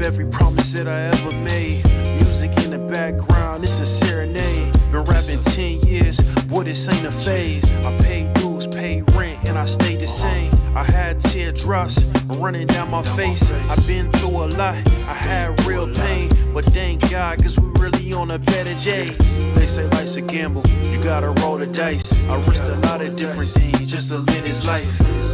every promise that I ever made. Music in the background, it's a serenade. Been rapping 10 years, boy, this ain't a phase. I paid dues, paid rent, and I stayed the same. I had teardrops running down my face. I've been through a lot, I had real pain. But thank God, cause we really on a better days. They say life's a gamble, you gotta roll the dice. I risked a lot of different things just to live this life.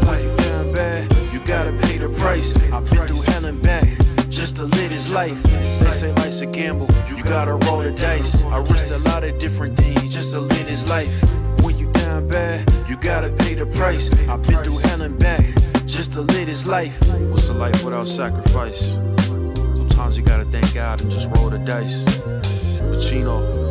When you down bad, you gotta pay the price. I've been through hell and back just to live this life. They say life's a gamble, you gotta roll the dice. I risked a lot of different things just to live this life. When you down bad, you gotta pay the price. I've been through hell and back just to live this life. What's a life without sacrifice? Sometimes you gotta thank God and just roll the dice. Pacino.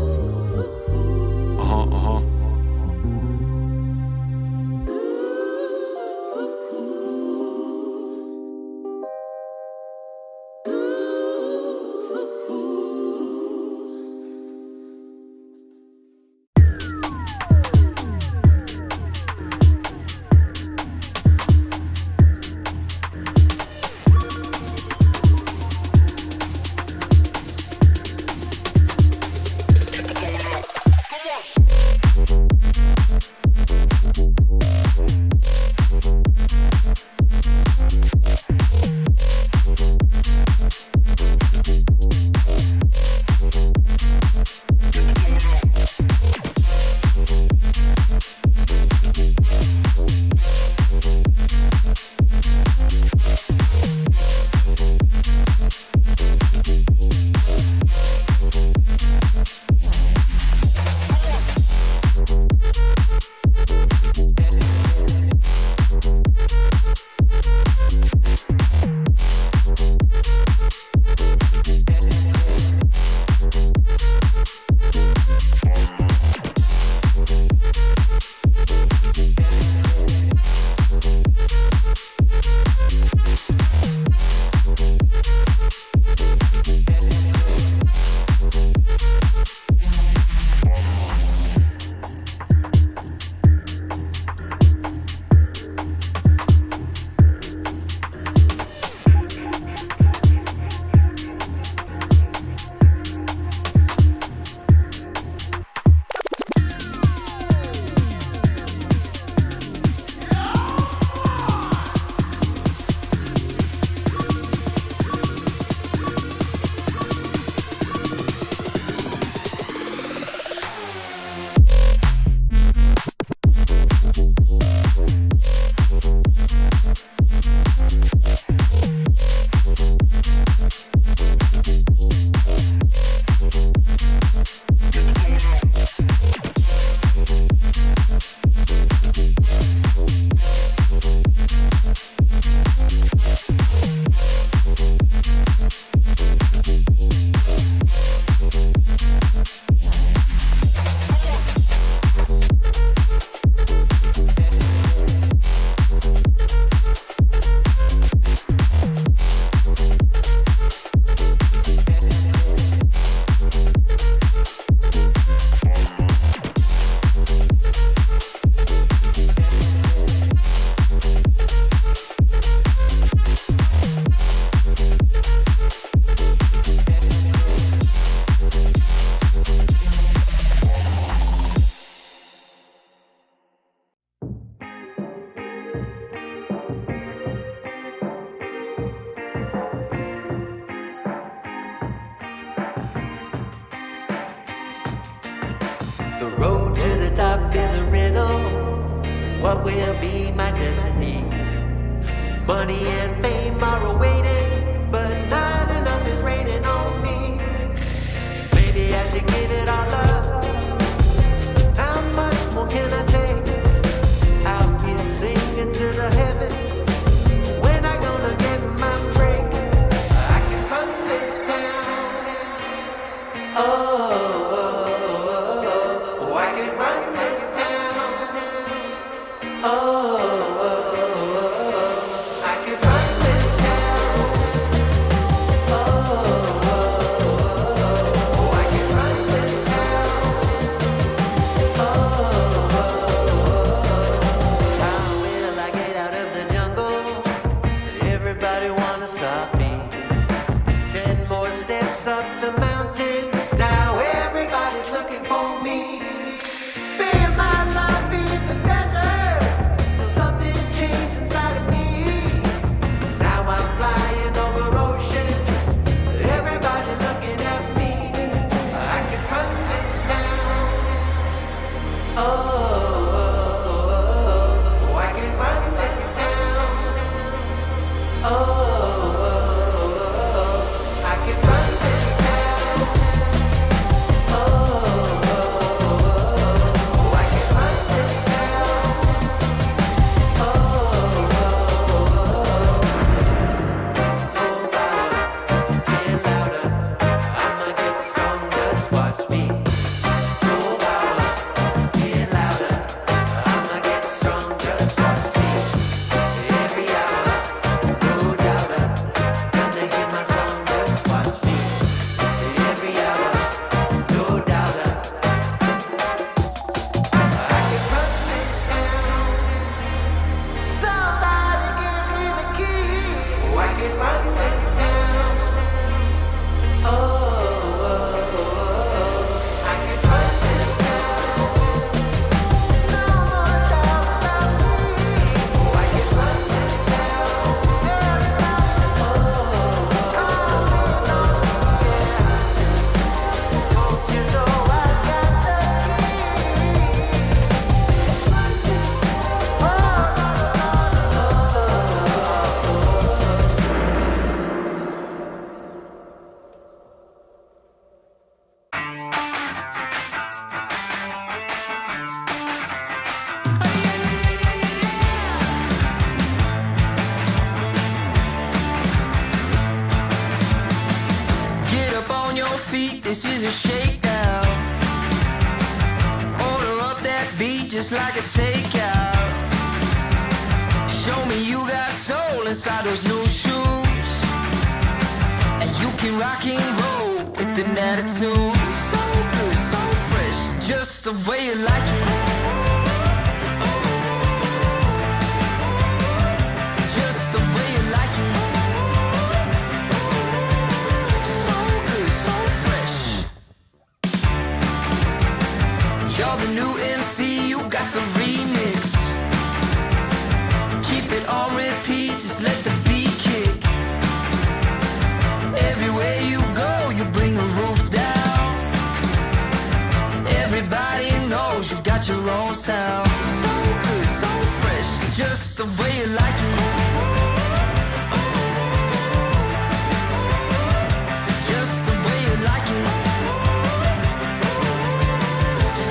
The road to the top is a riddle. What will be my destiny? Money and fame are awaiting, but not enough is raining on me. Maybe I should give it all up. How much more can I take? Out here singing to the heavens. When I gonna get my break? I can run this town. Oh. I can run this town. Oh, I can run this town. your feet, this is a shakedown. Order up that beat just like it's takeout. Show me you got soul inside those new shoes, and you can rock and roll with an attitude. So good, so fresh, just the way you like it. Just the way you like it. So good, so fresh. You're the new MC, you got the remix. Keep it on repeat, just let the beat kick. Everywhere you go, you bring the roof down. Everybody knows you got your own sound. So good, so fresh, just the way you like it. Just the way you like it.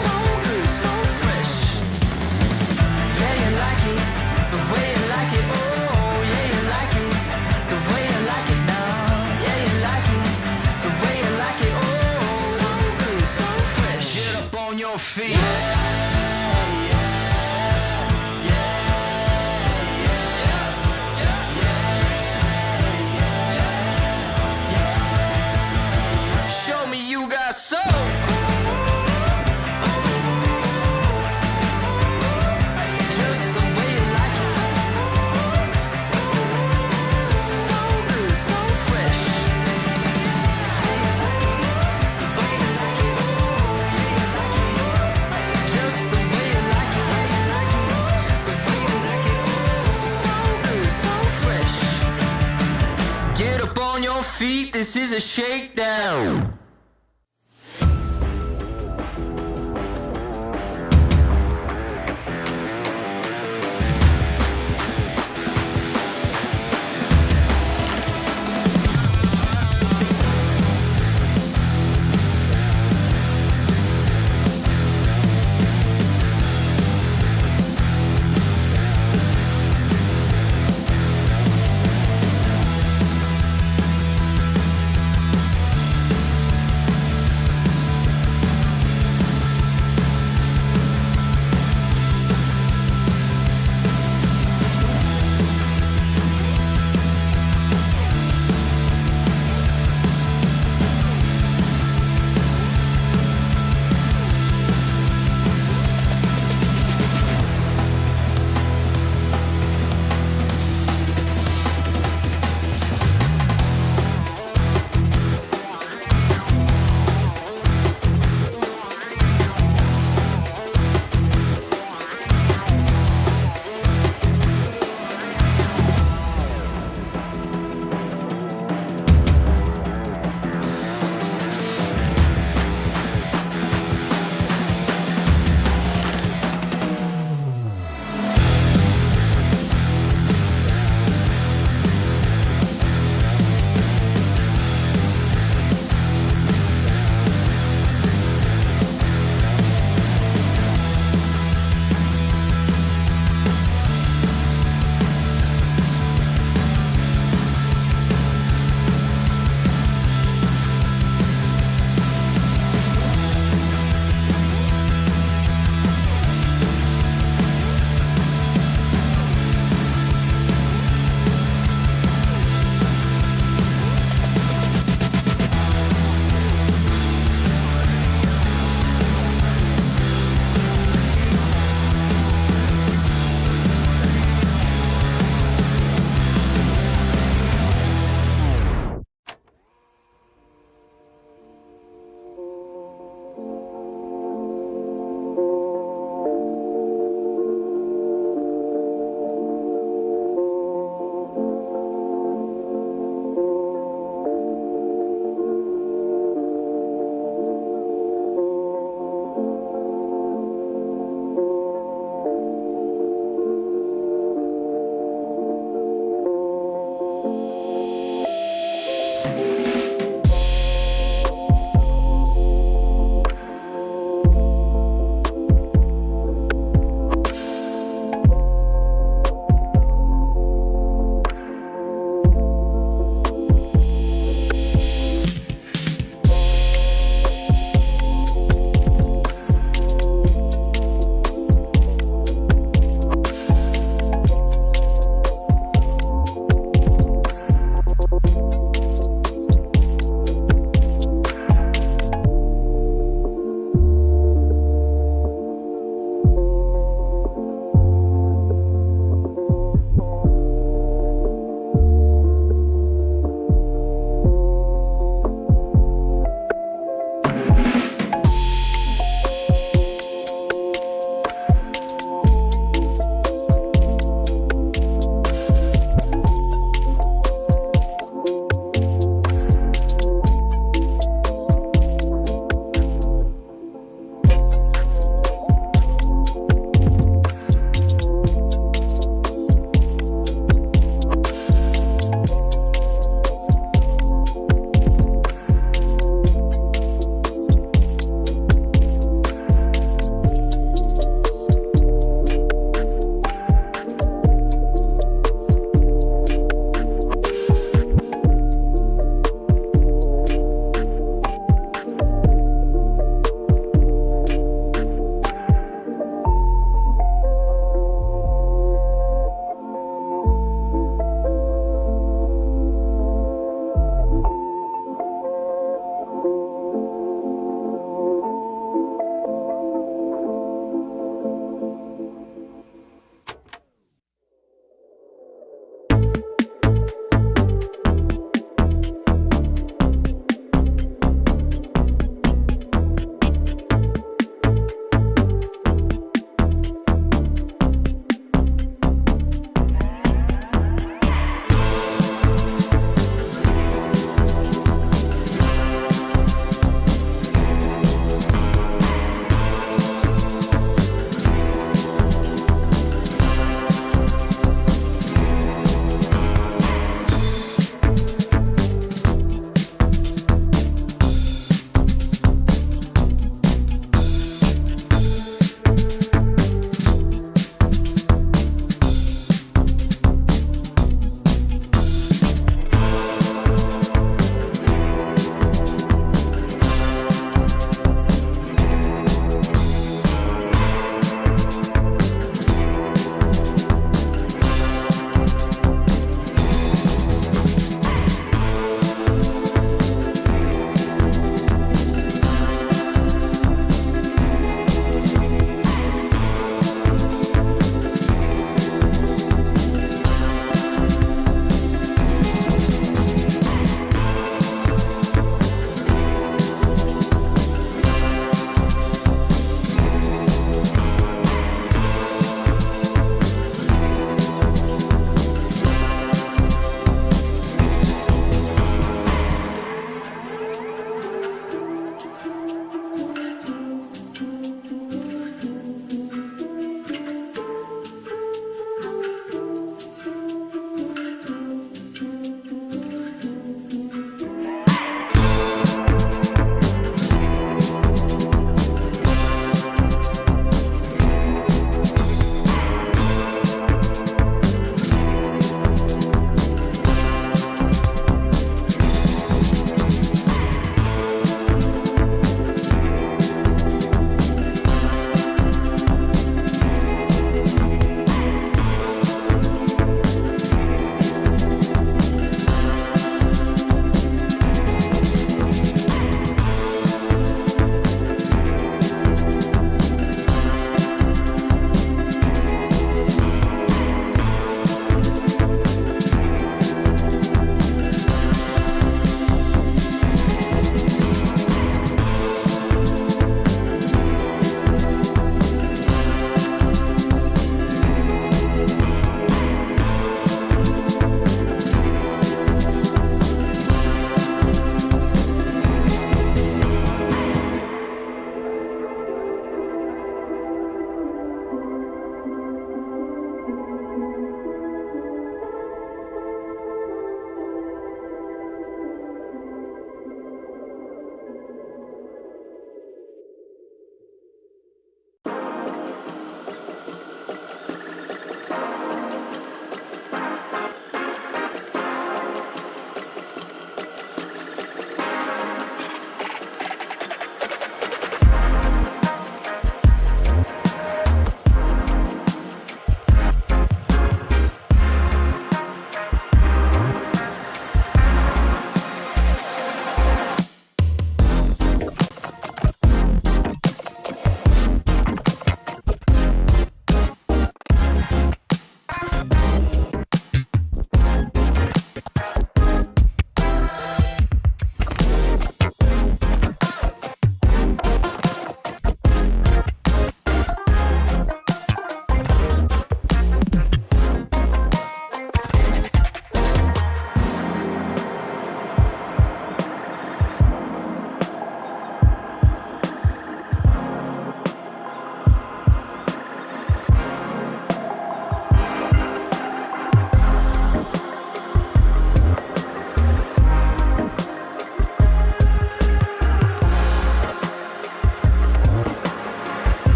So good, so fresh. Yeah, you like it, the way you like it. Oh, yeah, you like it, the way you like it now. Yeah, you like it, the way you like it. Oh, so good, so fresh. Get up on your feet. Show me you got soul. Just the way you like it. So good, so fresh. Just the way you like it. The way you like it. So good, so fresh. Get up on your feet, this is a shakedown.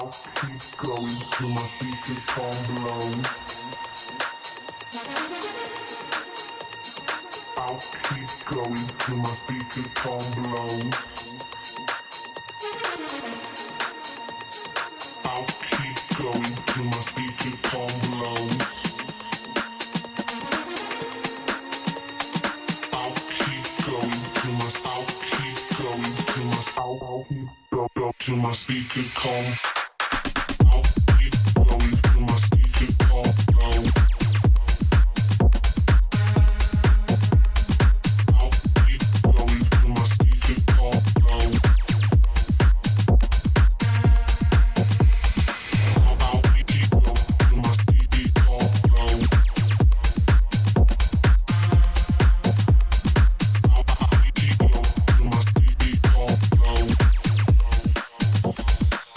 I'll keep going till my speakerphone blows. I'll keep going till my speakerphone blows. I'll keep going till my speakerphone blows. I'll keep going till my I'll keep going till my I'll keep go till my speakerphone. I'll keep going till my speakerphone blows. I'll keep going till my speakerphone blows. I'll keep going till my speakerphone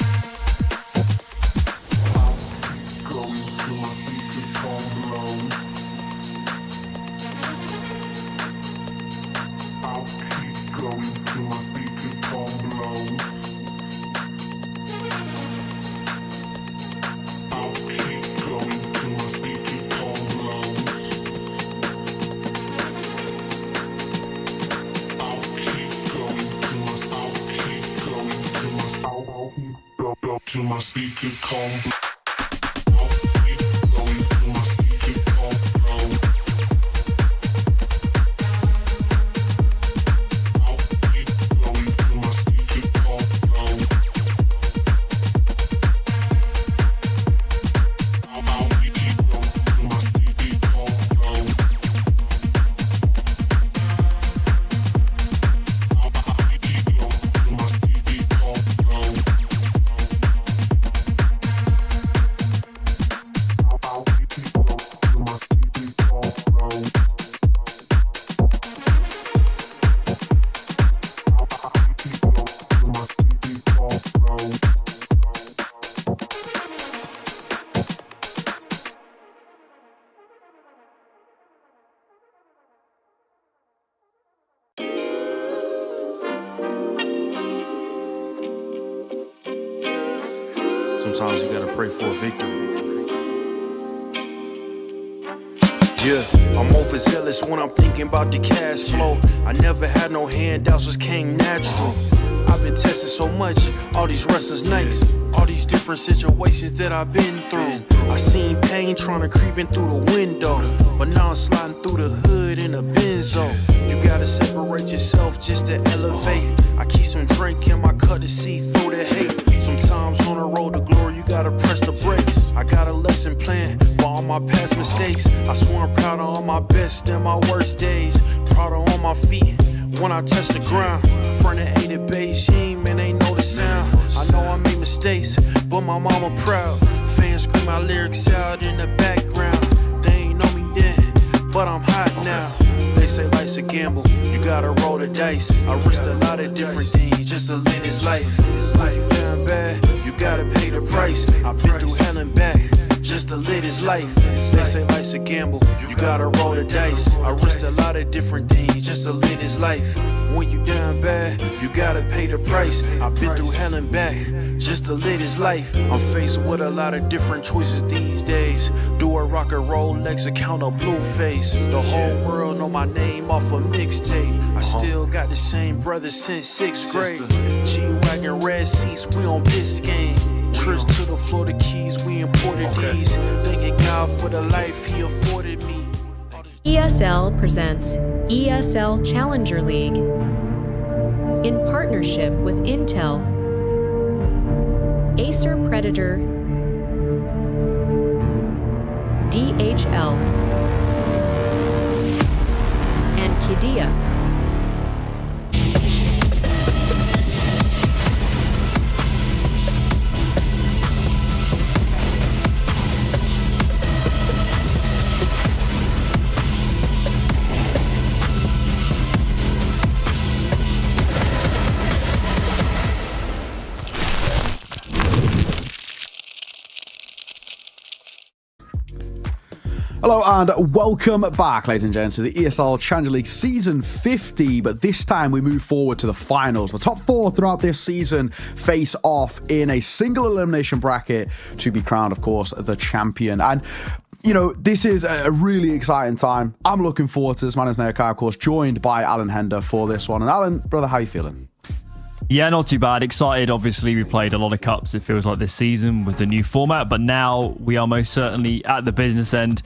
blows. Till my speaker calm. I'll keep going till my speaker calm blow. I'll keep going till my speaker calm blow. I'll keep going till my speaker calm blow. I'll keep going till my speaker calm blow. Sometimes you gotta pray for a victory. Yeah, I'm overzealous when I'm thinking about the cash flow. I never had no handouts, just came natural. I've been tested so much, all these restless nights, all these different situations that I've been through. I seen pain trying to creep in through the window, but now I'm sliding through the hood in a benzo. You gotta separate yourself just to elevate. I keep some drink in my cup to see through the hate. Sometimes on the road to glory, you gotta press the brakes. I got a lesson plan for all my past mistakes. I swear I'm proud of all my best and my worst days. Proud of all my feet when I touch the ground. Front of ain't it Beijing, man, ain't know the sound. I know I made mistakes, but my mama proud. Fans scream my lyrics out in the background. They ain't know me then, but I'm hot now. They say life's a gamble, you gotta roll the dice. I risked a lot of different things just to live this life. Life down bad, you gotta pay the price. I've been through hell and back just to live this life. They say life's a gamble, you gotta roll the dice. I risked a lot of different things just to live this life. When you down bad, you gotta pay the price. I've been through hell and back just to live this life. I'm faced with a lot of different choices these days. Do a rock and roll Lex account of Blueface. The whole world know my name off a mixtape. I still got the same brothers since 6th grade. G-Wagon red seats, we on BCGame. Trips to the Florida Keys, we imported these. Thanking God for the life he afforded me. ESL presents ESL Challenger League in partnership with Intel, Acer Predator, DHL, and Kidia. Hello and welcome back, ladies and gents, to the ESL Challenger League Season 50, but this time we move forward to the finals. The top 4 throughout this season face off in a single elimination bracket to be crowned, of course, the champion. And you know, this is a really exciting time. I'm looking forward to this. My name's Neokai, of course, joined by Alan Hender for this one. And Alan, brother, how you feeling? Yeah, not too bad. Excited. Obviously, we played a lot of cups, it feels like, this season with the new format, but now we are most certainly at the business end.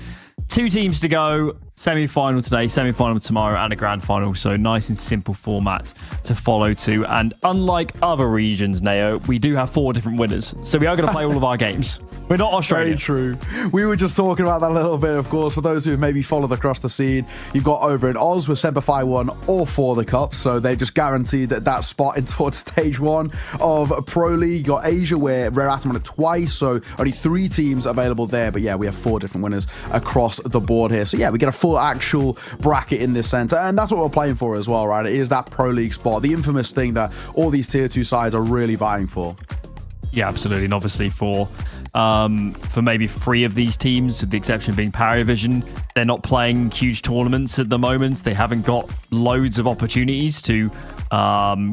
2 teams to go, semi-final today, semi-final tomorrow, and a grand final. So nice and simple format to follow to. And unlike other regions, Neo, we do have 4 different winners. So we are going to play all of our games. We're not Australia. Very true. We were just talking about that a little bit, of course. For those who have maybe followed across the scene, you've got over in Oz with Semper 1 or 4 the cups. So they just guaranteed that spot in towards stage 1 of Pro League. You got Asia where Rare Atom won it twice. So only 3 teams available there. But yeah, we have 4 different winners across the board here. So yeah, we get a full actual bracket in this center. And that's what we're playing for as well, right? It is that Pro League spot. The infamous thing that all these tier 2 sides are really vying for. Yeah, absolutely. And obviously for maybe 3 of these teams, with the exception being PARIVISION, they're not playing huge tournaments at the moment. They haven't got loads of opportunities to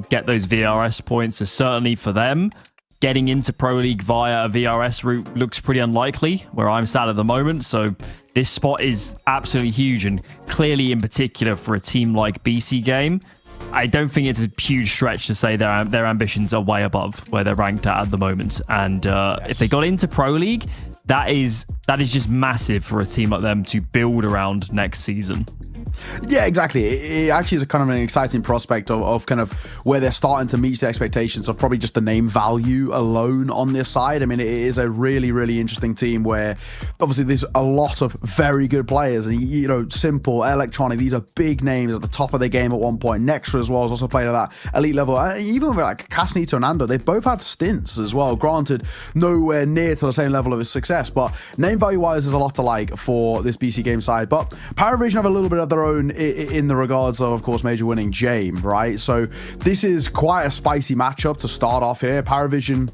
get those VRS points. So certainly for them, getting into Pro League via a VRS route looks pretty unlikely where I'm sat at the moment. So this spot is absolutely huge, and clearly in particular for a team like BCGame, I don't think it's a huge stretch to say their ambitions are way above where they're ranked at the moment. And if they got into Pro League, that is just massive for a team like them to build around next season. Yeah, exactly. It actually is a kind of an exciting prospect of kind of where they're starting to meet the expectations of probably just the name value alone on this side. I mean, it is a really, really interesting team where obviously there's a lot of very good players, and you know, Simple, Electronic, these are big names at the top of their game at one point. Nexa as well has also played at that elite level. Even with like Casnito and Ando, they've both had stints as well. Granted, nowhere near to the same level of his success, but name value wise, there's a lot to like for this BCGame side. But PARIVISION have a little bit of their own in the regards of course, major winning Jame, right? So this is quite a spicy matchup to start off here. PARIVISION,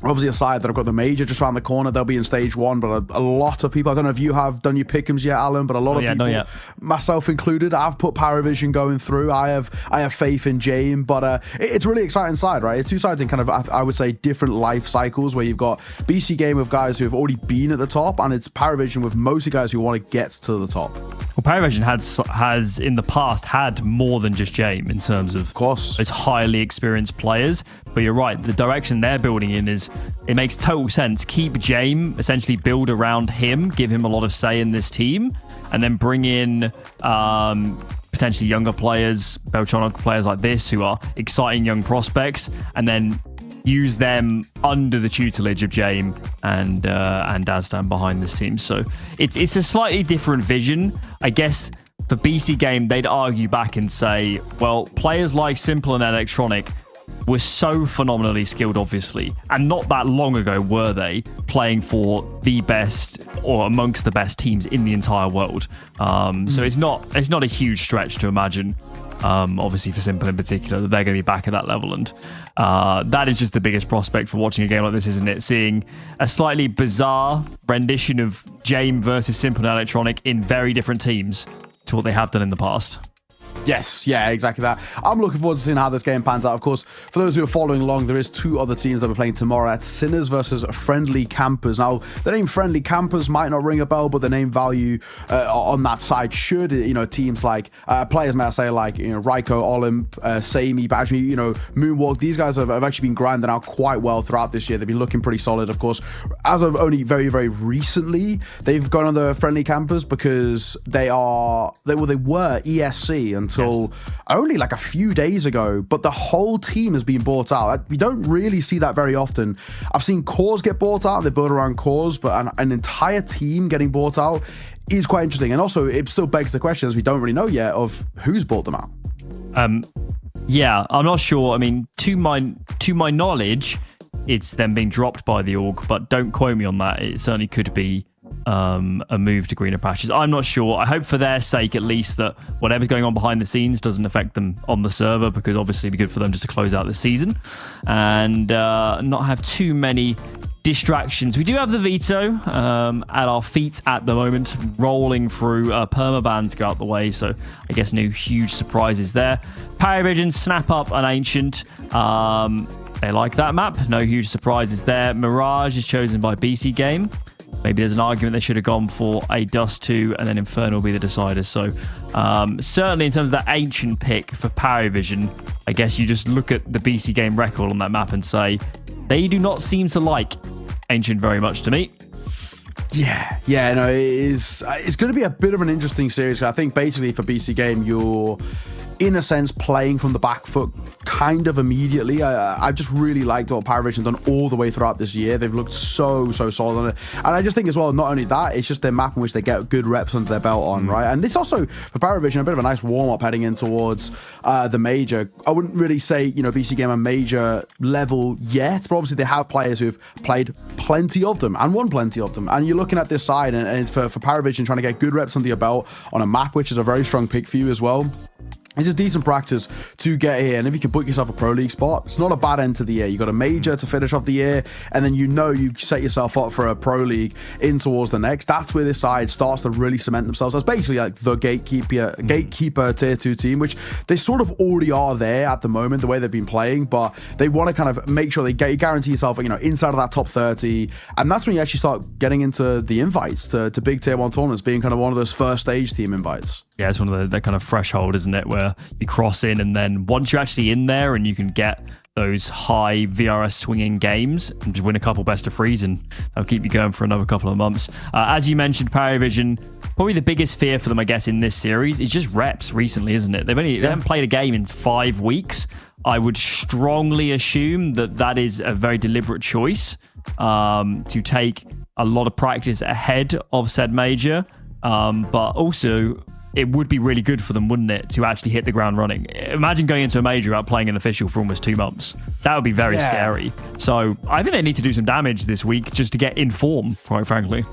obviously a side that have got the major just around the corner. They'll be in stage 1, but a lot of people, I don't know if you have done your pick'ems yet, Alan, but a lot of people, myself included, I've put PARIVISION going through. I have faith in Jame, but it's a really exciting side, right? It's 2 sides in kind of, I would say, different life cycles, where you've got BCGame with guys who have already been at the top, and it's PARIVISION with mostly guys who want to get to the top. Well, PARIVISION has in the past had more than just Jame in terms of course, those highly experienced players. But you're right, the direction they're building in is, it makes total sense. Keep Jame, essentially build around him, give him a lot of say in this team, and then bring in potentially younger players, Beltronic players like this, who are exciting young prospects, and then use them under the tutelage of Jame and Dazdan behind this team. So it's a slightly different vision. I guess for BCGame, they'd argue back and say, well, players like Simple and Electronic were so phenomenally skilled, obviously, and not that long ago were they playing for the best or amongst the best teams in the entire world. So it's not a huge stretch to imagine, obviously for Simple in particular, that they're going to be back at that level. And that is just the biggest prospect for watching a game like this, isn't it? Seeing a slightly bizarre rendition of Jame versus Simple and Electronic in very different teams to what they have done in the past. Yes, yeah, exactly that. I'm looking forward to seeing how this game pans out. Of course, for those who are following along, there is 2 other teams that we're playing tomorrow. That's Sinners versus Friendly Campers. Now, the name Friendly Campers might not ring a bell, but the name value on that side should. You know, teams like players, may I say, like, you know, Raiko, Olymp, Samey, but actually, you know, Moonwalk. These guys have actually been grinding out quite well throughout this year. They've been looking pretty solid. Of course, as of only very, very recently, they've gone on the Friendly Campers because they were ESC until only like a few days ago, but the whole team has been bought out. We don't really see that very often. I've seen cores get bought out, they build around cores, but an entire team getting bought out is quite interesting. And also, it still begs the question, as we don't really know yet, of who's bought them out. Yeah, I'm not sure. I mean, to my knowledge, it's them being dropped by the org, but don't quote me on that. It certainly could be a move to greener pastures. I'm not sure. I hope for their sake at least that whatever's going on behind the scenes doesn't affect them on the server, because obviously it'd be good for them just to close out the season and not have too many distractions. We do have the Veto at our feet at the moment, rolling through permabans go out the way, so I guess no huge surprises there. PARIVISION snap up an Ancient. They like that map, no huge surprises there. Mirage is chosen by BCGame. Maybe there's an argument they should have gone for a Dust 2 and then Infernal will be the decider. So certainly in terms of that Ancient pick for PARIVISION, I guess you just look at the BCGame record on that map and say they do not seem to like Ancient very much to me. Yeah, no, it's going to be a bit of an interesting series. I think basically for BCGame, you're in a sense playing from the back foot kind of immediately. I just really liked what PARIVISION done all the way throughout this year. They've looked so solid on it, and I just think as well, not only that, it's just their map in which they get good reps under their belt on, right? And this also for PARIVISION a bit of a nice warm up heading in towards the major. I wouldn't really say BCGame a major level yet, but obviously they have players who've played plenty of them and won plenty of them, and you're looking at this side and it's for PARIVISION trying to get good reps under your belt on a map which is a very strong pick for you as well. It's just decent practice to get here, and if you can book yourself a Pro League spot, it's not a bad end to the year. You got a major to finish off the year, and then you set yourself up for a Pro League in towards the next. That's where this side starts to really cement themselves as basically like the gatekeeper tier 2 team, which they sort of already are there at the moment, the way they've been playing, but they want to kind of make sure they guarantee yourself, inside of that top 30, and that's when you actually start getting into the invites to big tier 1 tournaments, being kind of one of those first stage team invites. Yeah, it's one of the kind of threshold, isn't it, where you cross in, and then once you're actually in there and you can get those high VRS swinging games and just win a couple best of threes, and that'll keep you going for another couple of months. As you mentioned, PARIVISION, probably the biggest fear for them, I guess, in this series is just reps recently, isn't it? They haven't played a game in 5 weeks. I would strongly assume that is a very deliberate choice to take a lot of practice ahead of said major, but also it would be really good for them, wouldn't it, to actually hit the ground running? Imagine going into a major without playing an official for almost 2 months. That would be very scary. So I think they need to do some damage this week just to get in form, quite frankly.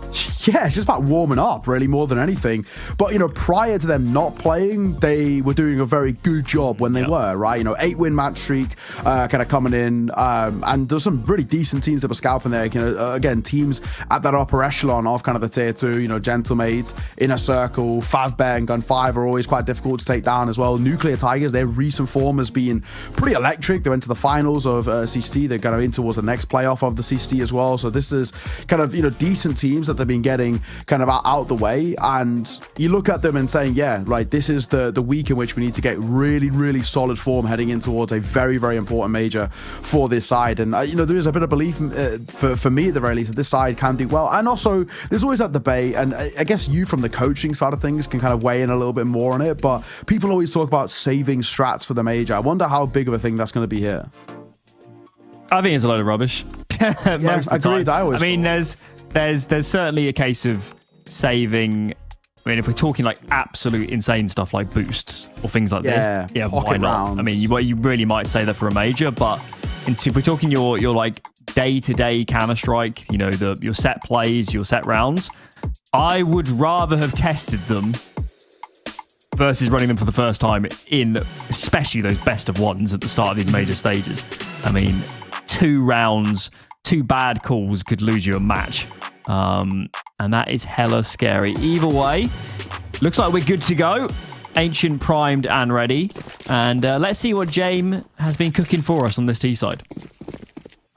Yeah, it's just about warming up, really, more than anything. But, prior to them not playing, they were doing a very good job when they were, right? 8-win match streak kind of coming in. And there's some really decent teams that were scalping there. Again, teams at that upper echelon of kind of the tier 2, Gentlemate, Inner Circle, Favbear, and Gun 5 are always quite difficult to take down as well. Nuclear Tigers, their recent form has been pretty electric. They went to the finals of CCT. They're going in towards the next playoff of the CCT as well. So this is kind of, decent teams that they've been getting kind of out the way. And you look at them and saying, yeah, right, this is the week in which we need to get really, really solid form heading in towards a very, very important major for this side. And, there is a bit of belief for me at the very least that this side can do well. And also, there's always that debate. And I guess you from the coaching side of things can kind of weigh in a little bit more on it, but people always talk about saving strats for the major. I wonder how big of a thing that's going to be here. I think it's a load of rubbish. Most of the agreed. time. There's certainly a case of saving. I mean, if we're talking like absolute insane stuff like boosts or things like this, why not? Rounds. I mean, you really might say that for a major, but if we're talking your like day-to-day Counter-Strike, your set plays, your set rounds, I would rather have tested them versus running them for the first time in especially those best of ones at the start of these major stages. I mean, 2 rounds, 2 bad calls could lose you a match. And that is hella scary. Either way, looks like we're good to go. Ancient primed and ready. And let's see what Jame has been cooking for us on this T side.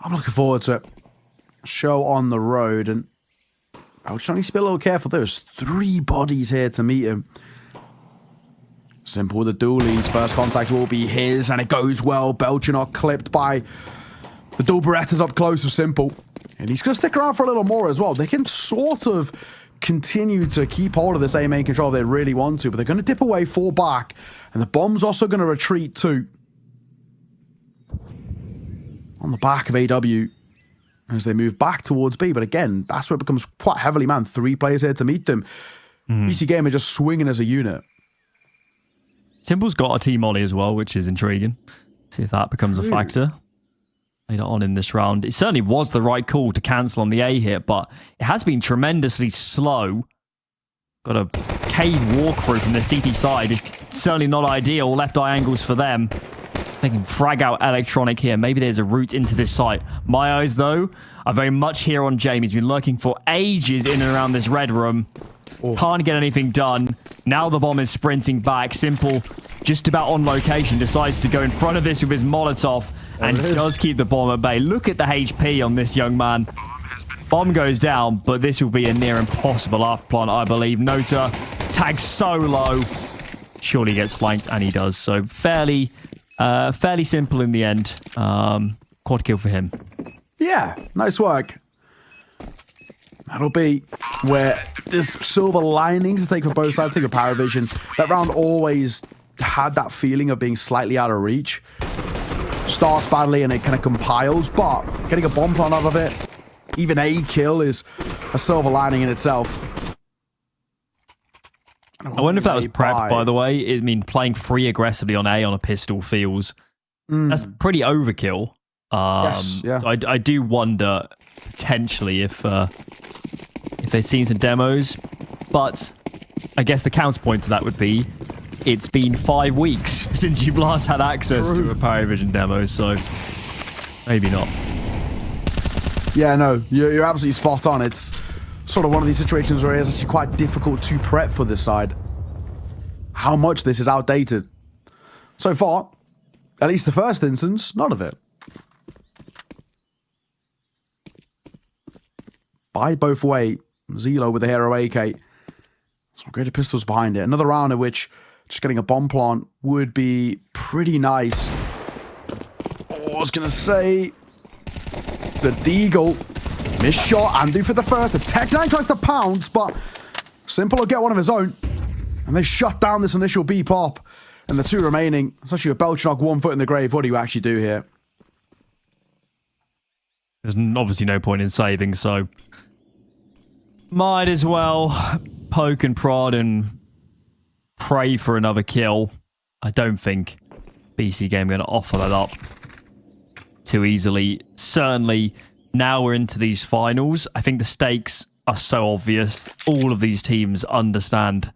I'm looking forward to it. Show on the road. And I was trying to be a little careful. There's 3 bodies here to meet him. Simple with the dualies. First contact will be his, and it goes well. Belchinok clipped by the dual Berettas up close of Simple. And he's going to stick around for a little more as well. They can sort of continue to keep hold of this A main control if they really want to, but they're going to dip away, fall back, and the bomb's also going to retreat too. On the back of AW as they move back towards B, but again, that's where it becomes quite heavily manned. 3 players here to meet them. BCGame are just swinging as a unit. Simple's got a T-Molly as well, which is intriguing. See if that becomes a factor. later on in this round. It certainly was the right call to cancel on the A hit, but it has been tremendously slow. Got a cave walkthrough from the CT side. It's certainly not ideal. Left eye angles for them. They can frag out Electronic here. Maybe there's a route into this site. My eyes, though, are very much here on Jamie. He's been lurking for ages in and around this red room. Can't get anything done. Now the bomb is sprinting back. Simple, just about on location, decides to go in front of this with his Molotov and does keep the bomb at bay. Look at the HP on this young man. Bomb goes down, but this will be a near impossible afterplant, I believe. Nota tags so low. Surely gets flanked, and he does. So fairly simple in the end. Quad kill for him. Yeah, nice work. That'll be where there's silver linings to take for both sides. I think of PARIVISION. That round always had that feeling of being slightly out of reach. Starts badly and it kind of compiles, but getting a bomb plant out of it, even a kill, is a silver lining in itself. I wonder if that was prepped, by the way. I mean, playing free aggressively on A on a pistol feels... That's pretty overkill. Yes, yeah. So I do wonder, potentially, if they've seen some demos. But I guess the counterpoint to that would be, it's been 5 weeks since you've last had access to a PARIVISION demo, so maybe not. Yeah, no, you're absolutely spot on. It's sort of one of these situations where it's actually quite difficult to prep for this side. How much this is outdated. So far, at least the first instance, none of it. By both way, Zelo with the Hero AK. Some greater pistols behind it. Another round in which just getting a bomb plant would be pretty nice. Oh, I was going to say... The Deagle. Missed shot. Andu for the first. The Tech-9 tries to pounce, but Simple will get one of his own. And they shut down this initial B pop. And the two remaining, especially with Belchnog 1 foot in the grave, what do you actually do here? There's obviously no point in saving, so... Might as well poke and prod and pray for another kill. I don't think BCGame are going to offer that up too easily. Certainly, now we're into these finals. I think the stakes are so obvious. All of these teams understand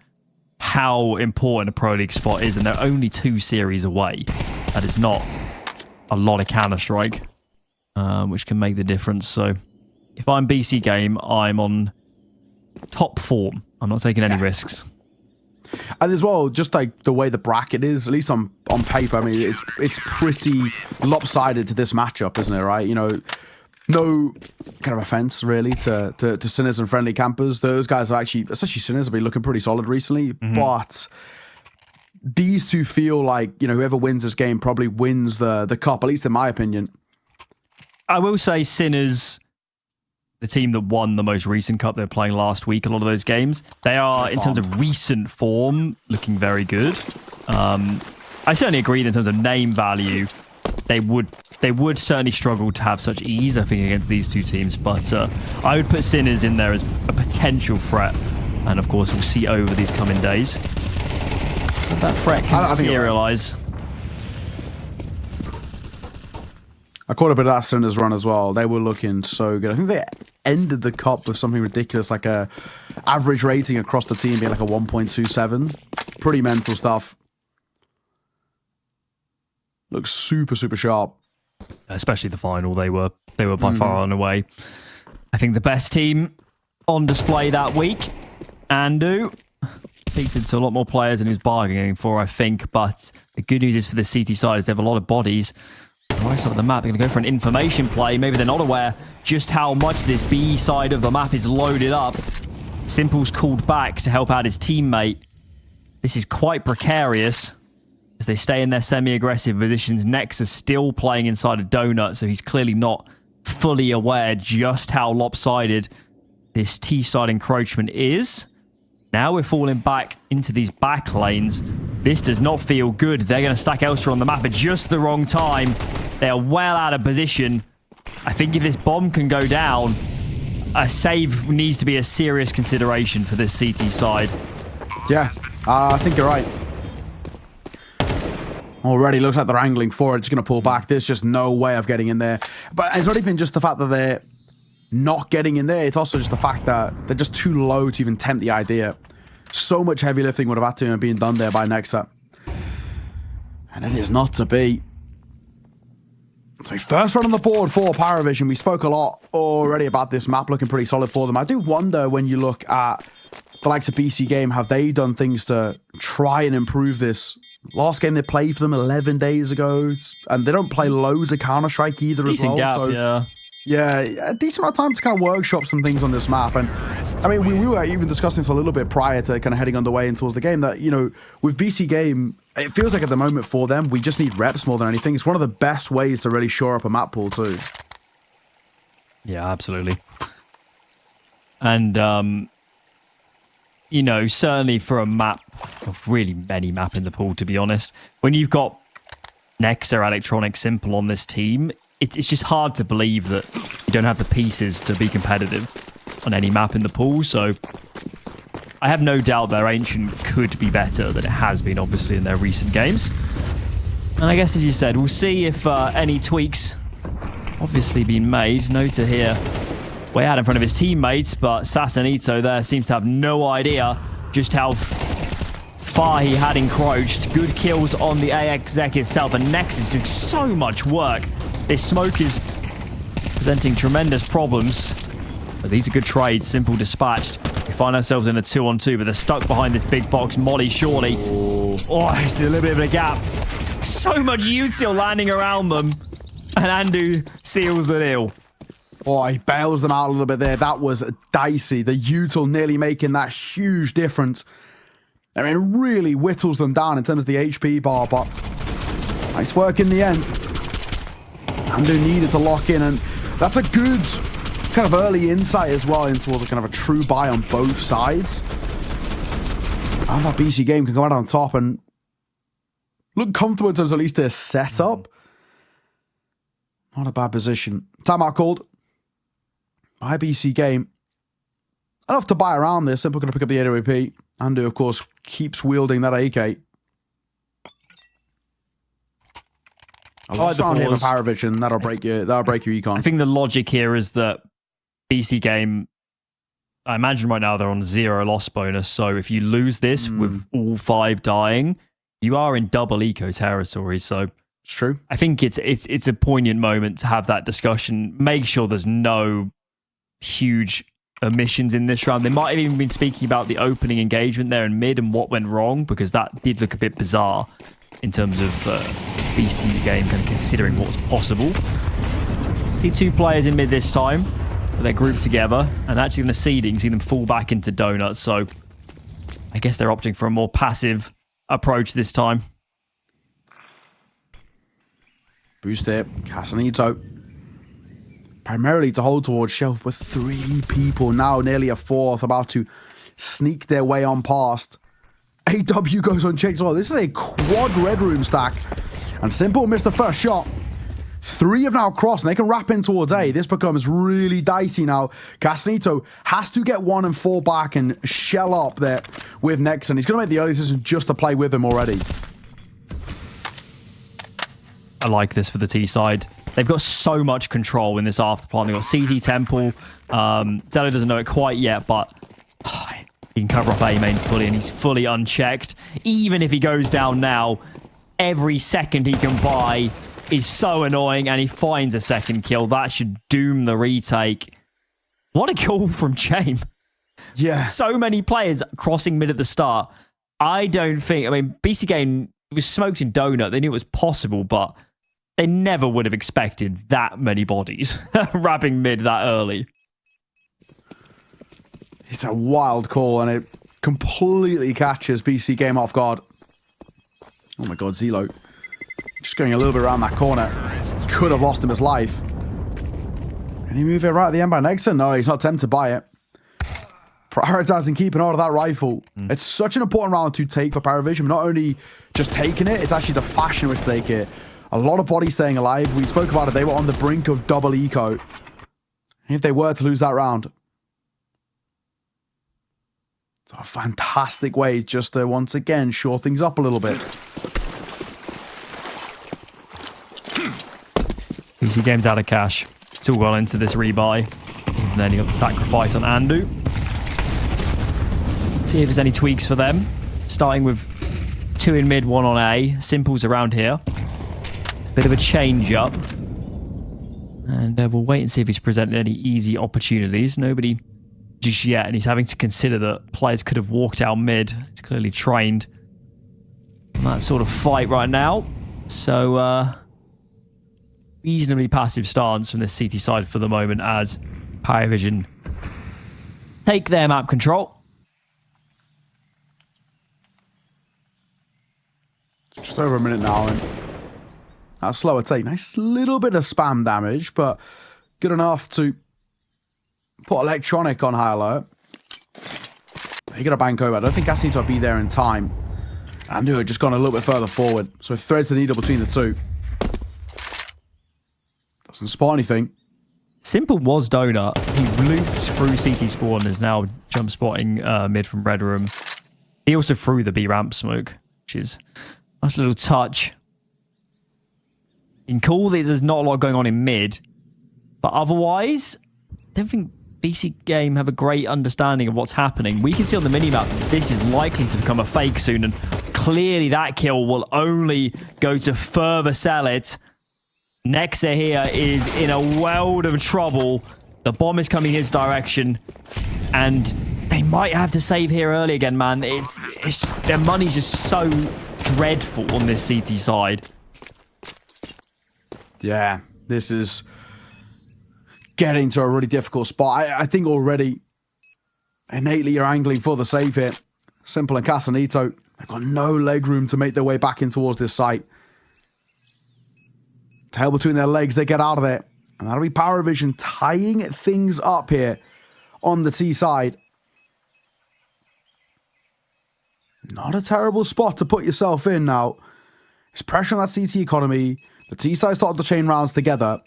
how important a Pro League spot is, and they're only 2 series away. That is not a lot of Counter-Strike, which can make the difference. So, if I'm BCGame, I'm on top form. I'm not taking any risks. And as well, just like the way the bracket is, at least on paper, I mean, it's pretty lopsided to this matchup, isn't it, right? You know, no kind of offense, really, to Sinners and Friendly Campers. Those guys are actually, especially Sinners, have been looking pretty solid recently. But these two feel like, you know, whoever wins this game probably wins the cup, at least in my opinion. I will say Sinners... the team that won the most recent cup, they're playing last week, a lot of those games. They are, in terms of recent form, looking very good. I certainly agree that in terms of name value, they would certainly struggle to have such ease, I think, against these two teams. But I would put Sinners in there as a potential threat. And of course, we'll see over these coming days. But that threat can materialize. I caught a bit of that Sinners run as well. They were looking so good. I think they ended the cup with something ridiculous, like a average rating across the team being like a 1.27. Pretty mental stuff. Looks super, super sharp. Especially the final, they were by far on the way. I think the best team on display that week. Andu peaked into a lot more players than he was bargaining for, I think. But the good news is for the CT side is they have a lot of bodies. Right side of the map, they're going to go for an information play. Maybe they're not aware just how much this B side of the map is loaded up. Simple's called back to help out his teammate. This is quite precarious as they stay in their semi-aggressive positions. Nexus still playing inside a donut, so he's clearly not fully aware just how lopsided this T-side encroachment is. Now we're falling back into these back lanes. This does not feel good. They're going to stack Elstra on the map at just the wrong time. They are well out of position. I think if this bomb can go down, a save needs to be a serious consideration for this CT side. Yeah, I think you're right. Already looks like they're angling for it. Just going to pull back. There's just no way of getting in there. But it's not even just the fact that they're not getting in there. It's also just the fact that they're just too low to even tempt the idea. So much heavy lifting would have had to have been done there by Nexa. And it is not to be. So first run on the board for PARIVISION. We spoke a lot already about this map looking pretty solid for them. I do wonder when you look at the likes of BCGame, have they done things to try and improve this? Last game they played for them 11 days ago, and they don't play loads of Counter-Strike either Decent as well. gap, So yeah. yeah, a decent amount of time to kind of workshop some things on this map. And I mean, we were even discussing this a little bit prior to kind of heading underway and towards the game that, you know, with BCGame, it feels like at the moment for them, we just need reps more than anything. It's one of the best ways to really shore up a map pool too. Yeah, absolutely. And, you know, certainly for a map, of really many map in the pool, to be honest, when you've got Nexa, Electronic, Simple on this team, it's just hard to believe that you don't have the pieces to be competitive on any map in the pool. So I have no doubt their Ancient could be better than it has been, obviously, in their recent games. And I guess, as you said, we'll see if any tweaks obviously been made. Nota here way out in front of his teammates, but Sassanito there seems to have no idea just how far he had encroached. Good kills on the AXZEC itself, and Nexus doing so much work. This smoke is presenting tremendous problems, but these are good trades. Simple dispatched. We find ourselves in a 2-on-2, but they're stuck behind this big box. Molly, surely. Oh, it's a little bit of a gap. So much util landing around them, and Andu seals the deal. Oh, he bails them out a little bit there. That was dicey. The util nearly making that huge difference. I mean, really whittles them down in terms of the HP bar, but nice work in the end. Andu needed to lock in, and that's a good kind of early insight as well in towards a kind of a true buy on both sides. And that BCGame can come out on top and look comfortable in terms of at least their setup. Not a bad position. Timeout called by BCGame. Enough to buy around this. Simple going to pick up the AWP. Andu, of course, keeps wielding that AK. I like the here for PARIVISION. That'll break your econ. I think the logic here is that BCGame, I imagine right now they're on 0 loss bonus. So if you lose this with all 5 dying, you are in double eco territory. So it's true. I think it's a poignant moment to have that discussion. Make sure there's no huge omissions in this round. They might have even been speaking about the opening engagement there in mid and what went wrong, because that did look a bit bizarre in terms of BCGame kind of considering what was possible. See 2 players in mid this time. They're grouped together, and actually in the seeding, see them fall back into donuts. So I guess they're opting for a more passive approach this time. Boost it. Casanito. Primarily to hold towards shelf with 3 people. Now nearly a 4th about to sneak their way on past. AW goes unchecked as well. This is a quad red room stack. And Simple missed the first shot. 3 have now crossed, and they can wrap in towards A. This becomes really dicey now. Casanito has to get 1 and 4 back and shell up there with Nexon. He's going to make the early decision just to play with him already. I like this for the T side. They've got so much control in this afterplan. They've got CT Temple. Zello doesn't know it quite yet, but he can cover off A main fully, and he's fully unchecked. Even if he goes down now, every second he can buy is so annoying, and he finds a second kill. That should doom the retake. What a goal from James. Yeah. So many players crossing mid at the start. I don't think... I mean, BCGame was smoked in donut. They knew it was possible, but they never would have expected that many bodies wrapping mid that early. It's a wild call, and it completely catches BCGame off guard. Oh my god, Zelo. Just going a little bit around that corner. Could have lost him his life. Can he move it right at the end by Nexon? No, he's not tempted by it. Prioritizing keeping hold of that rifle. It's such an important round to take for PARIVISION. Not only just taking it, it's actually the fashion in which they take it. A lot of bodies staying alive. We spoke about it. They were on the brink of double eco. If they were to lose that round. It's a fantastic way just to once again shore things up a little bit. BCGame's out of cash. It's all gone into this rebuy. Even then, you got the sacrifice on Andu. See if there's any tweaks for them. Starting with 2 in mid, 1 on A. Simple's around here. Bit of a change up. And we'll wait and see if he's presented any easy opportunities. Nobody just yet, and he's having to consider that players could have walked out mid. He's clearly trained on that sort of fight right now. So, reasonably passive stance from this CT side for the moment as PARIVISION take their map control. Just over a minute now, and that slower take. Nice little bit of spam damage, but good enough to put Electronic on high alert. He got a bank over. I don't think Gasito will be there in time. Andu had just gone a little bit further forward, so threads the needle between the two. Doesn't spot anything. Simple was donut. He looped through CT spawn and is now jump spotting mid from red room. He also threw the B ramp smoke, which is a nice little touch. In cool, there's not a lot going on in mid, but otherwise, I don't think BCGame have a great understanding of what's happening. We can see on the minimap this is likely to become a fake soon, and clearly that kill will only go to further sell it. Nexa here is in a world of trouble. The bomb is coming his direction, and they might have to save here early again, man. It's their money's just so dreadful on this CT side. Yeah, this is getting to a really difficult spot. I think already innately you're angling for the save here. Simple and Casanito, they've got no leg room to make their way back in towards this site. Tail between their legs, they get out of there. And that'll be PARIVISION tying things up here on the T side. Not a terrible spot to put yourself in now. It's pressure on that CT economy. The T side started to chain rounds together.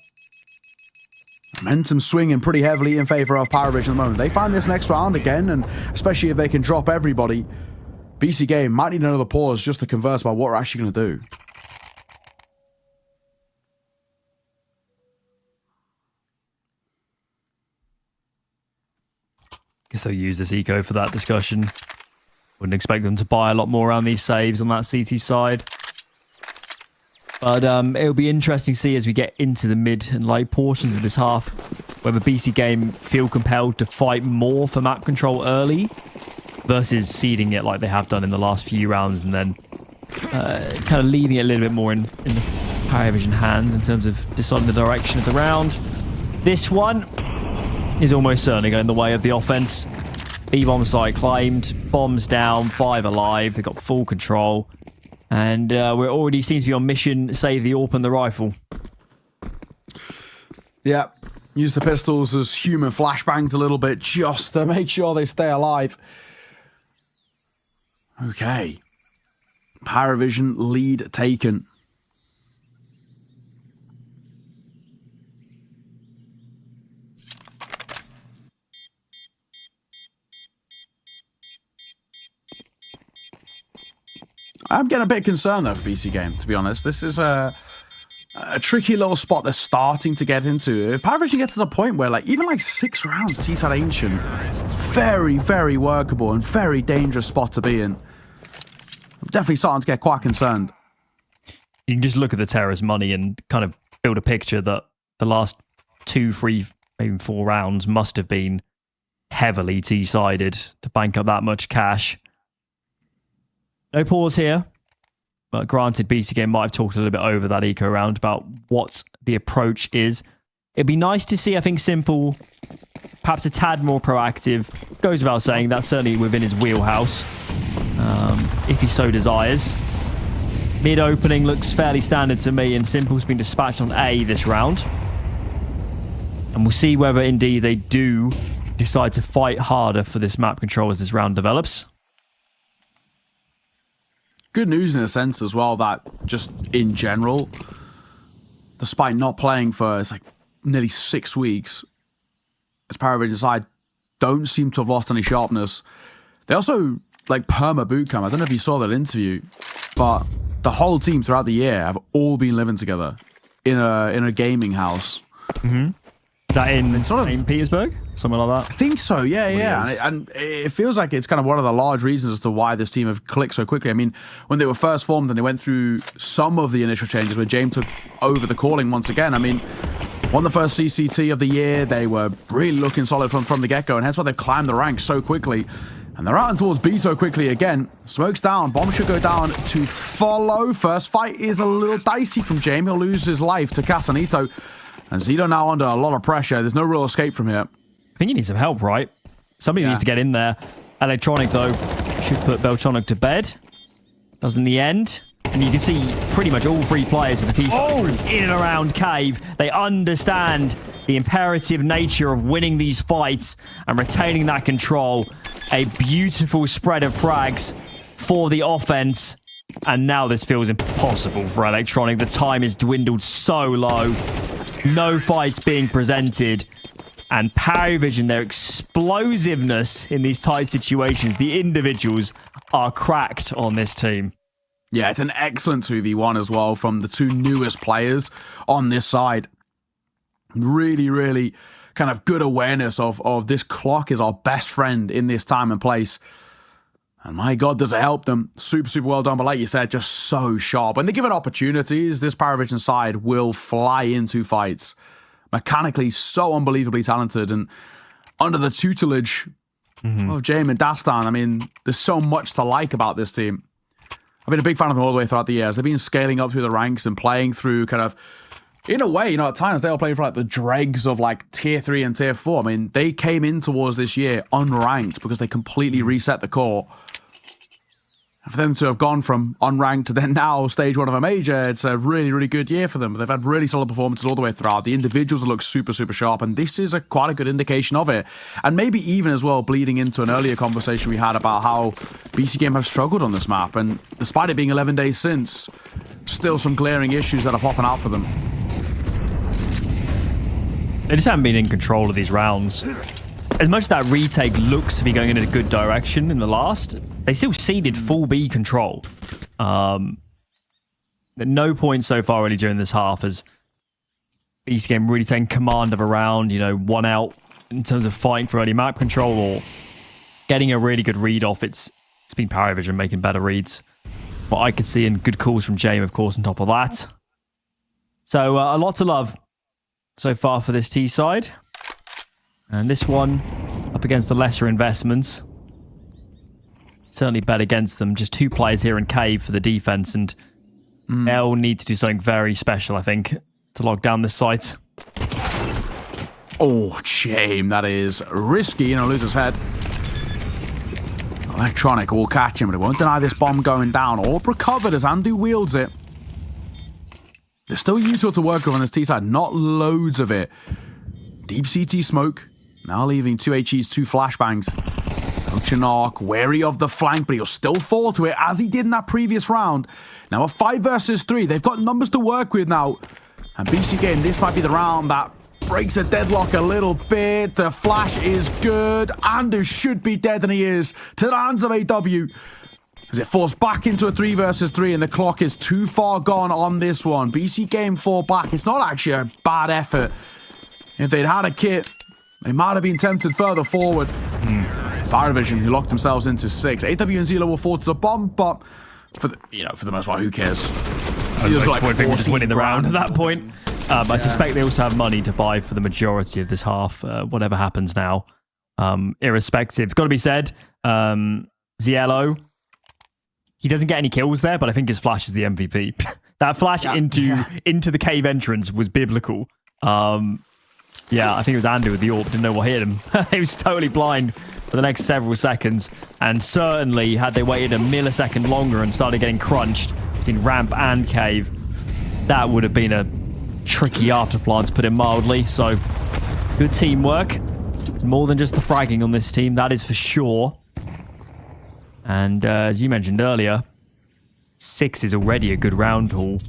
Momentum swinging pretty heavily in favor of PARIVISION at the moment. They find this next round again, and especially if they can drop everybody, BCGame might need another pause just to converse about what we're actually going to do. Guess they'll use this eco for that discussion. Wouldn't expect them to buy a lot more around these saves on that CT side. But it'll be interesting to see as we get into the mid and late portions of this half whether BCGame feel compelled to fight more for map control early versus seeding it like they have done in the last few rounds and then kind of leaving it a little bit more in the PARIVISION hands in terms of deciding the direction of the round. This one is almost certainly going the way of the offense. B-bomb site claimed, bombs down, 5 alive. They've got full control. And we're already seem to be on mission, save the AWP and the rifle. Yeah, use the pistols as human flashbangs a little bit just to make sure they stay alive. Okay. PARIVISION lead taken. I'm getting a bit concerned though for BCGame, to be honest. This is a tricky little spot they're starting to get into. If PARIVISION gets to the point where even 6 rounds T-side Ancient, very, very workable and very dangerous spot to be in. I'm definitely starting to get quite concerned. You can just look at the terrorist money and kind of build a picture that the last 2, 3, maybe 4 rounds must have been heavily T-sided to bank up that much cash. No pause here, but granted, BCGame might have talked a little bit over that eco round about what the approach is. It'd be nice to see, I think, Simple, perhaps a tad more proactive. Goes without saying, that's certainly within his wheelhouse, if he so desires. Mid-opening looks fairly standard to me, and Simple's been dispatched on A this round. And we'll see whether indeed they do decide to fight harder for this map control as this round develops. Good news in a sense as well that just in general, despite not playing for nearly 6 weeks, as PARIVISION side don't seem to have lost any sharpness. They also perma bootcamp. I don't know if you saw that interview, but the whole team throughout the year have all been living together. in a gaming house. Is that in sort of- St. Petersburg? Something like that? I think so, yeah. is. And it feels like it's kind of one of the large reasons as to why this team have clicked so quickly. I mean, when they were first formed and they went through some of the initial changes where James took over the calling once again, I mean, won the first CCT of the year. They were really looking solid from the get-go, and hence why they've climbed the ranks so quickly. And they're out and towards B so quickly again. Smoke's down. Bomb should go down to follow. First fight is a little dicey from James. He'll lose his life to Casanito. And Zito now under a lot of pressure. There's no real escape from here. I think you need some help, right? Somebody needs to get in there. Electronic, though, should put Beltronic to bed. Does in the end. And you can see pretty much all three players of the T-Side in and around Cave. They understand the imperative nature of winning these fights and retaining that control. A beautiful spread of frags for the offense. And now this feels impossible for Electronic. The time is dwindled so low. No fights being presented. And PARIVISION, their explosiveness in these tight situations, the individuals are cracked on this team. Yeah, it's an excellent 2v1 as well from the two newest players on this side. Really, really kind of good awareness of this clock is our best friend in this time and place. And my God, does it help them. Super, super well done. But like you said, just so sharp. When they're given opportunities, this PARIVISION side will fly into fights. Mechanically, so unbelievably talented. And under the tutelage of James and Dastan, I mean, there's so much to like about this team. I've been a big fan of them all the way throughout the years. They've been scaling up through the ranks and playing through kind of, in a way, at times they were playing for like the dregs of like tier 3 and tier 4. I mean, they came in towards this year unranked because they completely reset the core. And for them to have gone from unranked to then now stage 1 of a major, it's a really, really good year for them. They've had really solid performances all the way throughout. The individuals look super, super sharp, and this is quite a good indication of it. And maybe even as well bleeding into an earlier conversation we had about how BCGame have struggled on this map. And despite it being 11 days since, still some glaring issues that are popping out for them. They just haven't been in control of these rounds. As much as that retake looks to be going in a good direction in the last, they still ceded full B control. At no point so far really during this half has BCGame really taken command of a round, one out in terms of fighting for early map control or getting a really good read off. It's been PARIVISION making better reads. What I could see, and good calls from James, of course, on top of that. So a lot to love so far for this T side. And this one, up against the lesser investments. Certainly bet against them. Just two players here in Cave for the defense, and they'll need to do something very special, I think, to lock down this site. Oh, shame. That is risky. Lose his head. Electronic will catch him, but it won't deny this bomb going down. All recovered as Andu wields it. There's still util to work with on this T side. Not loads of it. Deep CT smoke. Now leaving 2 HEs, 2 flashbangs. Ochinark, wary of the flank, but he'll still fall to it as he did in that previous round. Now a 5 versus 3. They've got numbers to work with now. And BCGame, this might be the round that breaks a deadlock a little bit. The flash is good. Andu should be dead, and he is. To the hands of AW. As it falls back into a 3 versus 3, and the clock is too far gone on this one. BCGame fall back. It's not actually a bad effort. If they'd had a kit, they might have been tempted further forward. It's PARIVISION who locked themselves into 6. AW and Zelo will fall to the bomb, but for the most part, who cares? Zelo's got like just winning the round at that point. I suspect they also have money to buy for the majority of this half, whatever happens now. Irrespective, got to be said, Zielo, he doesn't get any kills there, but I think his flash is the MVP. That flash into the cave entrance was biblical. Yeah, I think it was Andy with the AWP, didn't know what hit him. He was totally blind for the next several seconds, and certainly had they waited a millisecond longer and started getting crunched between ramp and cave, that would have been a tricky afterplan, to put it mildly. So good teamwork. It's more than just the fragging on this team, that is for sure. And as you mentioned earlier, 6 is already a good round pool,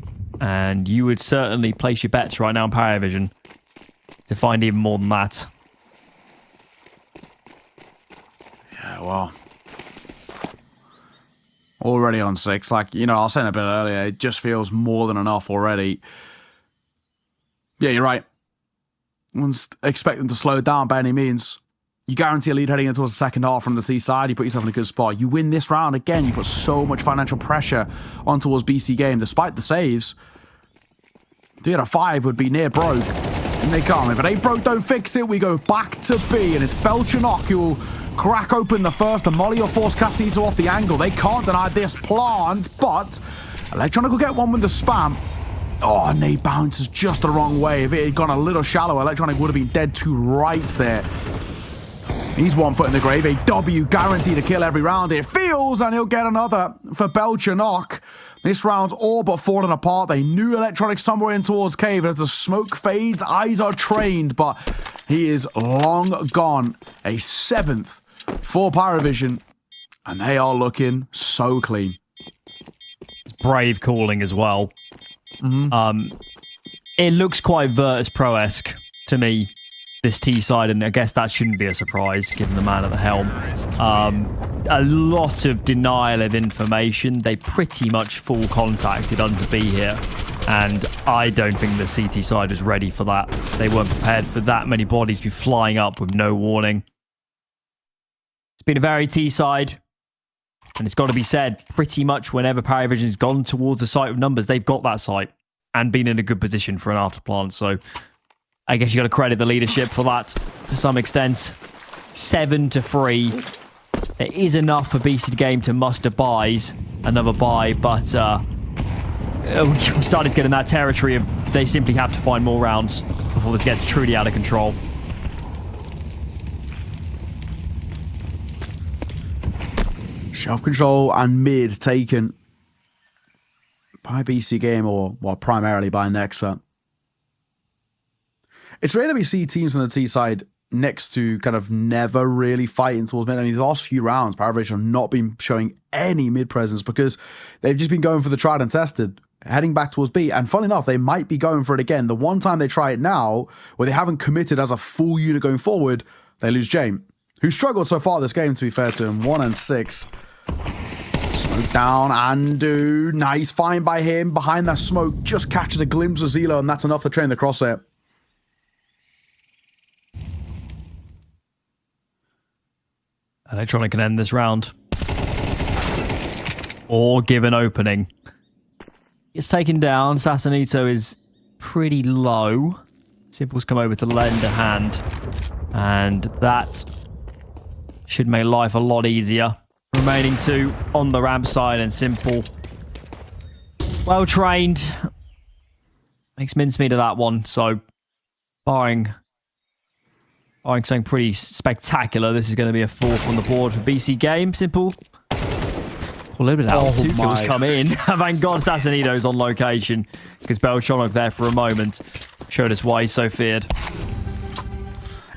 and you would certainly place your bets right now in PARIVISION to find even more than that. Yeah, well, already on 6. Like, I was saying a bit earlier, it just feels more than enough already. Yeah, you're right. Wouldn't expect them to slow down by any means. You guarantee a lead heading into the second half from the C side. You put yourself in a good spot. You win this round again. You put so much financial pressure on towards BCGame, despite the saves. 3 out of 5 would be near broke. And they can't. If it ain't broke, don't fix it. We go back to B, and it's Belchanok who will crack open the first. The molly will force Casito off the angle. They can't deny this plant, but Electronic will get one with the spam. Oh, and they bounces just the wrong way. If it had gone a little shallow, Electronic would have been dead to rights there. He's 1 foot in the grave. A W guaranteed to kill every round. It feels, and he'll get another for Belchanok. This round's all but falling apart. They knew Electronic somewhere in towards cave. As the smoke fades, eyes are trained, but he is long gone. A 7th for PARIVISION, and they are looking so clean. It's brave calling as well. It looks quite Virtus Pro-esque to me, this T side, and I guess that shouldn't be a surprise given the man at the helm. A lot of denial of information. They pretty much full contacted under B here, and I don't think the CT side is ready for that. They weren't prepared for that many bodies to be flying up with no warning. It's been a very T side, and it's got to be said, pretty much whenever PARIVISION's gone towards a site with numbers, they've got that site and been in a good position for an afterplant. So I guess you got to credit the leadership for that to some extent. 7-3. There is enough for BCGame to muster buys, another buy, but we started to get in that territory of they simply have to find more rounds before this gets truly out of control. Shelf control and mid taken by BCGame, or well, primarily by Nexa. It's rare that we see teams on the T side next to kind of never really fighting towards mid. I mean, these last few rounds, PARIVISION have not been showing any mid presence because they've just been going for the tried and tested, heading back towards B. And funny enough, they might be going for it again. The one time they try it now, where they haven't committed as a full unit going forward, they lose Jame, who struggled so far this game, to be fair to him. 1 and 6. Smoke down, Andu. Nice find by him. Behind that smoke, just catches a glimpse of Zelo, and that's enough to train the crosshair. Electronic can end this round. Or give an opening. It's taken down. Sassanito is pretty low. Simple's come over to lend a hand. And that should make life a lot easier. Remaining 2 on the ramp side, and Simple, well trained, makes mincemeat of that one. So barring something pretty spectacular, this is going to be a 4th on the board for BCGame. Simple, a little bit out. 2 kills come in. Thank God Sassanito's on location, because Belchanok there for a moment showed us why he's so feared.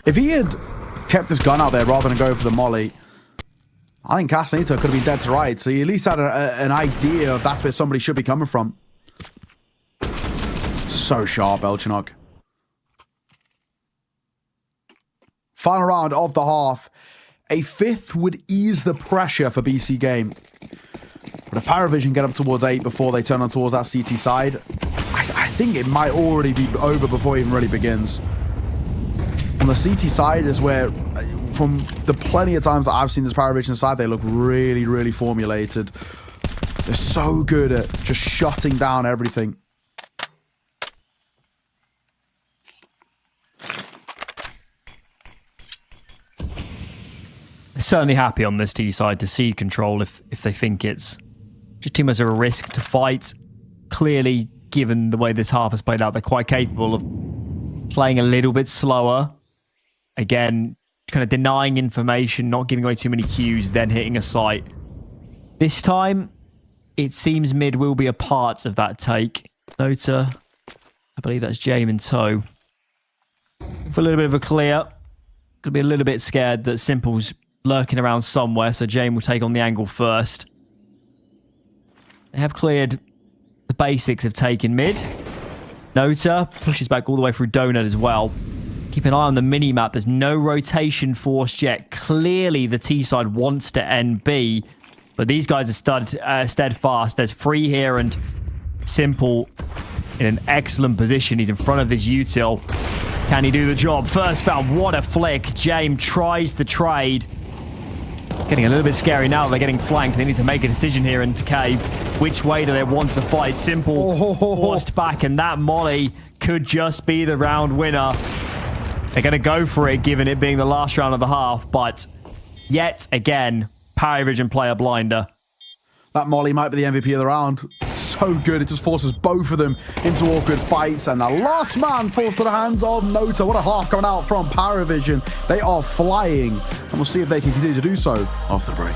If he had kept his gun out there rather than go for the molly, I think Castanito could have been dead to rights. So he at least had an idea of that's where somebody should be coming from. So sharp, Belchanok. Final round of the half. A 5th would ease the pressure for BCGame. But if PARIVISION get up towards 8 before they turn on towards that CT side, I think it might already be over before it even really begins. On the CT side is where, from the plenty of times that I've seen this PARIVISION side, they look really, really formulated. They're so good at just shutting down everything. They're certainly happy on this T side to cede control if they think it's just too much of a risk to fight. Clearly, given the way this half has played out, they're quite capable of playing a little bit slower. Again, kind of denying information, not giving away too many cues, then hitting a site. This time, it seems mid will be a part of that take. Nota, I believe that's Jame in tow. For a little bit of a clear. Gonna be a little bit scared that Simple's lurking around somewhere, so Jame will take on the angle first. They have cleared the basics of taking mid. Nota pushes back all the way through Donut as well. Keep an eye on the mini-map. There's no rotation forced yet. Clearly, the T side wants to end B, but these guys are steadfast. There's 3 here, and Simple in an excellent position. He's in front of his util. Can he do the job? First foul. What a flick. Jame tries to trade. Getting a little bit scary now. They're getting flanked. They need to make a decision here into cave. Which way do they want to fight? Simple. Forced back, and that molly could just be the round winner. They're going to go for it, given it being the last round of the half, but yet again, PARIVISION play a blinder. That molly might be the MVP of the round. So good. It just forces both of them into awkward fights. And the last man falls to the hands of Nota. What a half coming out from PARIVISION. They are flying. And we'll see if they can continue to do so after the break.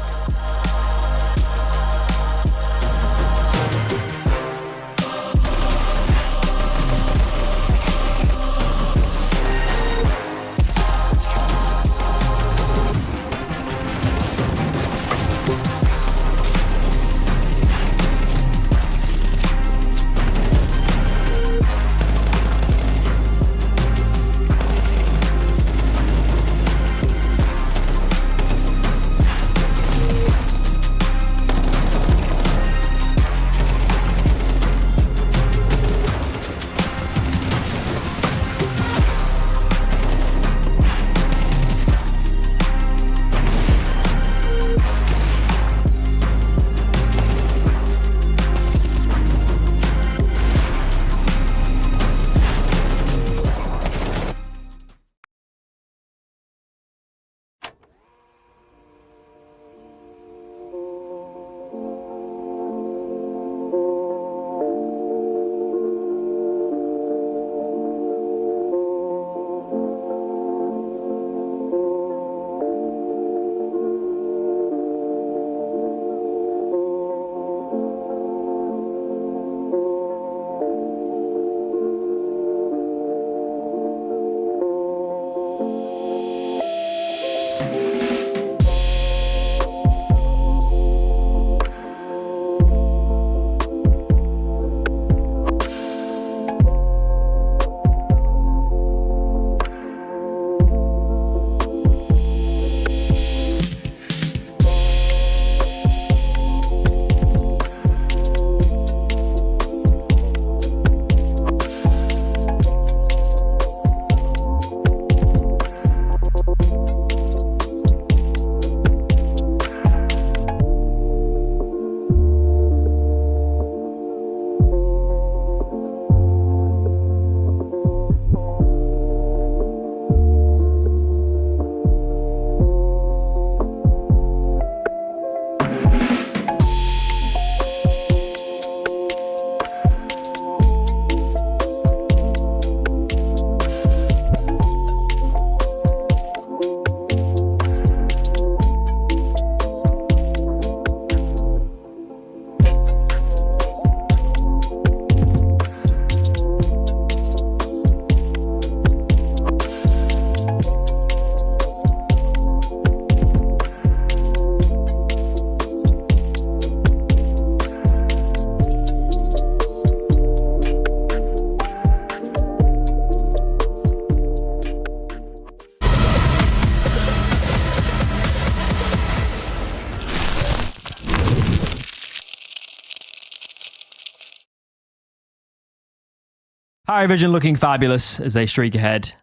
PARIVISION looking fabulous as they streak ahead.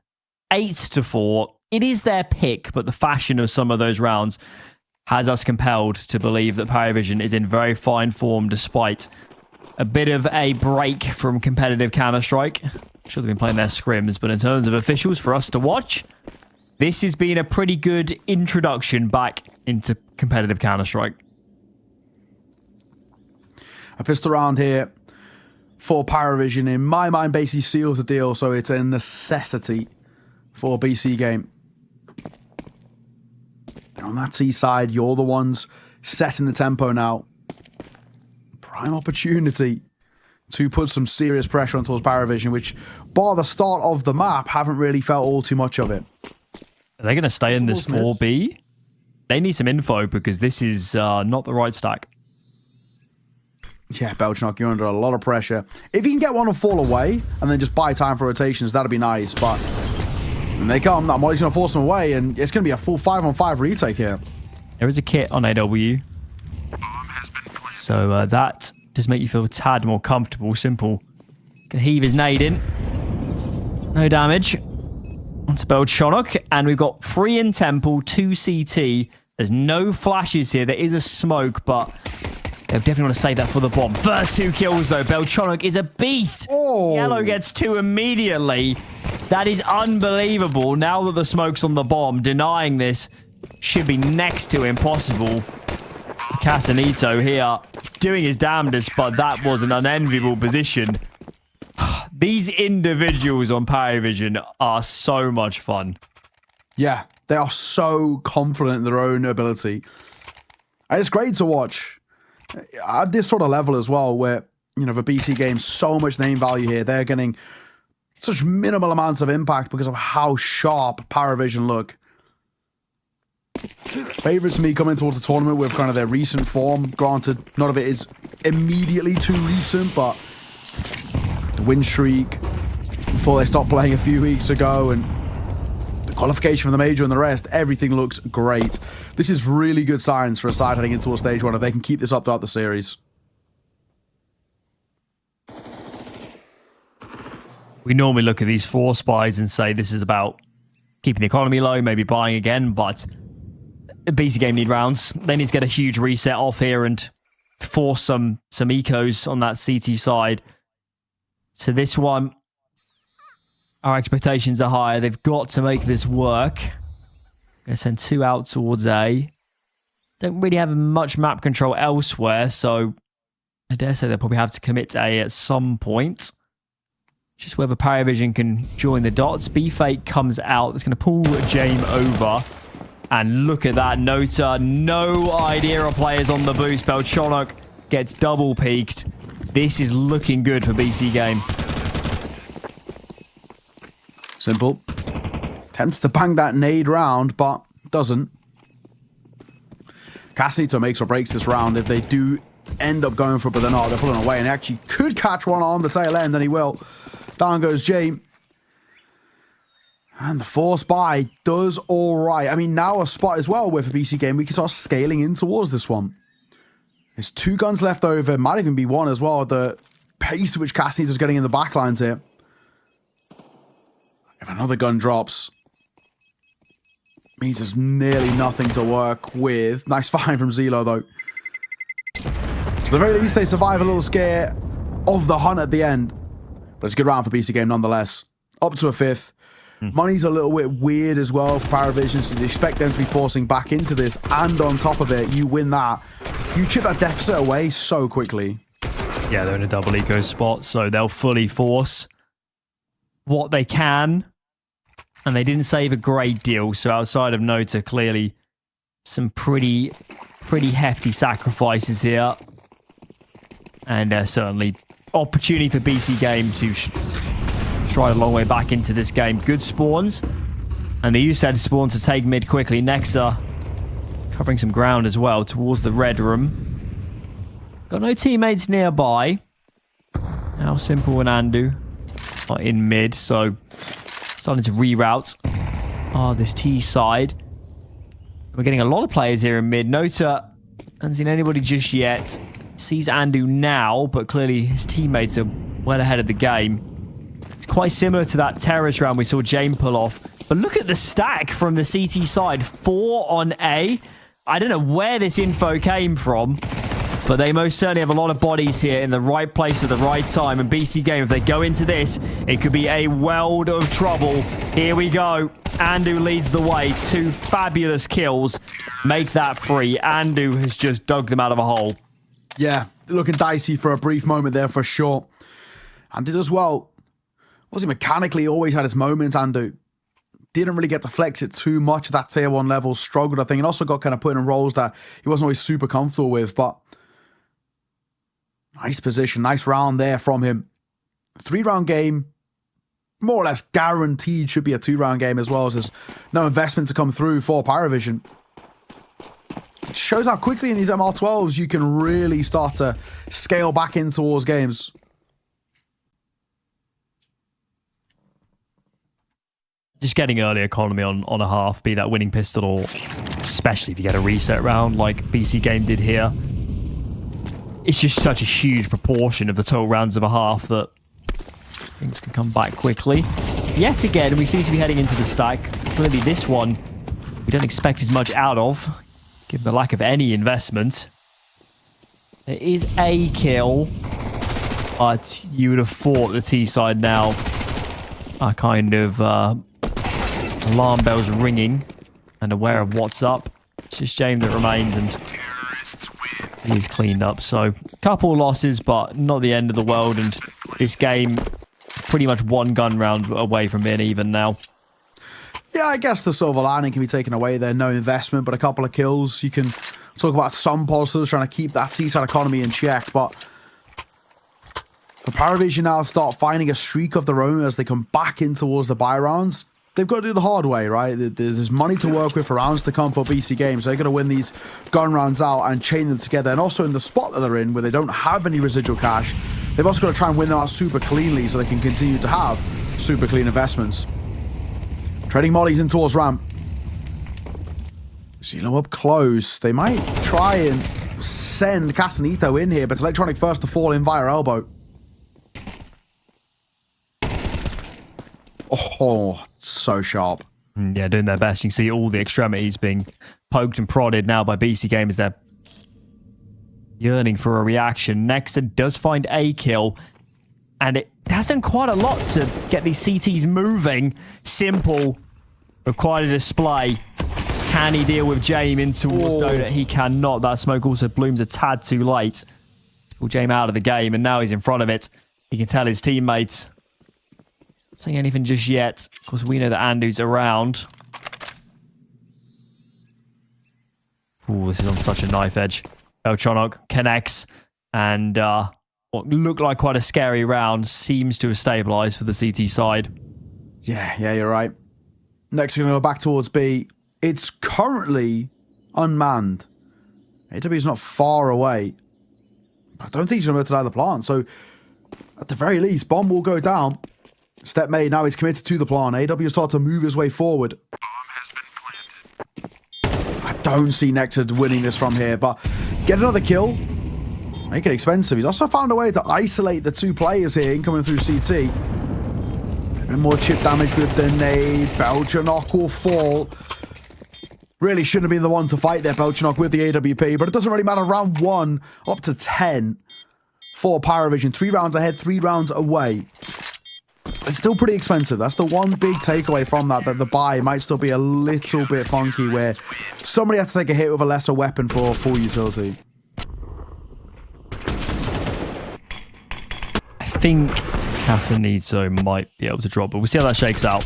8-4. It is their pick, but the fashion of some of those rounds has us compelled to believe that PARIVISION is in very fine form despite a bit of a break from competitive Counter-Strike. I'm sure they've been playing their scrims, but in terms of officials for us to watch, this has been a pretty good introduction back into competitive Counter-Strike. A pistol round here for PARIVISION, in my mind, basically seals the deal, so it's a necessity for BCGame. And on that T side, you're the ones setting the tempo now. Prime opportunity to put some serious pressure on towards PARIVISION, which, bar the start of the map, haven't really felt all too much of it. Are they going to stay in this 4B? They need some info because this is not the right stack. Yeah, Belchnok, you're under a lot of pressure. If you can get one to fall away and then just buy time for rotations, that'd be nice. But when they come, that Molly's going to force them away, and it's going to be a full 5-on-5 retake here. There is a kit on AW. So that does make you feel a tad more comfortable. Simple Can heave his nade in. No damage. Onto Belchonok. And we've got 3 in Temple, 2 CT. There's no flashes here. There is a smoke, but they definitely want to save that for the bomb. First 2 kills, though. Belchonok is a beast. Oh. Yellow gets 2 immediately. That is unbelievable. Now that the smoke's on the bomb, denying this should be next to impossible. Casanito here doing his damnedest, but that was an unenviable position. These individuals on PARIVISION are so much fun. Yeah, they are so confident in their own ability. And it's great to watch at this sort of level as well, where, you know, the BCGame, so much name value here. They're getting such minimal amounts of impact because of how sharp PARIVISION look. Favorites to me coming towards the tournament with kind of their recent form. Granted, none of it is immediately too recent, but the win streak before they stopped playing a few weeks ago and the qualification for the major and the rest, everything looks great. This is really good signs for a side heading into a stage 1 if they can keep this up throughout the series. We normally look at these 4 spies and say this is about keeping the economy low, maybe buying again, but BCGame need rounds. They need to get a huge reset off here and force some ecos on that CT side. So this one, our expectations are higher. They've got to make this work. Going to send 2 out towards A. Don't really have much map control elsewhere, so I dare say they'll probably have to commit to A at some point. Just whether PARIVISION can join the dots. B-Fake comes out. It's going to pull Jame over. And look at that. Nota, no idea of players on the boost. Belchonok gets double peaked. This is looking good for BCGame. Simple. Attempts to bang that nade round, but doesn't. Casanito makes or breaks this round. If they do end up going for it, but they're not, they're pulling away. And he actually could catch one on the tail end, and he will. Down goes Jame. And the force buy does all right. I mean, now a spot as well with a BCGame, we can start scaling in towards this one. There's 2 guns left over. Might even be 1 as well. The pace at which Casanito's getting in the backlines here. If another gun drops, means there's nearly nothing to work with. Nice find from Zelo, though. So at the very least, they survive a little scare of the hunt at the end. But it's a good round for BCGame nonetheless. Up to a 5th. Money's a little bit weird as well for PARIVISION, so you expect them to be forcing back into this. And on top of it, you win that. You chip that deficit away so quickly. Yeah, they're in a double eco spot, so they'll fully force what they can. And they didn't save a great deal, so outside of Nota, clearly some pretty hefty sacrifices here. And certainly opportunity for BCGame to stride a long way back into this game. Good spawns. And they use that spawn to take mid quickly. Nexa covering some ground as well towards the red room. Got no teammates nearby. Now Simple and Andu are in mid, so starting to reroute this T side. We're getting a lot of players here in mid. Nota hasn't seen anybody just yet. Sees Andu now, but clearly his teammates are well ahead of the game. It's quite similar to that terrorist round we saw Jame pull off. But look at the stack from the CT side. 4 on A. I don't know where this info came from, but they most certainly have a lot of bodies here in the right place at the right time. And BCGame, if they go into this, it could be a world of trouble. Here we go. Andu leads the way. 2 fabulous kills. Make that free. Andu has just dug them out of a hole. Yeah, looking dicey for a brief moment there for sure. Andu does well. Was he mechanically always had his moments, Andu? Didn't really get to flex it too much at that tier 1 level. Struggled, I think, and also got kind of put in roles that he wasn't always super comfortable with. But nice position, nice round there from him. 3-round game, more or less guaranteed should be a 2-round game as well, as there's no investment to come through for PARIVISION. It shows how quickly in these MR12s you can really start to scale back in towards games. Just getting early economy on a half, be that winning pistol, or especially if you get a reset round like BCGame did here. It's just such a huge proportion of the total rounds of a half that Things can come back quickly. Yet again, we seem to be heading into the stack. Clearly this one, we don't expect as much out of, given the lack of any investment. There is a kill, but you would have thought the T side now are kind of alarm bells ringing and aware of what's up. It's just James that remains, and he's cleaned up. So, couple losses, but not the end of the world. And this game, pretty much one gun round away from being even now. Yeah, I guess the silver lining can be taken away there. No investment, but a couple of kills. You can talk about some positives, trying to keep that T-side economy in check, but the PARIVISION now start finding a streak of their own as they come back in towards the buy rounds. They've got to do the hard way, right? There's money to work with for rounds to come for BCGame, so they're going to win these gun rounds out and chain them together. And also in the spot that they're in, where they don't have any residual cash, they've also got to try and win them out super cleanly so they can continue to have super clean investments. Trading mollies in towards ramp. Zeno up close. They might try and send Castanito in here, but it's Electronic first to fall in via elbow. Oh, so sharp. Yeah, doing their best. You can see all the extremities being poked and prodded now by BCGame as they're yearning for a reaction. Nexter does find a kill, and it has done quite a lot to get these CTs moving. Simple, but quite a display. Can he deal with Jame in towards Donut? He cannot. That smoke also blooms a tad too late. Pull Jame out of the game, and now he's in front of it. He can tell his teammates. Not saying anything just yet. Of course, we know that Andu's around. Ooh, this is on such a knife edge. Beltronok connects, and what looked like quite a scary round seems to have stabilized for the CT side. Yeah, you're right. Next, we're going to go back towards B. It's currently unmanned. AW is not far away. I don't think he's going to be able to light the plant. So, at the very least, bomb will go down. Step made. Now he's committed to the plant. AW starts to move his way forward. I don't see Nectar winning this from here, but get another kill. Make it expensive. He's also found a way to isolate the two players here incoming through CT. A bit more chip damage with the nade. Beltronok will fall. Really shouldn't have been the one to fight there, Beltronok, with the AWP, but it doesn't really matter. Round 1 up to 10 for PARIVISION. 3 rounds ahead, 3 rounds away. It's still pretty expensive. That's the one big takeaway from that the buy might still be a little bit funky, where somebody has to take a hit with a lesser weapon for full utility. I think Casanito might be able to drop, but we'll see how that shakes out.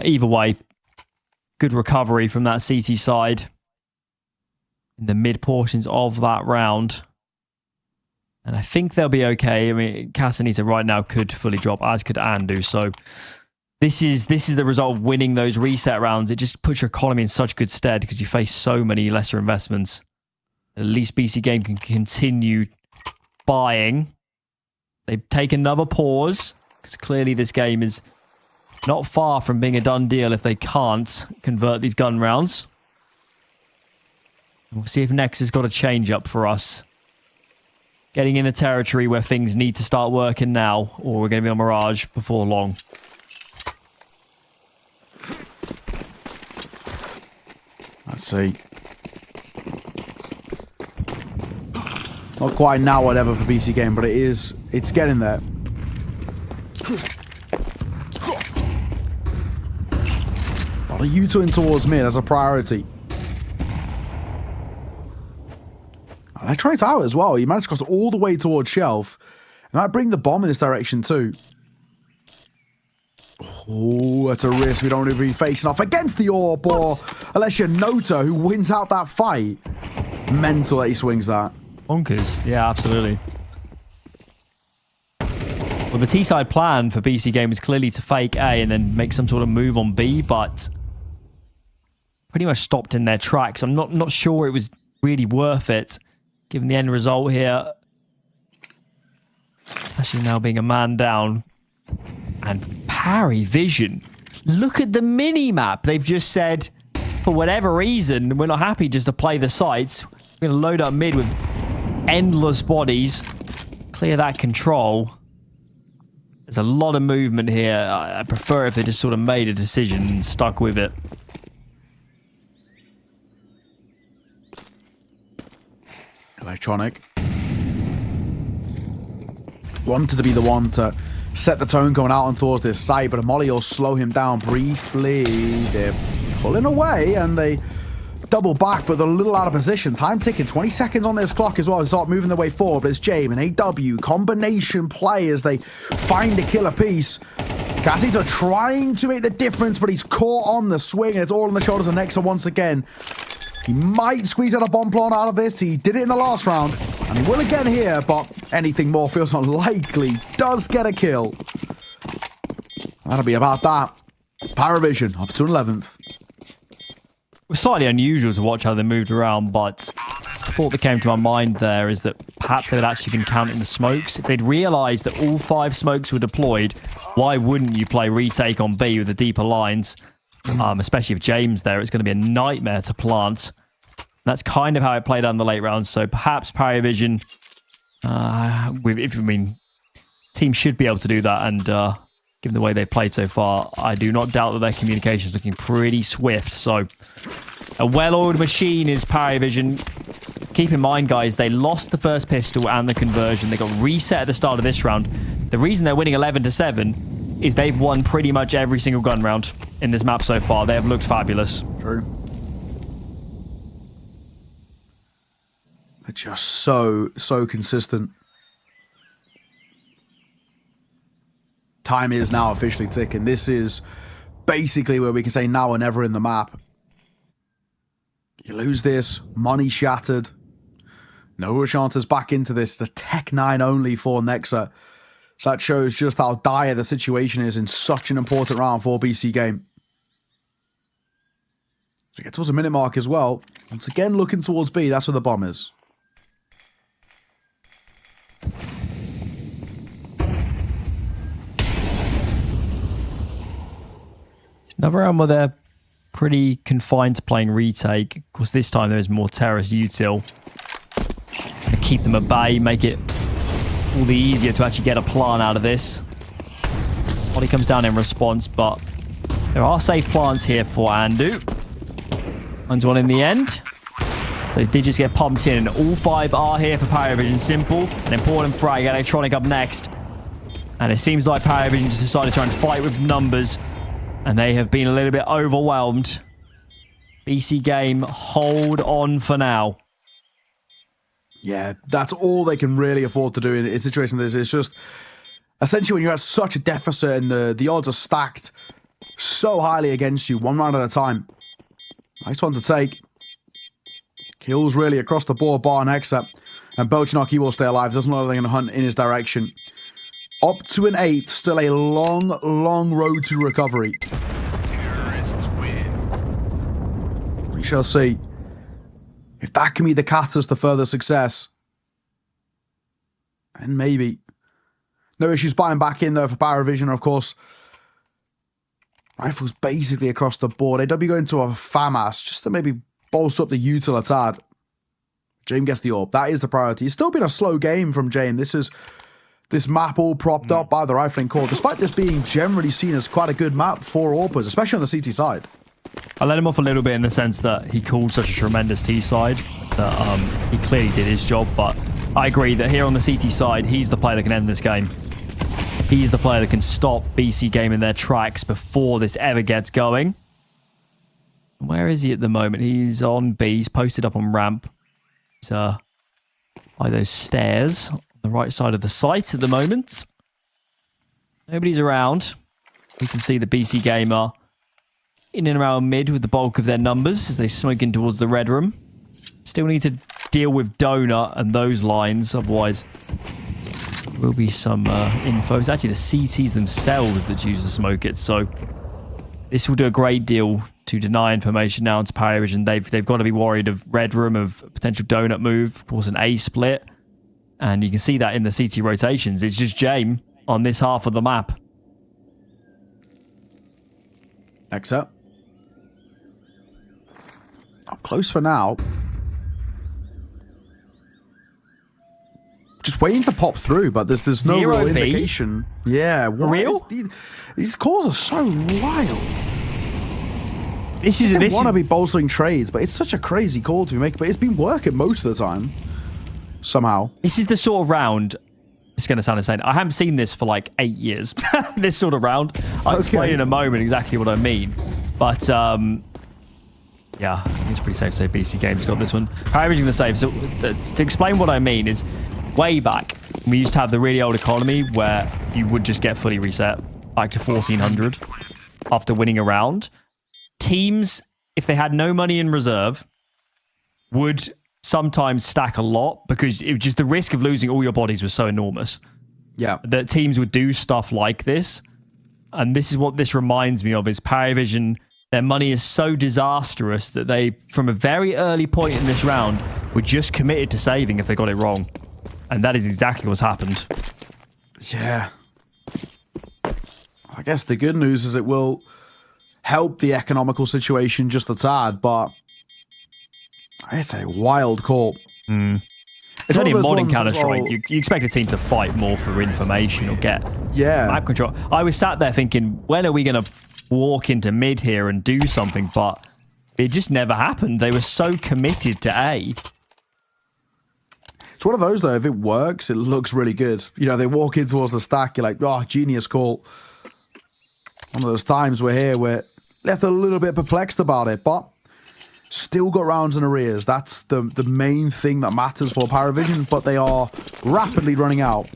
Either way, good recovery from that CT side in the mid portions of that round. And I think they'll be okay. I mean, Casanita right now could fully drop, as could Andu. So this is the result of winning those reset rounds. It just puts your economy in such good stead because you face so many lesser investments. At least BCGame can continue buying. They take another pause because clearly this game is not far from being a done deal if they can't convert these gun rounds. We'll see if Nex has got a change up for us. Getting in the territory where things need to start working now, or we're going to be on Mirage before long. Let's see. Not quite now whatever for BCGame, but it's getting there. A lot of U-turn towards mid as a priority. Electronics out as well. He managed to cross all the way towards Shelf. And I bring the bomb in this direction too. Oh, that's a risk we don't want to be facing off against the AWP or Alessia Nota, who wins out that fight. Mental that he swings that. Bonkers. Yeah, absolutely. Well, the T-side plan for BCGame was clearly to fake A and then make some sort of move on B, but pretty much stopped in their tracks. I'm not sure it was really worth it, given the end result here. Especially now being a man down. And PARIVISION. Look at the mini-map. They've just said, for whatever reason, we're not happy just to play the sites. We're going to load up mid with endless bodies. Clear that control. There's a lot of movement here. I prefer if they just sort of made a decision and stuck with it. Electronic wanted to be the one to set the tone going out and towards this site, but Molly will slow him down briefly. They're pulling away and they double back, but they're a little out of position. Time ticking, 20 seconds on this clock as well. They start moving their way forward, but it's Jame and AW combination play as they find a killer piece. Cassito trying to make the difference, but he's caught on the swing, and it's all on the shoulders of Nexa once again. He might squeeze out a bomb plant out of this. He did it in the last round, and he will again here, but anything more feels unlikely. Does get a kill. That'll be about that. PARIVISION up to 11th. It was slightly unusual to watch how they moved around, but the thought that came to my mind there is that perhaps they had actually been counting the smokes. If they'd realised that all 5 smokes were deployed, why wouldn't you play retake on B with the deeper lines? Especially if James there, it's going to be a nightmare to plant. That's kind of how it played out in the late rounds. So perhaps PARIVISION, team should be able to do that. And given the way they've played so far, I do not doubt that their communication is looking pretty swift. So a well-oiled machine is PARIVISION. Keep in mind, guys, they lost the first pistol and the conversion. They got reset at the start of this round. The reason they're winning 11-7 is they've won pretty much every single gun round in this map so far. They have looked fabulous. True. They're just so consistent. Time is now officially ticking. This is basically where we can say now or never in the map. You lose this, money shattered. No chances back into this. The Tech 9 only for Nexa. So that shows just how dire the situation is in such an important round for BCGame. So we get towards the minute mark as well. Once again, looking towards B. That's where the bomb is. Another round where they're pretty confined to playing retake. Of course, this time there is more terrorist util. To keep them at bay, make it all the easier to actually get a plant out of this. Body comes down in response, but there are safe plants here for Andu. Finds one in the end. So digits get pumped in, and all 5 are here for PARIVISION. Simple, an important frag. Electronic up next. And it seems like PARIVISION just decided to try and fight with numbers, and they have been a little bit overwhelmed. BCGame, hold on for now. Yeah, that's all they can really afford to do in a situation like this. It's just, essentially when you're at such a deficit and the odds are stacked so highly against you, one round at a time. Nice one to take. Kills really across the board, bar Nexa. And Belchnok, he will stay alive. Doesn't look like they're going to hunt in his direction. Up to an 8th, still a long road to recovery. Terrorists win. We shall see. If that can be the catalyst to further success, and maybe. No issues buying back in there for PARIVISION, of course. Rifles basically across the board. AW going to a FAMAS just to maybe bolster up the util a tad. Jame gets the orb. That is the priority. It's still been a slow game from Jame. This map all propped up by the rifling core, despite this being generally seen as quite a good map for AWPers, especially on the CT side. I let him off a little bit in the sense that he called such a tremendous T side that he clearly did his job, but I agree that here on the CT side, he's the player that can end this game. He's the player that can stop BCGame in their tracks before this ever gets going. Where is he at the moment? He's on B. He's posted up on ramp. He's by those stairs on the right side of the site at the moment. Nobody's around. We can see the BCGame are in and around mid with the bulk of their numbers as they smoke in towards the red room. Still need to deal with Donut and those lines, otherwise there will be some info. It's actually the CTs themselves that choose to smoke it, so this will do a great deal to deny information now into PARIVISION. They've got to be worried of red room, of potential Donut move, of course an A split, and you can see that in the CT rotations. It's just Jame on this half of the map. Nexa. Up close for now. Just just waiting to pop through, but there's no Zero real B? indication. Yeah, what real? These calls are so wild. This is I want to be bolstering trades, but it's such a crazy call to be making. But it's been working most of the time, somehow. This is the sort of round. It's going to sound insane. I haven't seen this for like 8 years. This sort of round. I'll explain in a moment exactly what I mean. But yeah, I think it's pretty safe to say BCGame's got this one. PARIVISION the save. So to explain what I mean is, way back we used to have the really old economy where you would just get fully reset back to 1400 after winning a round. Teams, if they had no money in reserve, would sometimes stack a lot because it was just the risk of losing all your bodies was so enormous. Yeah, that teams would do stuff like this. And this is what this reminds me of, is PARIVISION, their money is so disastrous that they, from a very early point in this round, were just committed to saving if they got it wrong. And that is exactly what's happened. Yeah. I guess the good news is it will help the economical situation just a tad, but it's a wild call. It's only a modern Counter-Strike. Well, you expect a team to fight more for information or get map control. I was sat there thinking, when are we going to walk into mid here and do something? But it just never happened. They were so committed to A. It's one of those, though, if it works, it looks really good. You know, they walk in towards the stack, you're like, oh, genius call. One of those times we're here, we're left a little bit perplexed about it, but still got rounds in arrears. That's the main thing that matters for PARIVISION, but they are rapidly running out.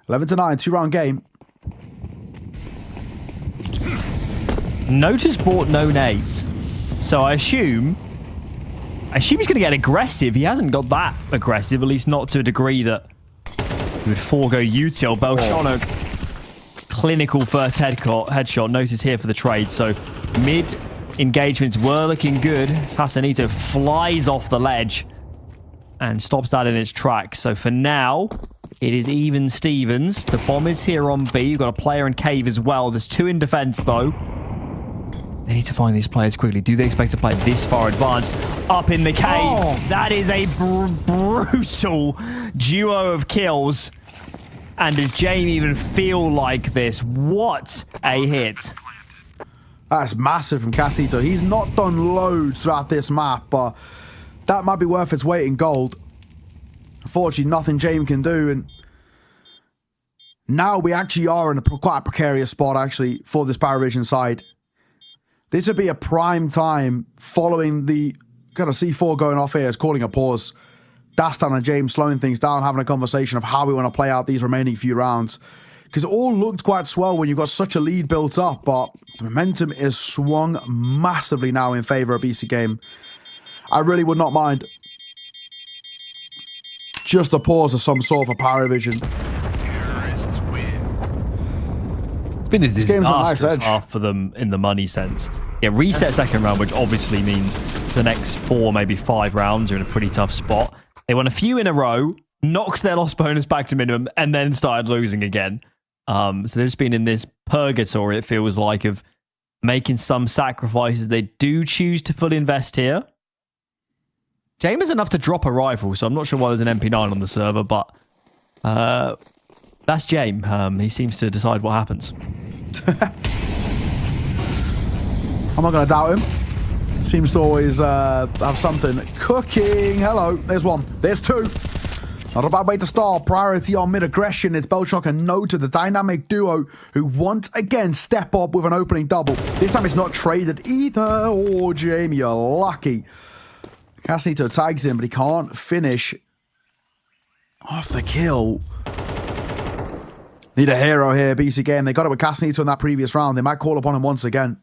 11-9, 2-round game. Notice bought no nades. So I assume he's going to get aggressive. He hasn't got that aggressive, at least not to a degree that he would forego util. Belshano, clinical first headshot. Notice here for the trade. So mid engagements were looking good. Hassanito flies off the ledge and stops that in its tracks. So for now, it is even Stevens. The bomb is here on B. You've got a player in cave as well. There's two in defense, though. They need to find these players quickly. Do they expect to play this far advanced? Up in the cave. Oh. That is a brutal duo of kills. And does Jame even feel like this? What a hit. That's massive from Casito. He's not done loads throughout this map, but that might be worth its weight in gold. Unfortunately, nothing Jame can do. And now we actually are in a quite precarious spot, actually, for this PARIVISION side. This would be a prime time following the kind of C4 going off here, is calling a pause. Dastan and James slowing things down, having a conversation of how we want to play out these remaining few rounds. Because it all looked quite swell when you've got such a lead built up, but the momentum is swung massively now in favor of BCGame. I really would not mind just a pause of some sort for PARIVISION. Been a disastrous half for them in the money sense. Yeah, reset second round, which obviously means the next 4, maybe 5 rounds are in a pretty tough spot. They won a few in a row, knocked their loss bonus back to minimum, and then started losing again. So they've just been in this purgatory, it feels like, of making some sacrifices. They do choose to fully invest here. James is enough to drop a rifle, so I'm not sure why there's an MP9 on the server, but that's James. He seems to decide what happens. I'm not going to doubt him. Seems to always have something cooking. Hello, there's one. There's two. Not a bad way to start. Priority on mid-aggression. It's Belchok and Nota, the dynamic duo, who once again step up with an opening double. This time it's not traded either. Oh, Jamie, you're lucky. Casito tags him, but he can't finish off the kill. Need a hero here, BCGame. They got it with Casito in that previous round. They might call upon him once again.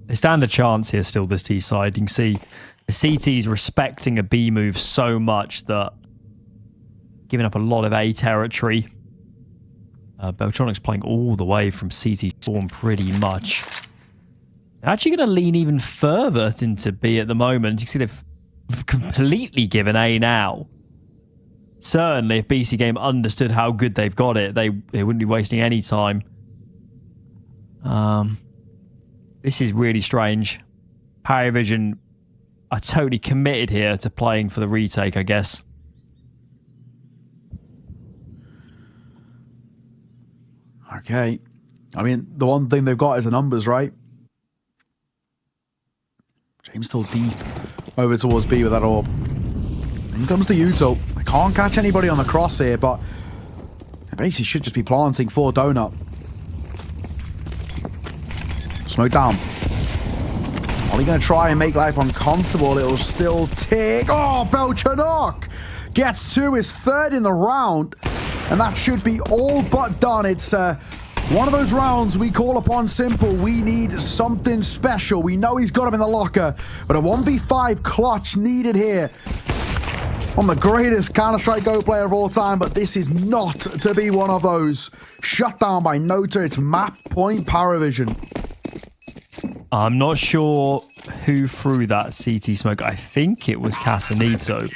They stand a chance here still, this T side. You can see the CT's respecting a B move so much that giving up a lot of A territory. Beltronic's playing all the way from CT spawn pretty much. They're actually going to lean even further into B at the moment. You can see they've completely given A now. Certainly, if BCGame understood how good they've got it, they wouldn't be wasting any time. This is really strange. PARIVISION are totally committed here to playing for the retake, I guess. Okay. I mean, the one thing they've got is the numbers, right? James still deep over towards B with that orb. In comes the Util. I can't catch anybody on the cross here, but they basically should just be planting for Donut. Smoke down. Are they going to try and make life uncomfortable? It'll still tick. Oh, Belchanok gets to his third in the round, and that should be all but done. It's one of those rounds we call upon Simple. We need something special. We know he's got him in the locker, but a 1v5 clutch needed here from the greatest Counter-Strike Go player of all time, but this is not to be one of those. Shut down by Nota. It's map point PARIVISION. I'm not sure who threw that CT smoke. I think it was Casanito,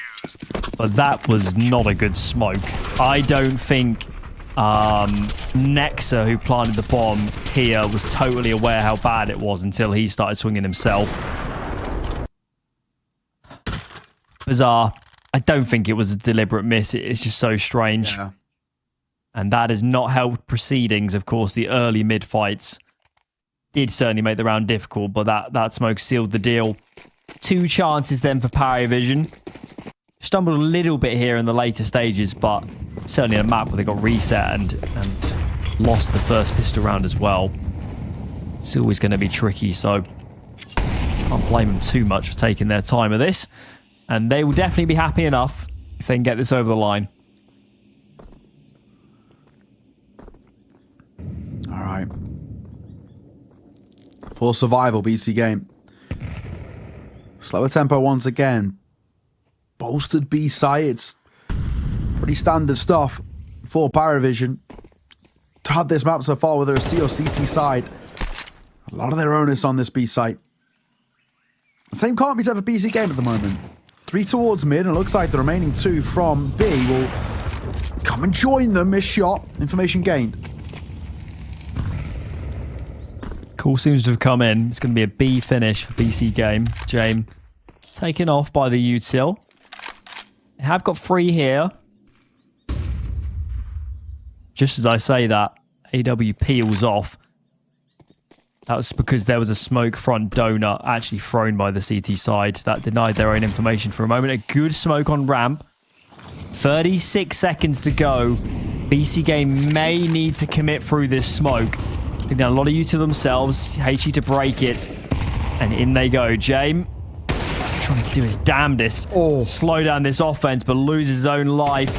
but that was not a good smoke. I don't think Nexa, who planted the bomb here, was totally aware how bad it was until he started swinging himself. Bizarre. I don't think it was a deliberate miss. It's just so strange. Yeah. And that has not helped proceedings. Of course, the early mid-fights did certainly make the round difficult, but that smoke sealed the deal. 2 chances then for PARIVISION. Stumbled a little bit here in the later stages, but certainly in a map where they got reset and lost the first pistol round as well. It's always going to be tricky, so can't blame them too much for taking their time with this. And they will definitely be happy enough if they can get this over the line. All right. For survival, BCGame. Slower tempo once again. Bolstered B site. It's pretty standard stuff for PARIVISION to have this map so far, whether it's T or CT side. A lot of their onus on this B site. The same can't be said for BCGame at the moment. 3 towards mid, and it looks like the remaining 2 from B will come and join them. Missed shot. Information gained. Call seems to have come in. It's going to be a B finish for BCGame. Jame taken off by the util. They have got 3 here. Just as I say that, AW peels off. That was because there was a smoke front donut actually thrown by the CT side. That denied their own information for a moment. A good smoke on ramp. 36 seconds to go. BCGame may need to commit through this smoke. They've done a lot of you to themselves. HE to break it. And in they go. Jame trying to do his damnedest. Slow down this offense, but loses his own life.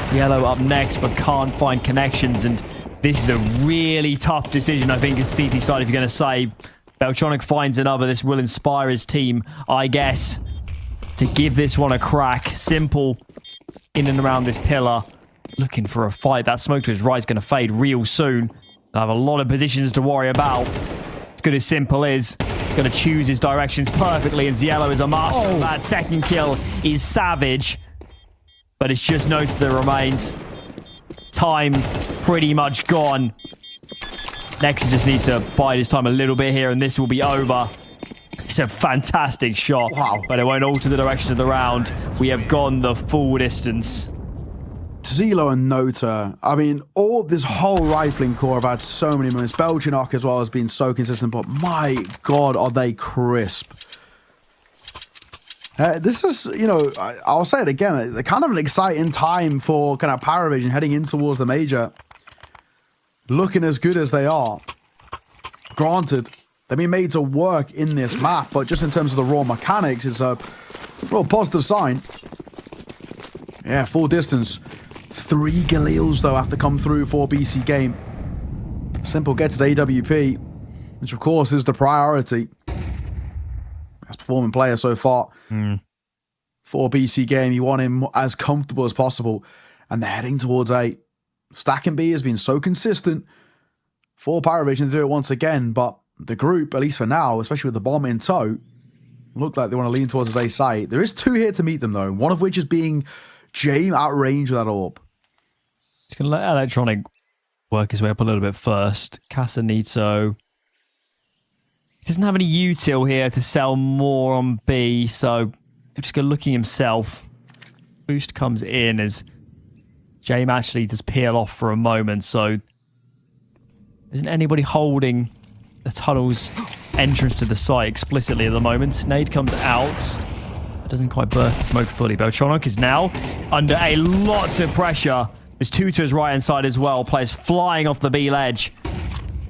It's Yellow up next, but can't find connections. And this is a really tough decision, I think, as CT side if you're going to save. Beltronic finds another. This will inspire his team, I guess, to give this one a crack. Simple in and around this pillar. Looking for a fight. That smoke to his right is going to fade real soon. They'll have a lot of positions to worry about. As good as Simple is, he's going to choose his directions perfectly, and Ziello is a master of that. Second kill is savage, but it's just noted that remains. Time pretty much gone. Nexa just needs to bide his time a little bit here, and this will be over. It's a fantastic shot, but it won't alter the direction of the round. We have gone the full distance. Zelo and Nota, I mean, this whole rifling core have had so many moments. Belgianock as well has been so consistent, but my God, are they crisp. This is, I'll say it again, kind of an exciting time for kind of PARIVISION heading in towards the major. Looking as good as they are. Granted, they've been made to work in this map, but just in terms of the raw mechanics, it's a real positive sign. Yeah, full distance. 3 Galils, though, have to come through for BCGame. Simple gets his AWP, which, of course, is the priority. Best performing player so far for BCGame. You want him as comfortable as possible. And they're heading towards A. Stacking B has been so consistent for PARIVISION to do it once again. But the group, at least for now, especially with the bomb in tow, look like they want to lean towards his A site. There is 2 here to meet them, though. One of which is being Jame at range with that orb. Just going to let Electronic work his way up a little bit first. Casanito He doesn't have any util here to sell more on B, so he'll just go looking himself. Boost comes in as Jame actually does peel off for a moment, so isn't anybody holding the tunnel's entrance to the site explicitly at the moment. Snade comes out. Doesn't quite burst the smoke fully. Beltronic is now under a lot of pressure. There's two to his right-hand side as well. Players flying off the B ledge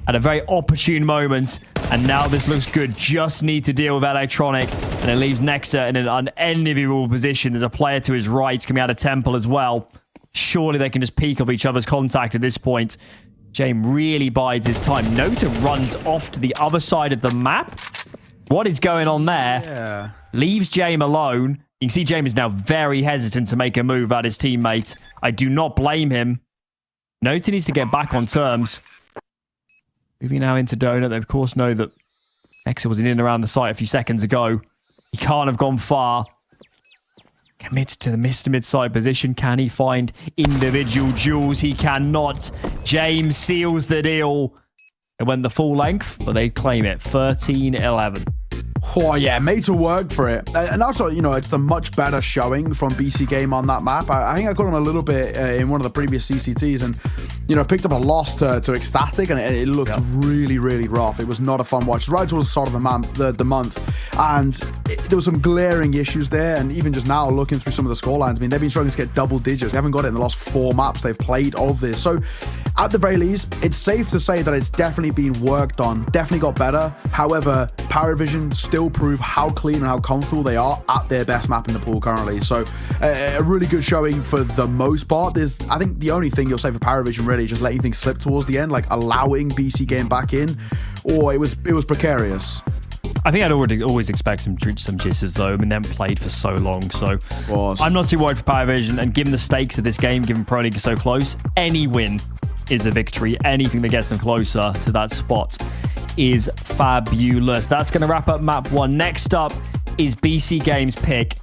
at a very opportune moment. And now this looks good. Just need to deal with Electronic. And it leaves Nexa in an unenviable position. There's a player to his right coming out of Temple as well. Surely they can just peek off each other's contact at this point. Jame really bides his time. Nota runs off to the other side of the map. What is going on there? Yeah. Leaves Jame alone. You can see Jame is now very hesitant to make a move at his teammate. I do not blame him. Nota needs to get back on terms. Moving now into Donut. They, of course, know that Nexa was in and around the site a few seconds ago. He can't have gone far. Committed to the mid-side position. Can he find individual jewels? He cannot. James seals the deal. It went the full length, but they claim it. 13-11. Oh, yeah, made to work for it. And also, you know, it's a much better showing from BCGame on that map. I think I got him a little bit in one of the previous CCTs and, you know, picked up a loss to Ecstatic, and it looked really, really rough. It was not a fun watch. Right towards the start of the month. And there was some glaring issues there. And even just now, looking through some of the scorelines, I mean, they've been struggling to get double digits. They haven't got it in the last 4 maps they've played of this. So, at the very least, it's safe to say that it's definitely been worked on, definitely got better. However, PARIVISION still prove how clean and how comfortable they are at their best map in the pool currently. So a really good showing for the most part. I think the only thing you'll say for PARIVISION really is just letting things slip towards the end, like allowing BCGame back in, or it was precarious. I think I'd always expect some jitters though. I mean, they haven't played for so long, so I'm not too worried for PARIVISION. And given the stakes of this game, given Pro League is so close, any win is a victory. Anything that gets them closer to that spot is fabulous. That's going to wrap up map 1. Next up is BCGame's pick,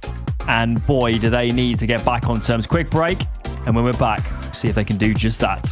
and boy, do they need to get back on terms. Quick break, and when we're back, see if they can do just that.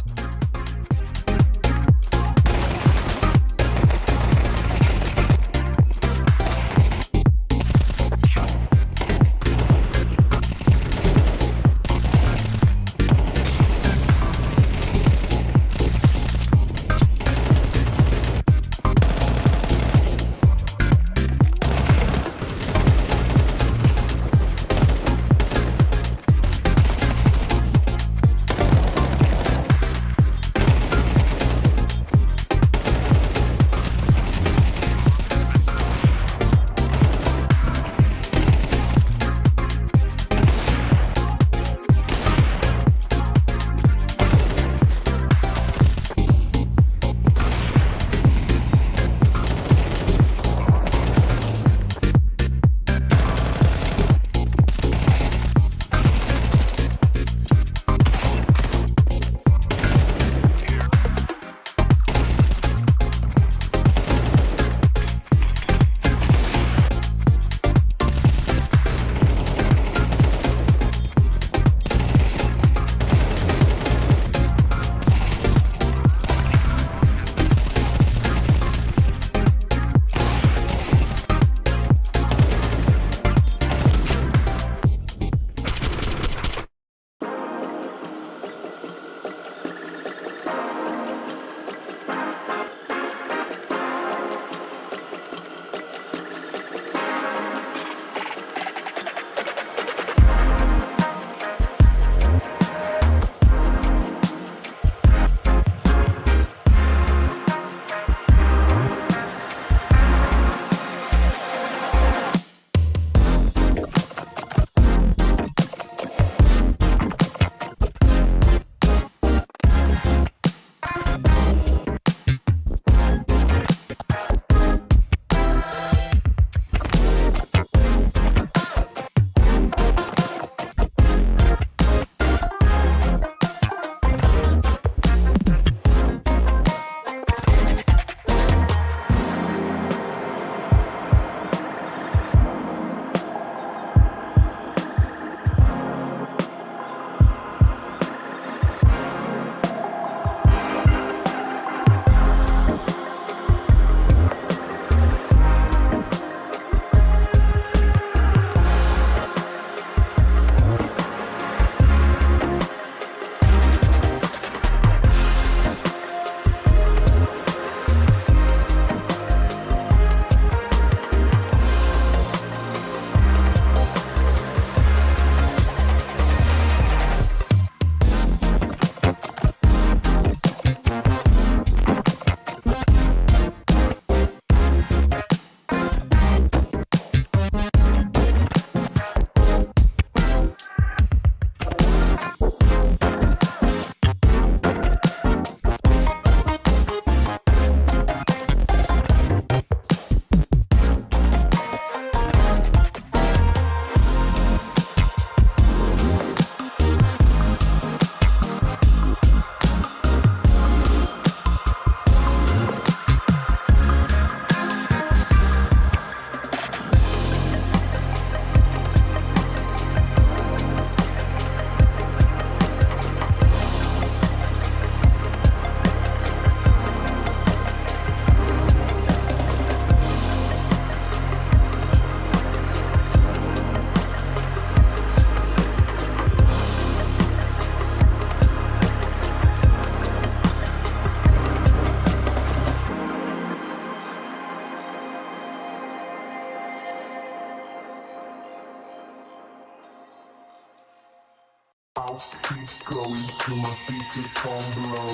speaker calm below.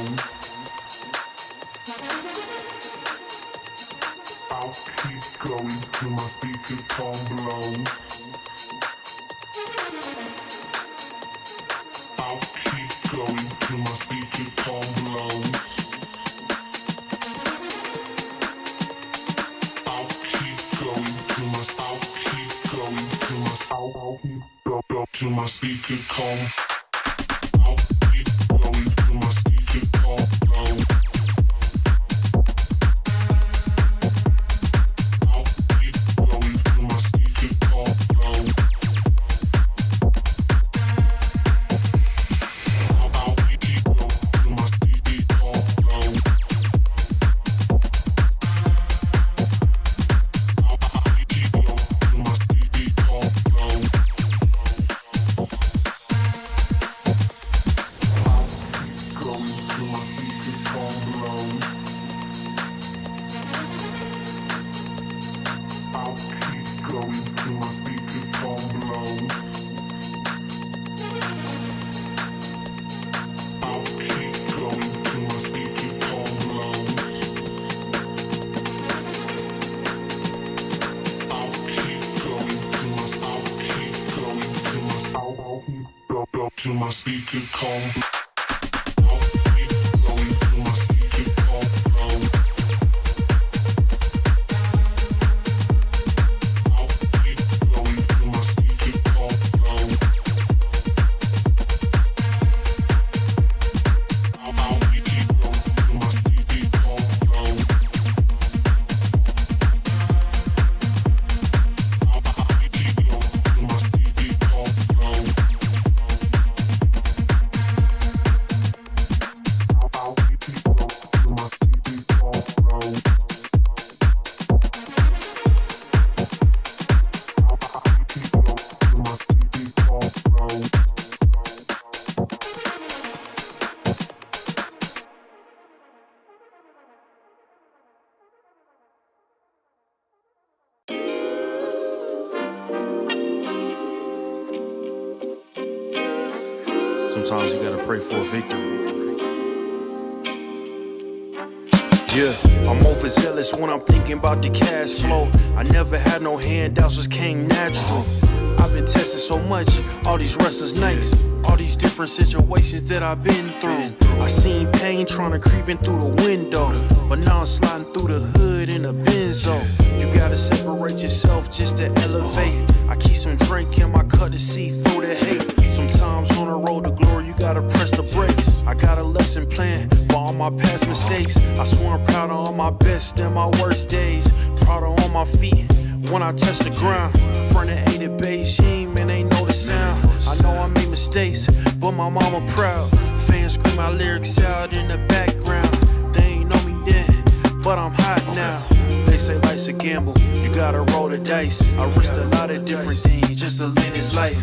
I'll keep going till my speaker calm below. I'll keep going till my speaker calm below. I'll keep going till my till my speaker calm. I'll keep going till my speaker calm below. I'll keep going till my speaker calm below. I'll keep going till my speaker calm below. I'll keep going till my speaker calm below. Till my speaker calm. I'll keep going till my speaker calm below. I'll keep going till my speaker calm below. I'll keep going till my speaker calm below. I'll keep going till my speaker calm below. Sometimes you gotta pray for a victory. Yeah, I'm overzealous when I'm thinking about the cash flow. I never had no handouts, just came natural. I've been tested so much, all these wrestlers nice. All these different situations that I've been through. I seen pain trying to creep in through the window, but now I'm sliding through the hood in a Benzo. You gotta separate yourself just to elevate. I keep some drink in my cup to see through the hate. Sometimes on the road to glory, you gotta press the brakes. I got a lesson plan for all my past mistakes. I swear I'm proud of all my best and my worst days. Proud of all my feet when I touch the ground. Front of 8 at Beijing, man, they know the sound. I know I made mistakes, but my mama proud. Fans scream my lyrics out in the background. They ain't know me then, but I'm hot now. They say life's a gamble, you gotta roll the dice. I risked a lot of different things just to live this life.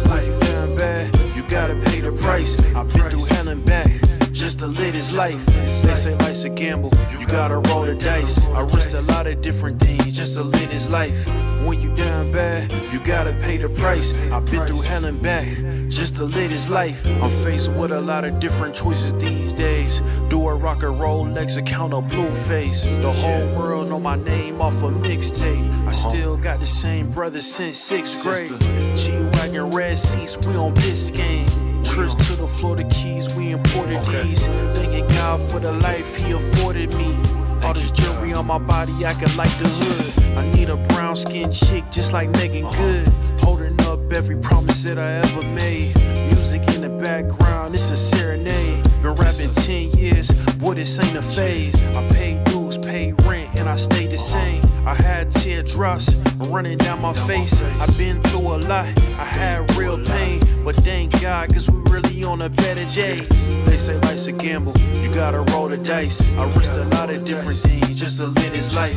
Life down bad, you gotta pay the price. I've been through hell and back just to live this life. They say life's a gamble, you gotta roll the dice. I risked a lot of different things just to live this life. When you down bad, you gotta pay the price. I've been through hell and back just to live this life. I'm faced with a lot of different choices these days. Do a rock and Rolex account or blue face. The whole world know my name off a mixtape. I still got the same brother since 6th grade. G-Wagon, red seats, we on Biscayne. Trips to the Florida Keys, we imported these. Thanking God for the life he afforded me. All this jewelry on my body, I could like the hood. I need a brown skinned chick just like Megan Good. Holding up every promise that I ever made. Music in the background, it's a serenade. Been rapping 10 years, boy, this ain't a phase. I paid dues, paid rent, and I stayed the same. I had teardrops running down my face. I've been through a lot, I had real pain. But thank God, cause we really on the better days. They say life's a gamble, you gotta roll the dice. I risked a lot of different things just to live this life.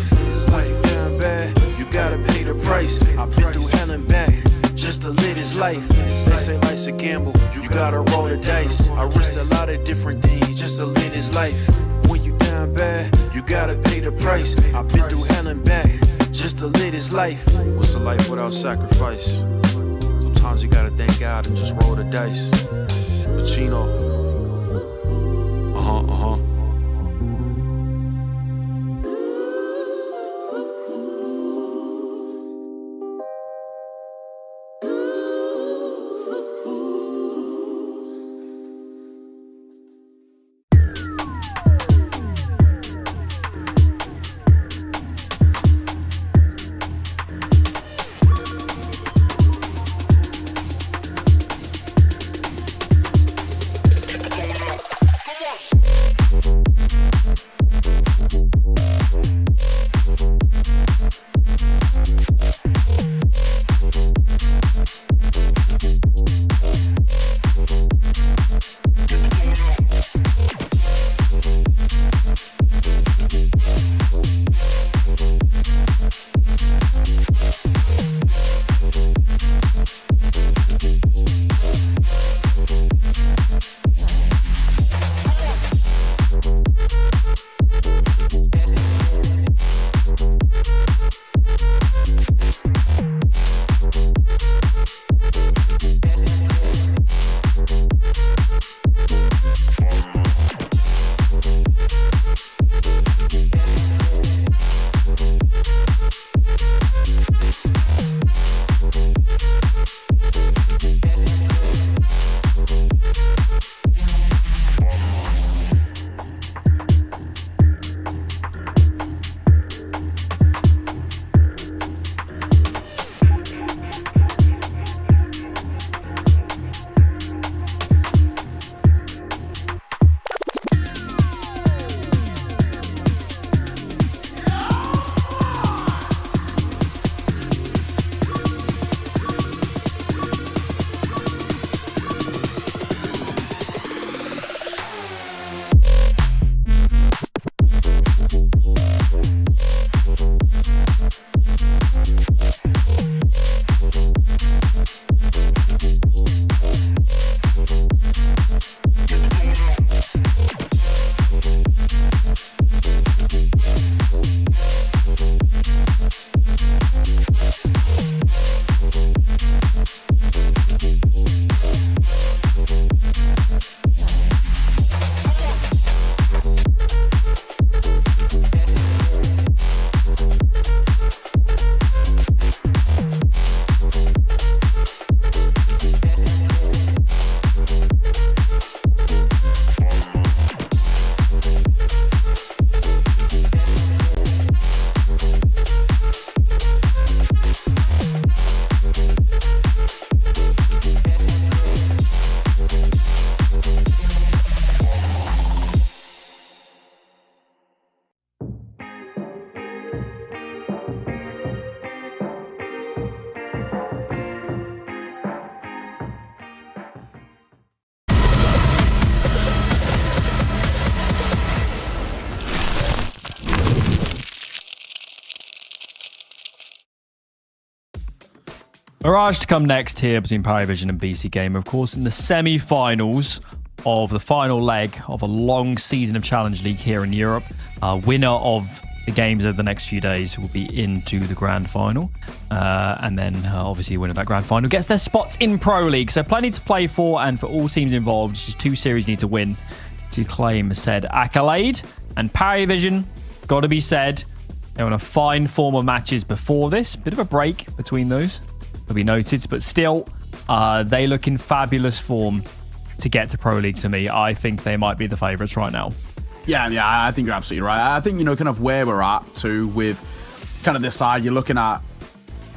Life down bad, you gotta pay the price. I've been through hell and back just to live this life. They say life's a gamble, you gotta roll the dice. I risked a lot of different things just to live this life. When you down bad, you gotta pay the price. I've been through hell and back just to live this life. What's a life without sacrifice? Sometimes you gotta thank God and just roll the dice. Pacino, Mirage to come next here between PARIVISION and BCGame, of course, in the semi-finals of the final leg of a long season of Challenge League here in Europe. Winner of the games over the next few days will be into the grand final. And then obviously the winner of that grand final gets their spots in Pro League. So plenty to play for, and for all teams involved, just 2 series need to win to claim said accolade. And PARIVISION, got to be said, they're on a fine form of matches before this. Bit of a break between those, will be noted, but still, they look in fabulous form to get to Pro League to me. I think they might be the favourites right now. Yeah, I think you're absolutely right. I think, kind of where we're at too with kind of this side, you're looking at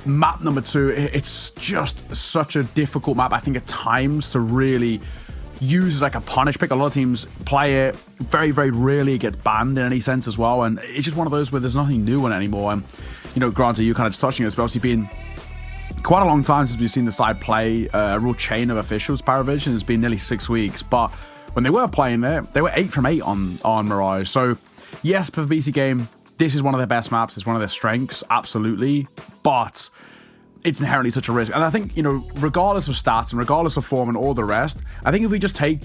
map number 2. It's just such a difficult map, I think, at times to really use as like a punish pick. A lot of teams play it. Very, very rarely it gets banned in any sense as well. And it's just one of those where there's nothing new on it anymore. And, granted, you kind of just touching it, it's obviously been quite a long time since we've seen the side play a real chain of officials. PARIVISION has been nearly 6 weeks, but when they were playing it, they were 8 from 8 on Mirage. So yes, for the BCGame, this is one of their best maps. It's one of their strengths, absolutely, but it's inherently such a risk. And I think, regardless of stats and regardless of form and all the rest, I think if we just take,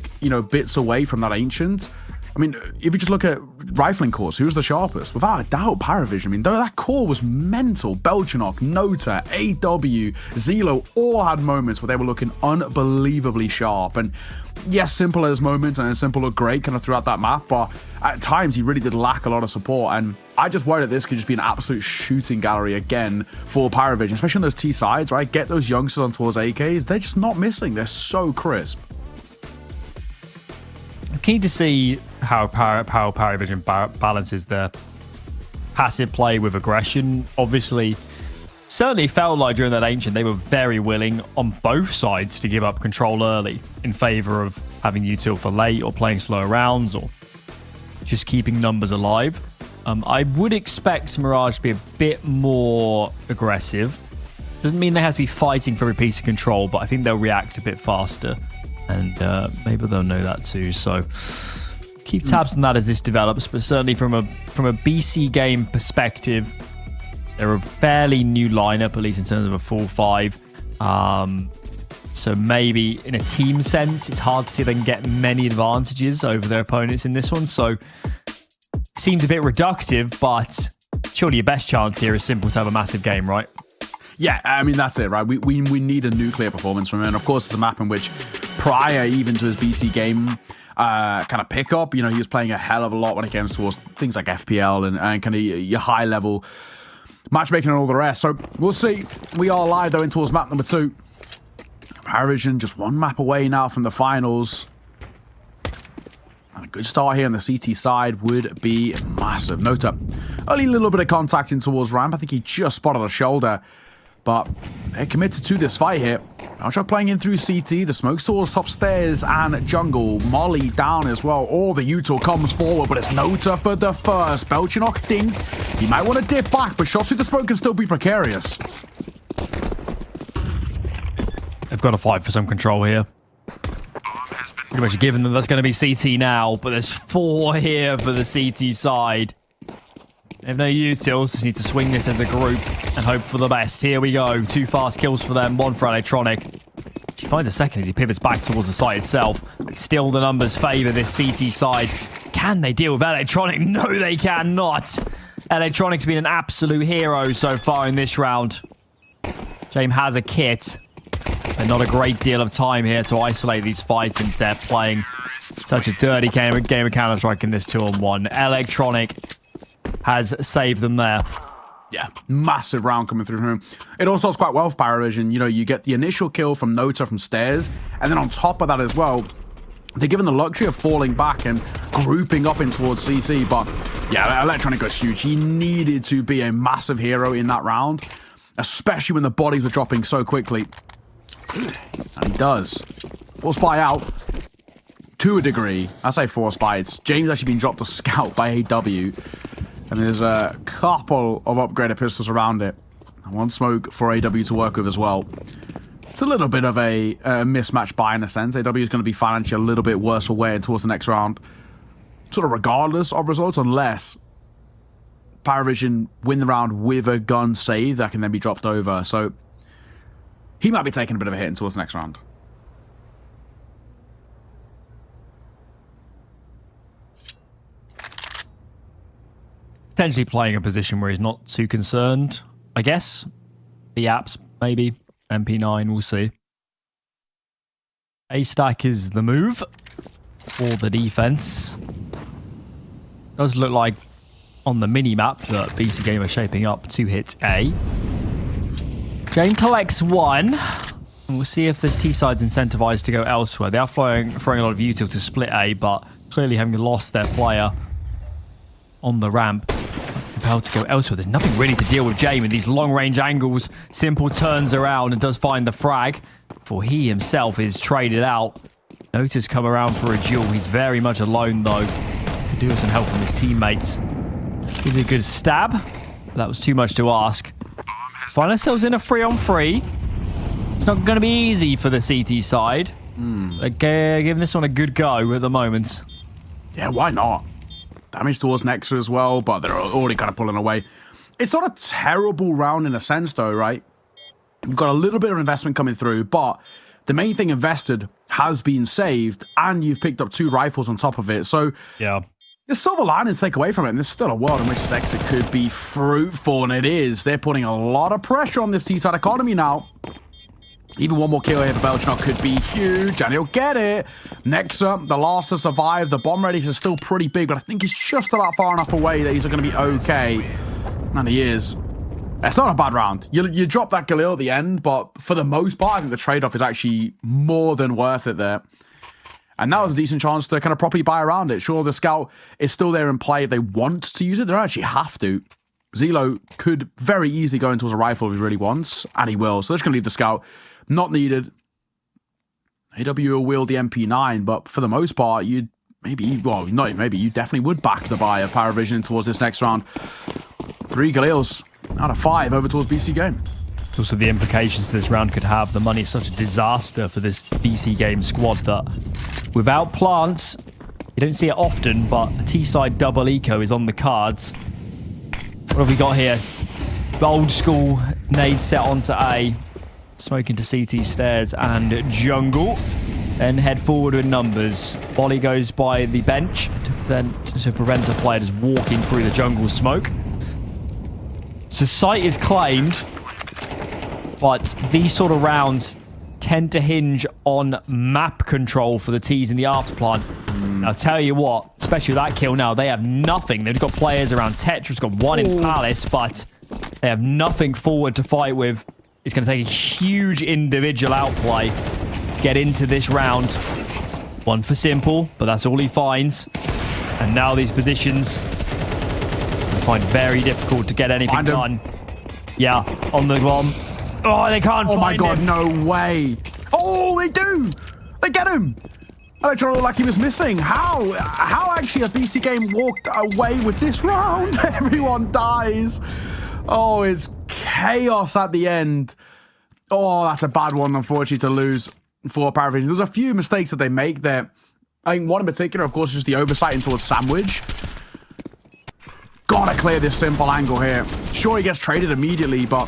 bits away from that Ancient, I mean, if you just look at rifling cores, who's the sharpest? Without a doubt, PARIVISION. I mean, that core was mental. Belchanok, Nota, AW, Zelo all had moments where they were looking unbelievably sharp. And yes, Simple has moments, and Simple looked great kind of throughout that map, but at times he really did lack a lot of support. And I just worry that this could just be an absolute shooting gallery again for PARIVISION, especially on those T sides, right? Get those youngsters on towards AKs. They're just not missing. They're so crisp. I'm keen to see how PARIVISION balances their passive play with aggression. Obviously, certainly felt like during that Ancient, they were very willing on both sides to give up control early in favour of having util for late or playing slower rounds or just keeping numbers alive. I would expect Mirage to be a bit more aggressive. Doesn't mean they have to be fighting for every piece of control, but I think they'll react a bit faster. And maybe they'll know that too. So keep tabs on that as this develops. But certainly from a BCGame perspective, they're a fairly new lineup, at least in terms of a full 5. So maybe in a team sense, it's hard to see they can get many advantages over their opponents in this one. So seems a bit reductive, but surely your best chance here is Simple to have a massive game, right? Yeah, I mean, that's it, right? We need a nuclear performance from him. And of course, it's a map in which prior even to his BCGame kind of pickup, he was playing a hell of a lot when it came towards things like FPL and kind of your high level matchmaking and all the rest. So we'll see. We are live though in towards map number 2. PARIVISION just 1 map away now from the finals. And a good start here on the CT side would be massive. Nota, only a little bit of contact in towards ramp. I think he just spotted a shoulder. But they're committed to this fight here. Belchanok playing in through CT. The smoke's towards top stairs and jungle. Molly down as well. All the util comes forward, but it's Nota for the first. Belchanok dinked. He might want to dip back, but shots through the smoke can still be precarious. They've got to fight for some control here. Pretty much given them that's going to be CT now, but there's 4 here for the CT side. They have no utils, just need to swing this as a group and hope for the best. Here we go. 2 fast kills for them, 1 for Electronic. She finds a second as he pivots back towards the site itself. But still the numbers favour this CT side. Can they deal with Electronic? No, they cannot. Electronic's been an absolute hero so far in this round. James has a kit. And not a great deal of time here to isolate these fights, and they're playing such a dirty game of Counter-Strike in this 2-on-1. Electronic has saved them there. Yeah, massive round coming through from him. It all starts quite well for PARIVISION. You get the initial kill from Nota from stairs, and then on top of that as well, they're given the luxury of falling back and grouping up in towards CT. But yeah, Electronic was huge. He needed to be a massive hero in that round, especially when the bodies were dropping so quickly. And he does. Force buy out. To a degree. I say force buy. It's James actually been dropped to scout by AW. And there's a couple of upgraded pistols around it. And 1 smoke for AW to work with as well. It's a little bit of a mismatch buy in a sense. AW is going to be financially a little bit worse for wear towards the next round. Sort of regardless of results, unless PARIVISION win the round with a gun save that can then be dropped over. So he might be taking a bit of a hit towards the next round. Potentially playing a position where he's not too concerned, I guess. The apps, maybe. MP9, we'll see. A stack is the move for the defense. Does look like on the mini-map that BCGame are shaping up to hit A. Jane collects one. And we'll see if this T-side's incentivized to go elsewhere. They are throwing a lot of util to split A, but clearly having lost their player on the ramp, compelled to go elsewhere. There's nothing really to deal with Jame in these long-range angles. Simple turns around and does find the frag, for he himself is traded out. Notice come around for a duel. He's very much alone, though. Could do with some help from his teammates. Gives a good stab. That was too much to ask. Find ourselves in a 3-on-3. It's not going to be easy for the CT side. Giving this one a good go at the moment. Yeah, why not? Damage towards Nexa as well, but they're already kind of pulling away. It's not a terrible round in a sense, though, right? You've got a little bit of investment coming through, but the main thing invested has been saved, and you've picked up 2 rifles on top of it. So yeah, there's silver lining to take away from it, and there's still a world in which this exit could be fruitful, and it is. They're putting a lot of pressure on this T-side economy now. Even one more kill here for Belchnok could be huge, and he'll get it. Nexa, the last to survive. The bomb radius is still pretty big, but I think he's just about far enough away that he's going to be okay. And he is. It's not a bad round. You drop that Galil at the end, but for the most part, I think the trade-off is actually more than worth it there. And that was a decent chance to kind of properly buy around it. Sure, the scout is still there in play if they want to use it. They don't actually have to. Zelo could very easily go into a rifle if he really wants, and he will. So they're just going to leave the scout. Not needed. AW will wield the MP9, but for the most part, you definitely would back the buy of PARIVISION towards this next round. 3 Galils out of 5 over towards BCGame. Also, the implications this round could have. The money is such a disaster for this BCGame squad that without plants, you don't see it often, but a T-side double eco is on the cards. What have we got here? Old school nade set onto A. Smoke into CT stairs and jungle. Then head forward with numbers. Volley goes by the bench to prevent a player just walking through the jungle smoke. So site is claimed, but these sort of rounds tend to hinge on map control for the T's in the after plant. I'll tell you what, especially with that kill now, they have nothing. They've got players around Tetra's got one in Palace, but they have nothing forward to fight with. It's going to take a huge individual outplay to get into this round. One for Simple, but that's all he finds. And now these positions I find very difficult to get anything done. Yeah, on the bomb. Oh, they can't find him. Oh my god, no way. Oh, they do. They get him. Electron looked like he was missing. How actually a BCGame walked away with this round? Everyone dies. Oh, it's chaos at the end. Oh, that's a bad one, unfortunately, to lose for PARIVISION. There's a few mistakes that they make there. I think one in particular, of course, is just the oversight in towards Sandwich. Gotta clear this Simple angle here. Sure, he gets traded immediately, but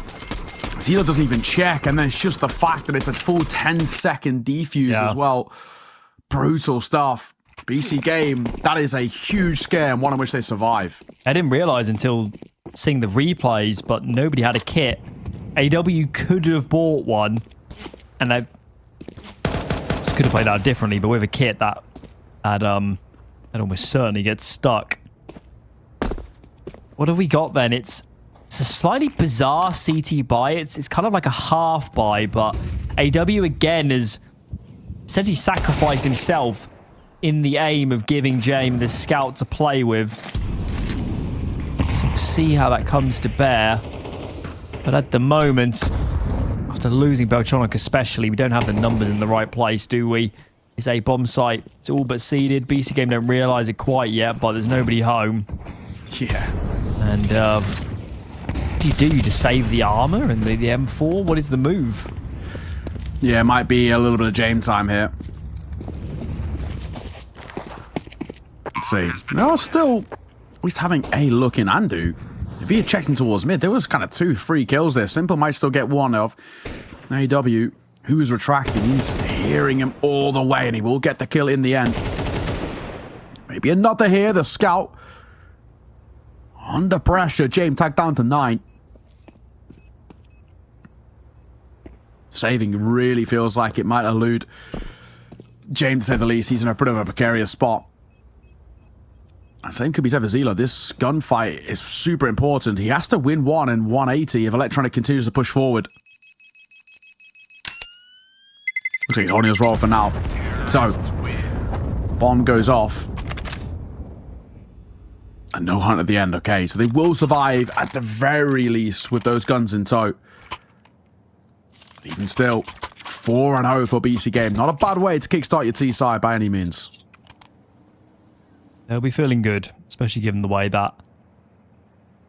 Zelo doesn't even check. And then it's just the fact that it's a full 10-second defuse as well. Brutal stuff. BCGame, that is a huge scare and one in which they survive. I didn't realize until seeing the replays, but nobody had a kit. AW could have bought one, and they could have played out differently, but with a kit that almost certainly gets stuck. What have we got then? It's a slightly bizarre CT buy. It's kind of like a half buy, but AW again has essentially sacrificed himself in the aim of giving Jame this scout to play with. So we'll see how that comes to bear. But at the moment, after losing Beltronic especially, we don't have the numbers in the right place, do we? It's a bomb site. It's all but seeded. BCGame don't realise it quite yet, but there's nobody home. Yeah. And what do? You just save the armor and the M4? What is the move? Yeah, it might be a little bit of Jame time here. Let's see. No, still at least having a look in Andu. If he had checked in towards mid, there was kind of 2 free kills there. Simple might still get one off. AW, who is retracting, he's hearing him all the way, and he will get the kill in the end. Maybe another here, the scout. Under pressure, James tagged down to 9. Saving really feels like it might elude James, to say the least. He's in a bit of a precarious spot. And same could be said for Zelo. This gunfight is super important. He has to win 1 and 180 if Electronic continues to push forward. Looks like he's holding his roll for now. So, bomb goes off. And no hunt at the end. Okay, so they will survive at the very least with those guns in tow. Even still, 4-0 for BCGame. Not a bad way to kickstart your T-side by any means. They'll be feeling good, especially given the way that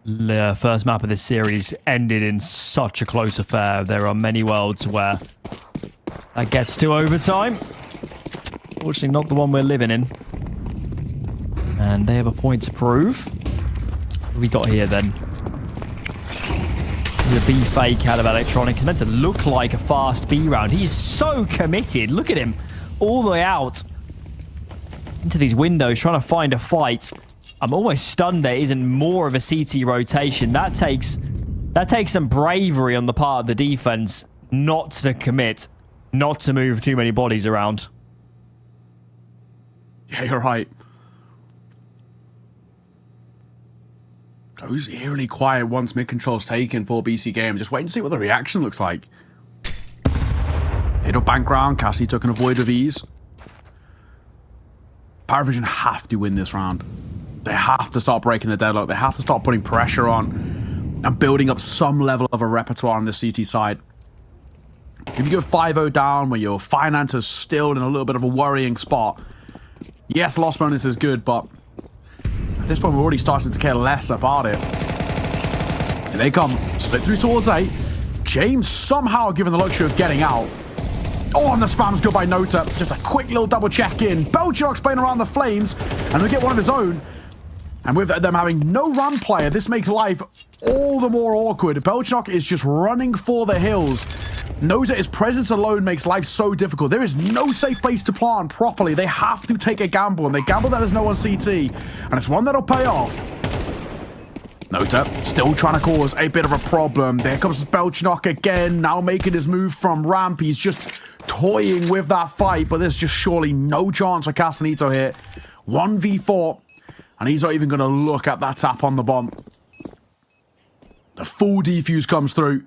the first map of this series ended in such a close affair. There are many worlds where that gets to overtime. Fortunately, not the one we're living in. And they have a point to prove. What have we got here then? This is a B fake out of Electronic. It's meant to look like a fast B round. He's so committed. Look at him. All the way out into these windows, trying to find a fight. I'm almost stunned there isn't more of a CT rotation. That takes some bravery on the part of the defense not to commit, not to move too many bodies around. Yeah, you're right. Goes eerily quiet once mid-control's taken for BCGame. Just waiting to see what the reaction looks like. Hit up bank round. Cassie took an avoid with ease. PARIVISION have to win this round. They have to start breaking the deadlock. They have to start putting pressure on and building up some level of a repertoire on the CT side. If you go 5-0 down where your finances still in a little bit of a worrying spot, yes, loss bonus is good, but at this point we're already starting to care less about it. Here they come. Split through towards A. James somehow given the luxury of getting out. Oh, and the spam's good by Nota. Just a quick little double check in. Belchok's playing around the flames, and we get one of his own. And with them having no run player, this makes life all the more awkward. Belchok is just running for the hills. Nota, his presence alone makes life so difficult. There is no safe place to plant properly. They have to take a gamble, and they gamble that there's no one CT, and it's one that'll pay off. Nota still trying to cause a bit of a problem. There comes Belchok again, now making his move from ramp. He's just toying with that fight, but there's just surely no chance for Castanito here. 1v4, and he's not even going to look at that tap on the bomb. The full defuse comes through,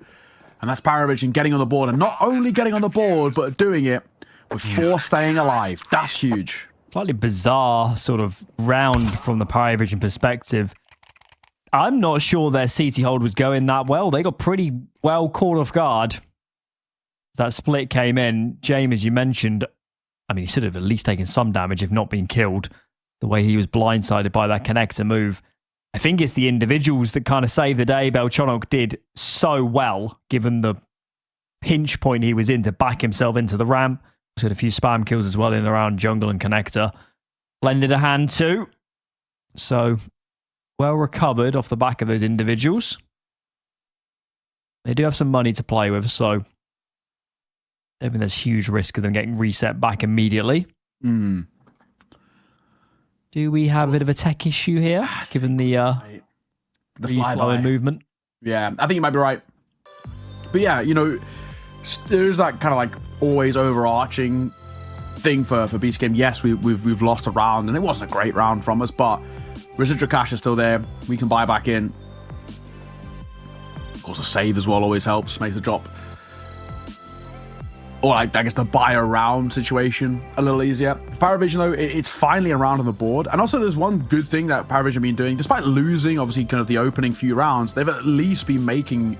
and that's PARIVISION getting on the board, and not only getting on the board, but doing it with 4 staying alive. That's huge. Slightly bizarre sort of round from the PARIVISION perspective. I'm not sure their CT hold was going that well. They got pretty well caught off guard. That split came in. James, as you mentioned, I mean, he should have at least taken some damage if not been killed. The way he was blindsided by that connector move. I think it's the individuals that kind of saved the day. Belchonok did so well, given the pinch point he was in to back himself into the ramp. He had a few spam kills as well in and around jungle and connector. Lended a hand too. So, well recovered off the back of those individuals. They do have some money to play with, so I don't think there's huge risk of them getting reset back immediately. Do we have a bit of a tech issue here, given the fly-flowing movement? Yeah, I think you might be right. But yeah, you know, there's that kind of like always overarching thing for BCGame. Yes, we've lost a round, and it wasn't a great round from us, but residual cash is still there. We can buy back in. Of course, a save as well always helps, makes the drop, or like, I guess the buy around situation a little easier. PARIVISION though, it's finally around on the board. And also there's one good thing that PARIVISION have been doing, despite losing obviously kind of the opening few rounds, they've at least been making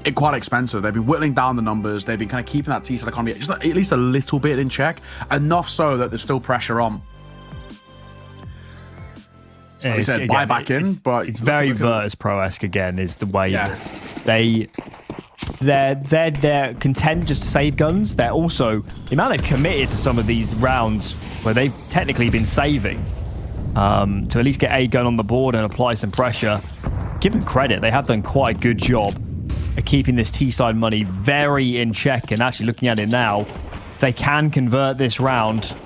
it quite expensive. They've been whittling down the numbers. They've been kind of keeping that T-side economy just at least a little bit in check, enough so that there's still pressure on. So we said buy back in, but it's very Virtus Pro-esque again, is the way that they're content just to save guns. They're also, the amount they've committed to some of these rounds where they've technically been saving to at least get a gun on the board and apply some pressure. Give them credit, they have done quite a good job. are keeping this T-side money very in check. And actually looking at it now, they can convert this round.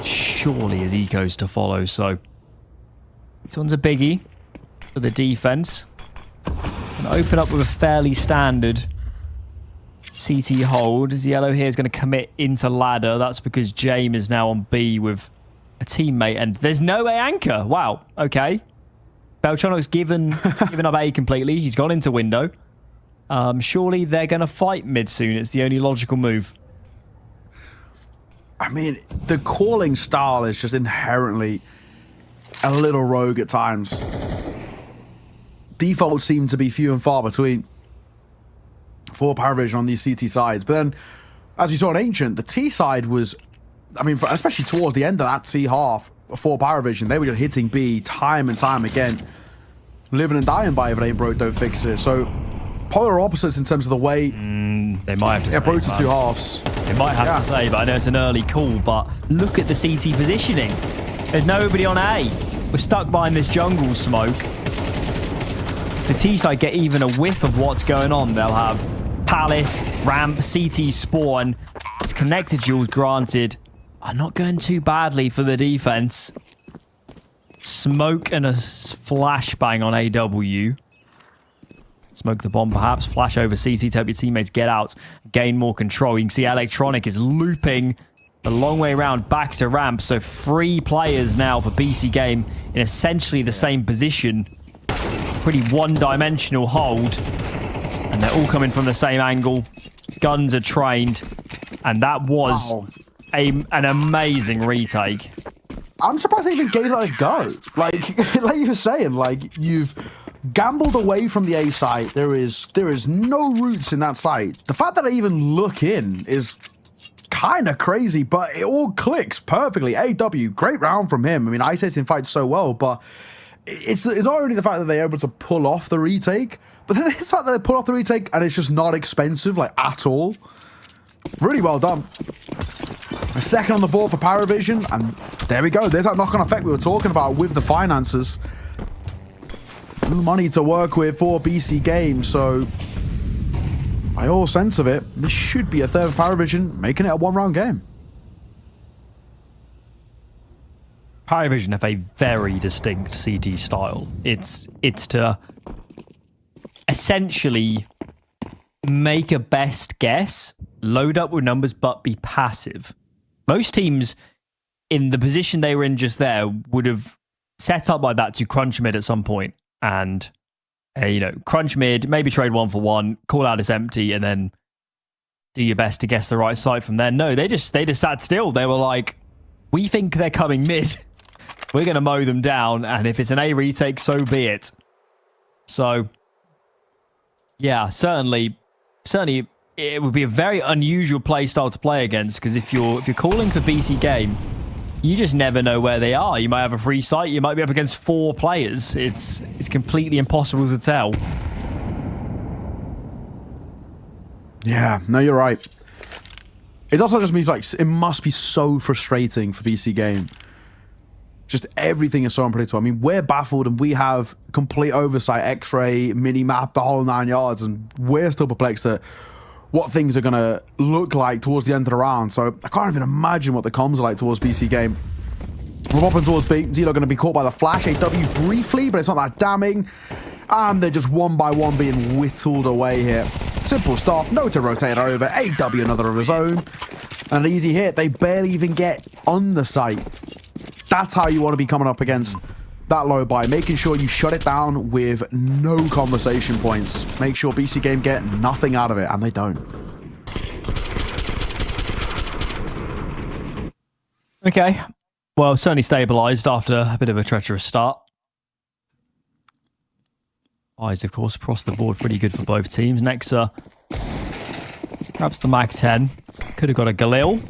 Surely his eco's to follow. So this one's a biggie for the defense. And open up with a fairly standard CT hold. As Yellow here is going to commit into ladder. That's because Jame is now on B with a teammate. And there's no A anchor. Wow. Okay. Beltranok's given up A completely. He's gone into window. Surely they're going to fight mid soon. It's the only logical move. I mean, the calling style is just inherently a little rogue at times. Defaults seem to be few and far between for PARIVISION on these CT sides. But then, as you saw in Ancient, the T side was, I mean, especially towards the end of that T half for PARIVISION, they were just hitting B time and time again. Living and dying by if it ain't broke, don't fix it. So, polar opposites in terms of the way they might have to approach the two halves. They might have to say, but I know it's an early call. But look at the CT positioning. There's nobody on A. We're stuck behind this jungle smoke. The T-side get even a whiff of what's going on. They'll have Palace, Ramp, CT spawn. It's connected duels granted. Are not going too badly for the defense. Smoke and a flashbang on AW. Smoke the bomb perhaps. Flash over CT to help your teammates get out. Gain more control. You can see Electronic is looping a long way around back to Ramp. So 3 players now for BCGame in essentially the same position. Pretty one-dimensional hold. And they're all coming from the same angle. Guns are trained. And that was an amazing retake. I'm surprised they even gave that a go. Like you were saying, like, you've gambled away from the A site. There is no roots in that site. The fact that I even look in is kind of crazy, but it all clicks perfectly. AW, great round from him. I mean, Ice Ace fights so well, but it's not only the fact that they're able to pull off the retake, but then it's the fact that they pull off the retake and it's just not expensive, like, at all. Really well done. A second on the board for PARIVISION, and there we go. There's that knock-on effect we were talking about with the finances. No money to work with for BCGame, so by all sense of it, this should be a third for PARIVISION, making it a one-round game. PARIVISION have a very distinct CT style. It's to essentially make a best guess, load up with numbers, but be passive. Most teams in the position they were in just there would have set up like that to crunch mid at some point and, crunch mid, maybe trade 1-for-1, call out it's empty, and then do your best to guess the right side from there. No, they just sat still. They were like, we think they're coming mid. We're going to mow them down, and if it's an A retake, so be it. So, yeah, certainly it would be a very unusual play style to play against, because if you're calling for BCGame, you just never know where they are. You might have a free site, you might be up against 4 players. It's completely impossible to tell. Yeah, no, you're right. It also just means, like, it must be so frustrating for BCGame. Just everything is so unpredictable. I mean, we're baffled and we have complete oversight, X-ray, mini-map, the whole 9 yards, and we're still perplexed at what things are going to look like towards the end of the round. So I can't even imagine what the comms are like towards BCGame. We're popping towards B. Zelo going to be caught by the flash. AW briefly, but it's not that damning. And they're just one by one being whittled away here. Simple stuff. No to rotate over. AW another of his own. And an easy hit. They barely even get on the site. That's how you want to be coming up against that low buy. Making sure you shut it down with no conversation points. Make sure BCGame get nothing out of it. And they don't. Okay. Well, certainly stabilized after a bit of a treacherous start. Eyes, of course, across the board. Pretty good for both teams. Nexa grabs the Mag 10. Could have got a Galil.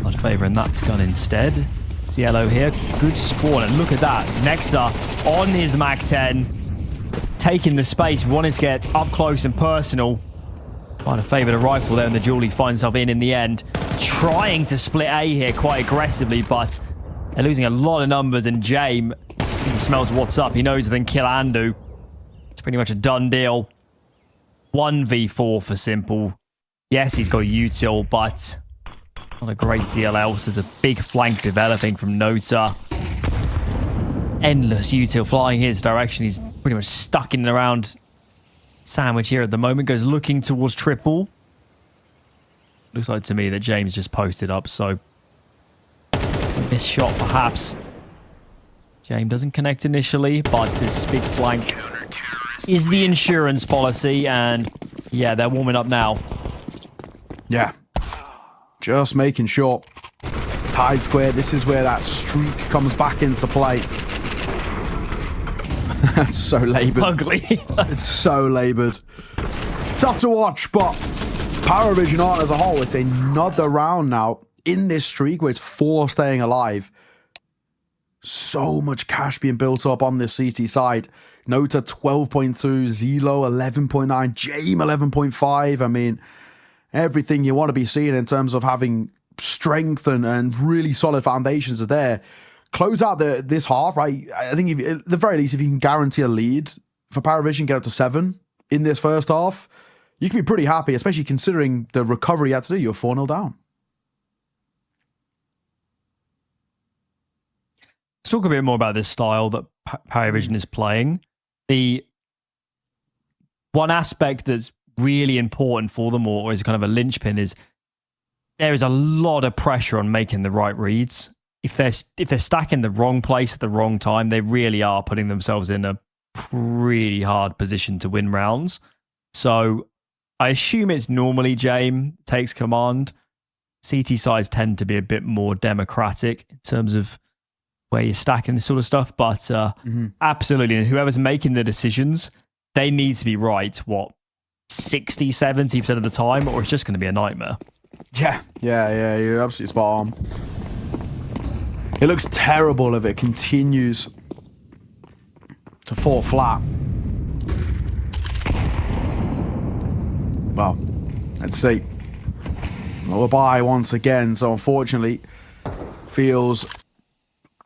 I'd favouring that gun instead. It's Yellow here. Good spawn. And look at that. Nexa on his Mag 10. Taking the space. Wanted to get up close and personal. Trying to favour the rifle there. And the duel he finds himself in the end. Trying to split A here quite aggressively. But they're losing a lot of numbers. And Jame, he smells what's up. He knows they can kill Andu. It's pretty much a done deal 1v4 for Simple. Yes, he's got util, but not a great deal else. There's a big flank developing from Nota. Endless util flying his direction. He's pretty much stuck in and around sandwich here at the moment. Goes looking towards triple. Looks like to me that James just posted up, so missed shot perhaps. James doesn't connect initially, but this big flank is the insurance policy, and yeah, they're warming up now. Yeah. Just making sure. Tied square, this is where that streak comes back into play. That's so laboured. Ugly. It's so laboured. Tough to watch, but PARIVISION on as a whole, it's another round now in this streak where it's 4 staying alive. So much cash being built up on this CT side. Nota 12.2, Zelo 11.9, Jame 11.5. I mean, everything you want to be seeing in terms of having strength and really solid foundations are there. Close out this half, right? I think if, at the very least, if you can guarantee a lead for PARIVISION, get up to 7 in this first half, you can be pretty happy, especially considering the recovery you had to do. You're 4-0 down. Let's talk a bit more about this style that PARIVISION is playing. The one aspect that's really important for them, or is kind of a linchpin, is there is a lot of pressure on making the right reads. If they're stacking the wrong place at the wrong time, they really are putting themselves in a pretty hard position to win rounds. So I assume it's normally Jame takes command. CT sides tend to be a bit more democratic in terms of where you're stacking this sort of stuff, but absolutely, whoever's making the decisions, they need to be right, 60, 70% of the time, or it's just going to be a nightmare. Yeah, you're absolutely spot on. It looks terrible if it continues to fall flat. Well, let's see. Lower buy once again, so unfortunately, feels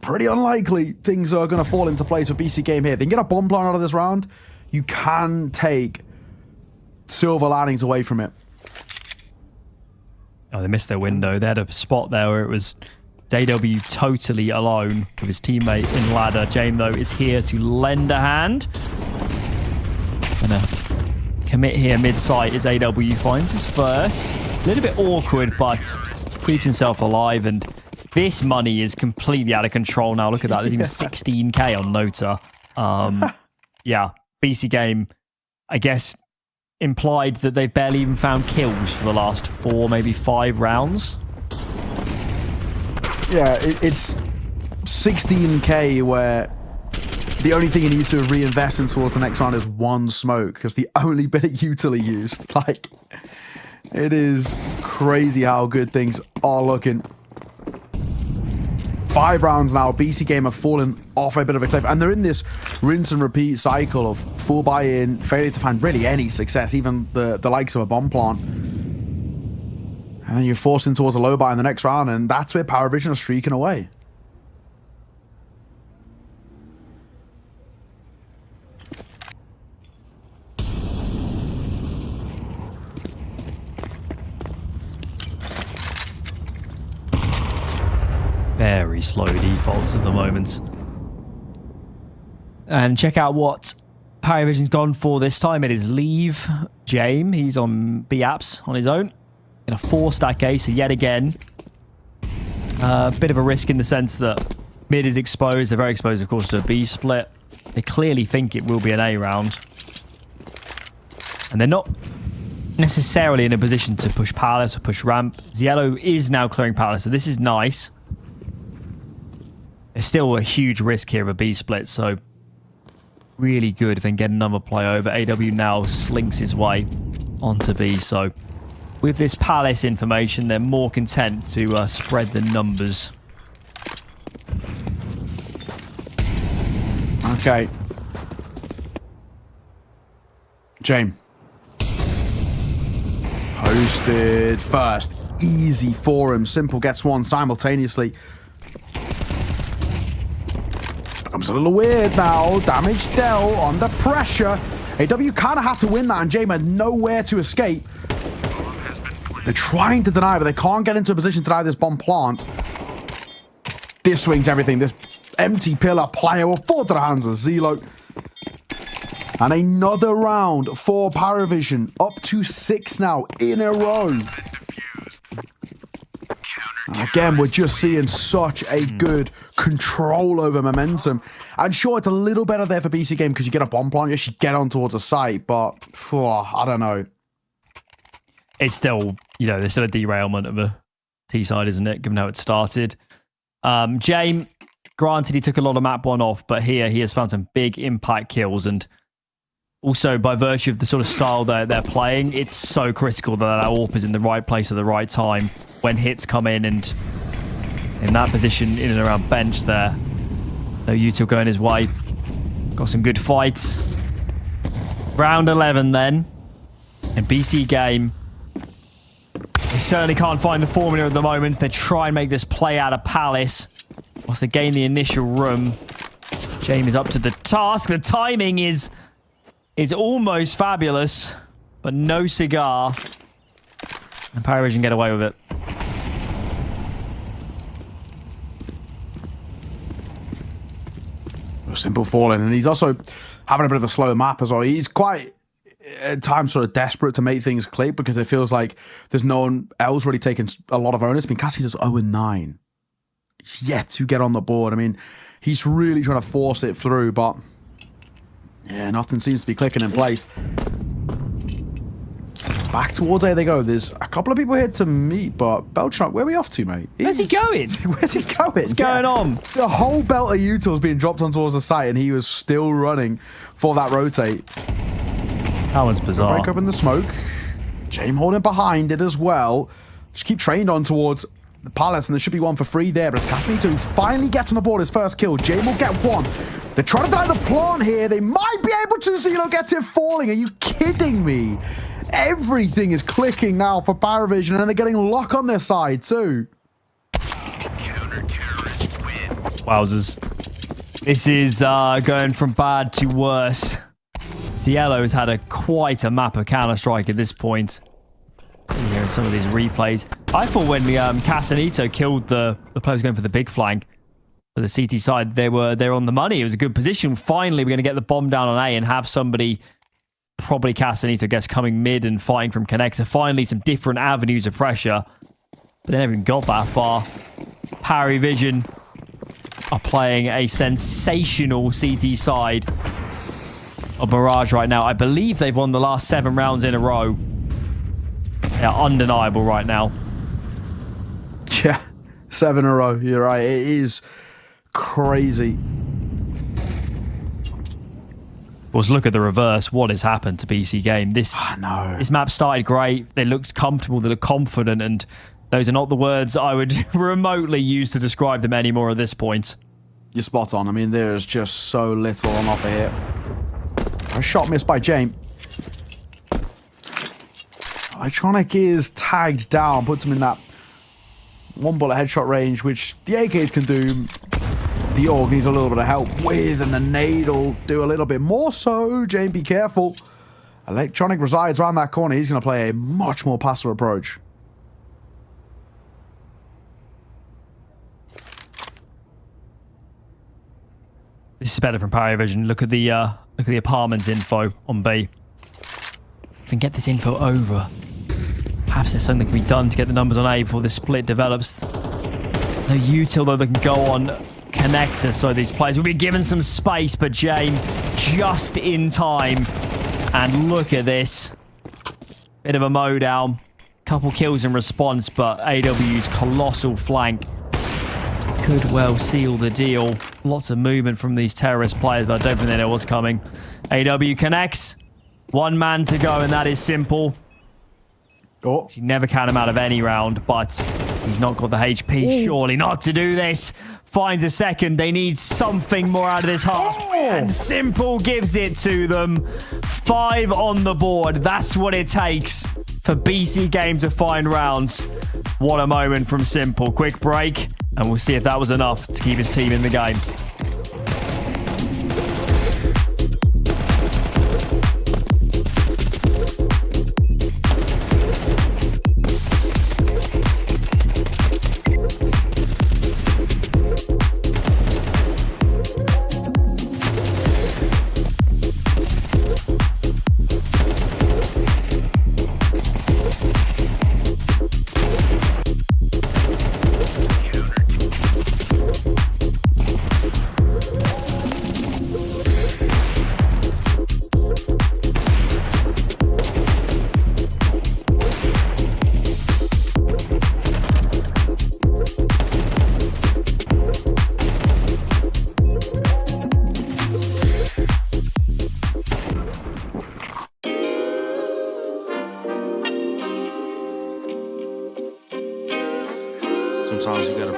pretty unlikely things are going to fall into place for BCGame here. If they can get a bomb plan out of this round, you can take silver linings away from it. Oh, they missed their window. They had a spot there where it was AW totally alone with his teammate in ladder. Jame, though, is here to lend a hand. Gonna commit here mid-sight as AW finds his first. A little bit awkward, but keeps himself alive, and this money is completely out of control now. Look at that. There's even 16k on Nota. Yeah, BCGame, I guess, implied that they've barely even found kills for the last 4, maybe 5 rounds. Yeah, it's 16k where the only thing he needs to reinvest in towards the next round is 1 smoke, because the only bit of utility used. Like, it is crazy how good things are looking. 5 rounds now. BCGame have fallen off a bit of a cliff, and they're in this rinse and repeat cycle of full buy-in, failure to find really any success, even the likes of a bomb plant. And then you're forced in towards a low buy in the next round, and that's where PARIVISION are streaking away. Very slow defaults at the moment. And check out what PARIVISION's gone for this time. It is leave Jame. He's on B apps on his own in a 4-stack A. So yet again, a bit of a risk in the sense that mid is exposed. They're very exposed, of course, to a B split. They clearly think it will be an A round. And they're not necessarily in a position to push palace or push ramp. Ziello is now clearing palace, so this is nice. There's still a huge risk here of a B split, so really good if they can get another play over. AW now slinks his way onto B, so with this palace information, they're more content to spread the numbers. Okay. Jame. Posted first. Easy for him. Simple gets one simultaneously. Becomes a little weird now. Damage dealt under pressure. AW kind of have to win that, and Jame had nowhere to escape. They're trying to deny, but they can't get into a position to deny this bomb plant. This swings everything. This empty pillar player will fall to the hands of Zelo. And another round for PARIVISION. Up to 6 now in a row. And again, we're just seeing such a good control over momentum. And sure, it's a little better there for BCGame because you get a bomb plant, you actually get on towards a site, but I don't know. It's still, there's still a derailment of a T side, isn't it, given how it started. Jame, granted, he took a lot of map 1 off, but here he has found some big impact kills, and also by virtue of the sort of style they're playing, it's so critical that our AWP is in the right place at the right time when hits come in, and in that position in and around bench there. No util going his way. Got some good fights. Round 11 then. And BCGame, they certainly can't find the formula at the moment. They try and make this play out of Palace. Once they gain the initial room, Jame is up to the task. The timing is almost fabulous, but no cigar. And PARIVISION get away with it. Simple falling, and he's also having a bit of a slow map as well. He's quite, at times, sort of desperate to make things click because it feels like there's no one else really taking a lot of onus. I mean, Cassie's is 0-9. He's yet to get on the board. I mean, he's really trying to force it through, but yeah, nothing seems to be clicking in place. Back towards A they go. There's a couple of people here to meet, but Belchuk, where are we off to, mate? Where's he going? Where's he going? What's going on? The whole belt of utils being dropped on towards the site, and he was still running for that rotate. That one's bizarre. Break open the smoke. Jame holding behind it as well. Just keep trained on towards the Palace, and there should be one for free there, but it's Casanito who finally gets on the board his first kill. Jame will get one. They're trying to deny the plant here. They might be able to. Zelo gets it falling. Are you kidding me? Everything is clicking now for PARIVISION, and they're getting luck on their side too. Wowzers. This is going from bad to worse. Cielo has had quite a map of Counter-Strike at this point. See here in some of these replays. I thought when Casanito killed the players going for the big flank for the CT side, they were on the money. It was a good position. Finally, we're going to get the bomb down on A and have somebody, probably Casanito, I guess, coming mid and fighting from connector. Finally, some different avenues of pressure. But they never even got that far. PARIVISION are playing a sensational CT side of Mirage right now. I believe they've won the last 7 rounds in a row. They are undeniable right now. Yeah, 7 in a row. You're right. It is crazy. Let's look at the reverse. What has happened to BCGame? This map started great. They looked comfortable. They looked confident. And those are not the words I would remotely use to describe them anymore at this point. You're spot on. I mean, there's just so little on offer here. A shot missed by Jame. Electronic is tagged down, puts him in that 1-bullet headshot range, which the AKs can do. The AUG needs a little bit of help with, and the nade will do a little bit more so. Jame, be careful. Electronic resides around that corner. He's going to play a much more passive approach. This is better from PARIVISION. Look at the apartments info on B. If we can get this info over, perhaps there's something that can be done to get the numbers on A before this split develops. No util though, they can go on connector, so these players will be given some space, but Jame just in time. And look at this. Bit of a mow down. Couple kills in response, but AW's colossal flank could well seal the deal. Lots of movement from these terrorist players, but I don't think they know what's coming. AW connects. 1 man to go, and that is simple. Oh. You never count him out of any round, but he's not got the HP, surely not to do this. Finds a second. They need something more out of this half. And Simple gives it to them. 5 on the board. That's what it takes for BCGame to find rounds. What a moment from Simple. Quick break, and we'll see if that was enough to keep his team in the game.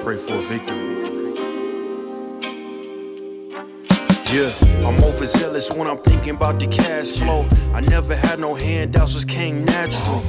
pray for a victory. Yeah, I'm overzealous when I'm thinking about the cash flow. I never had no handouts, just came natural.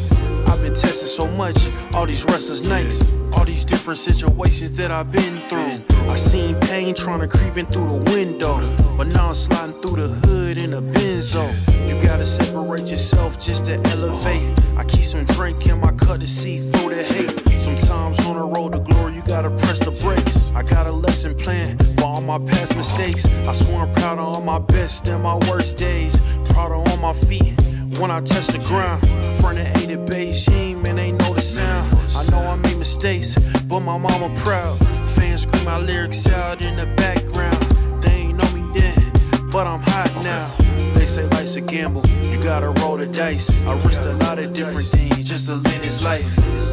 I've been testing so much, all these wrestlers nice, all these different situations that I've been through. I seen pain trying to creep in through the window, but now I'm sliding through the hood in a benzo. You gotta separate yourself just to elevate. I keep some drink in my cup to see through the hate. Sometimes on the road to glory, you gotta press the brakes. I got a lesson plan for all my past mistakes. I swear I'm proud of all my best and my worst days. Proud of all my feet when I touch the ground. Front of 8 at BCGame, man, they know the sound. I know I made mistakes, but my mama proud. Fans scream my lyrics out in the background. They ain't know me then, but I'm hot now. They say life's a gamble, you gotta roll the dice. I risked a lot of different things just to live this life.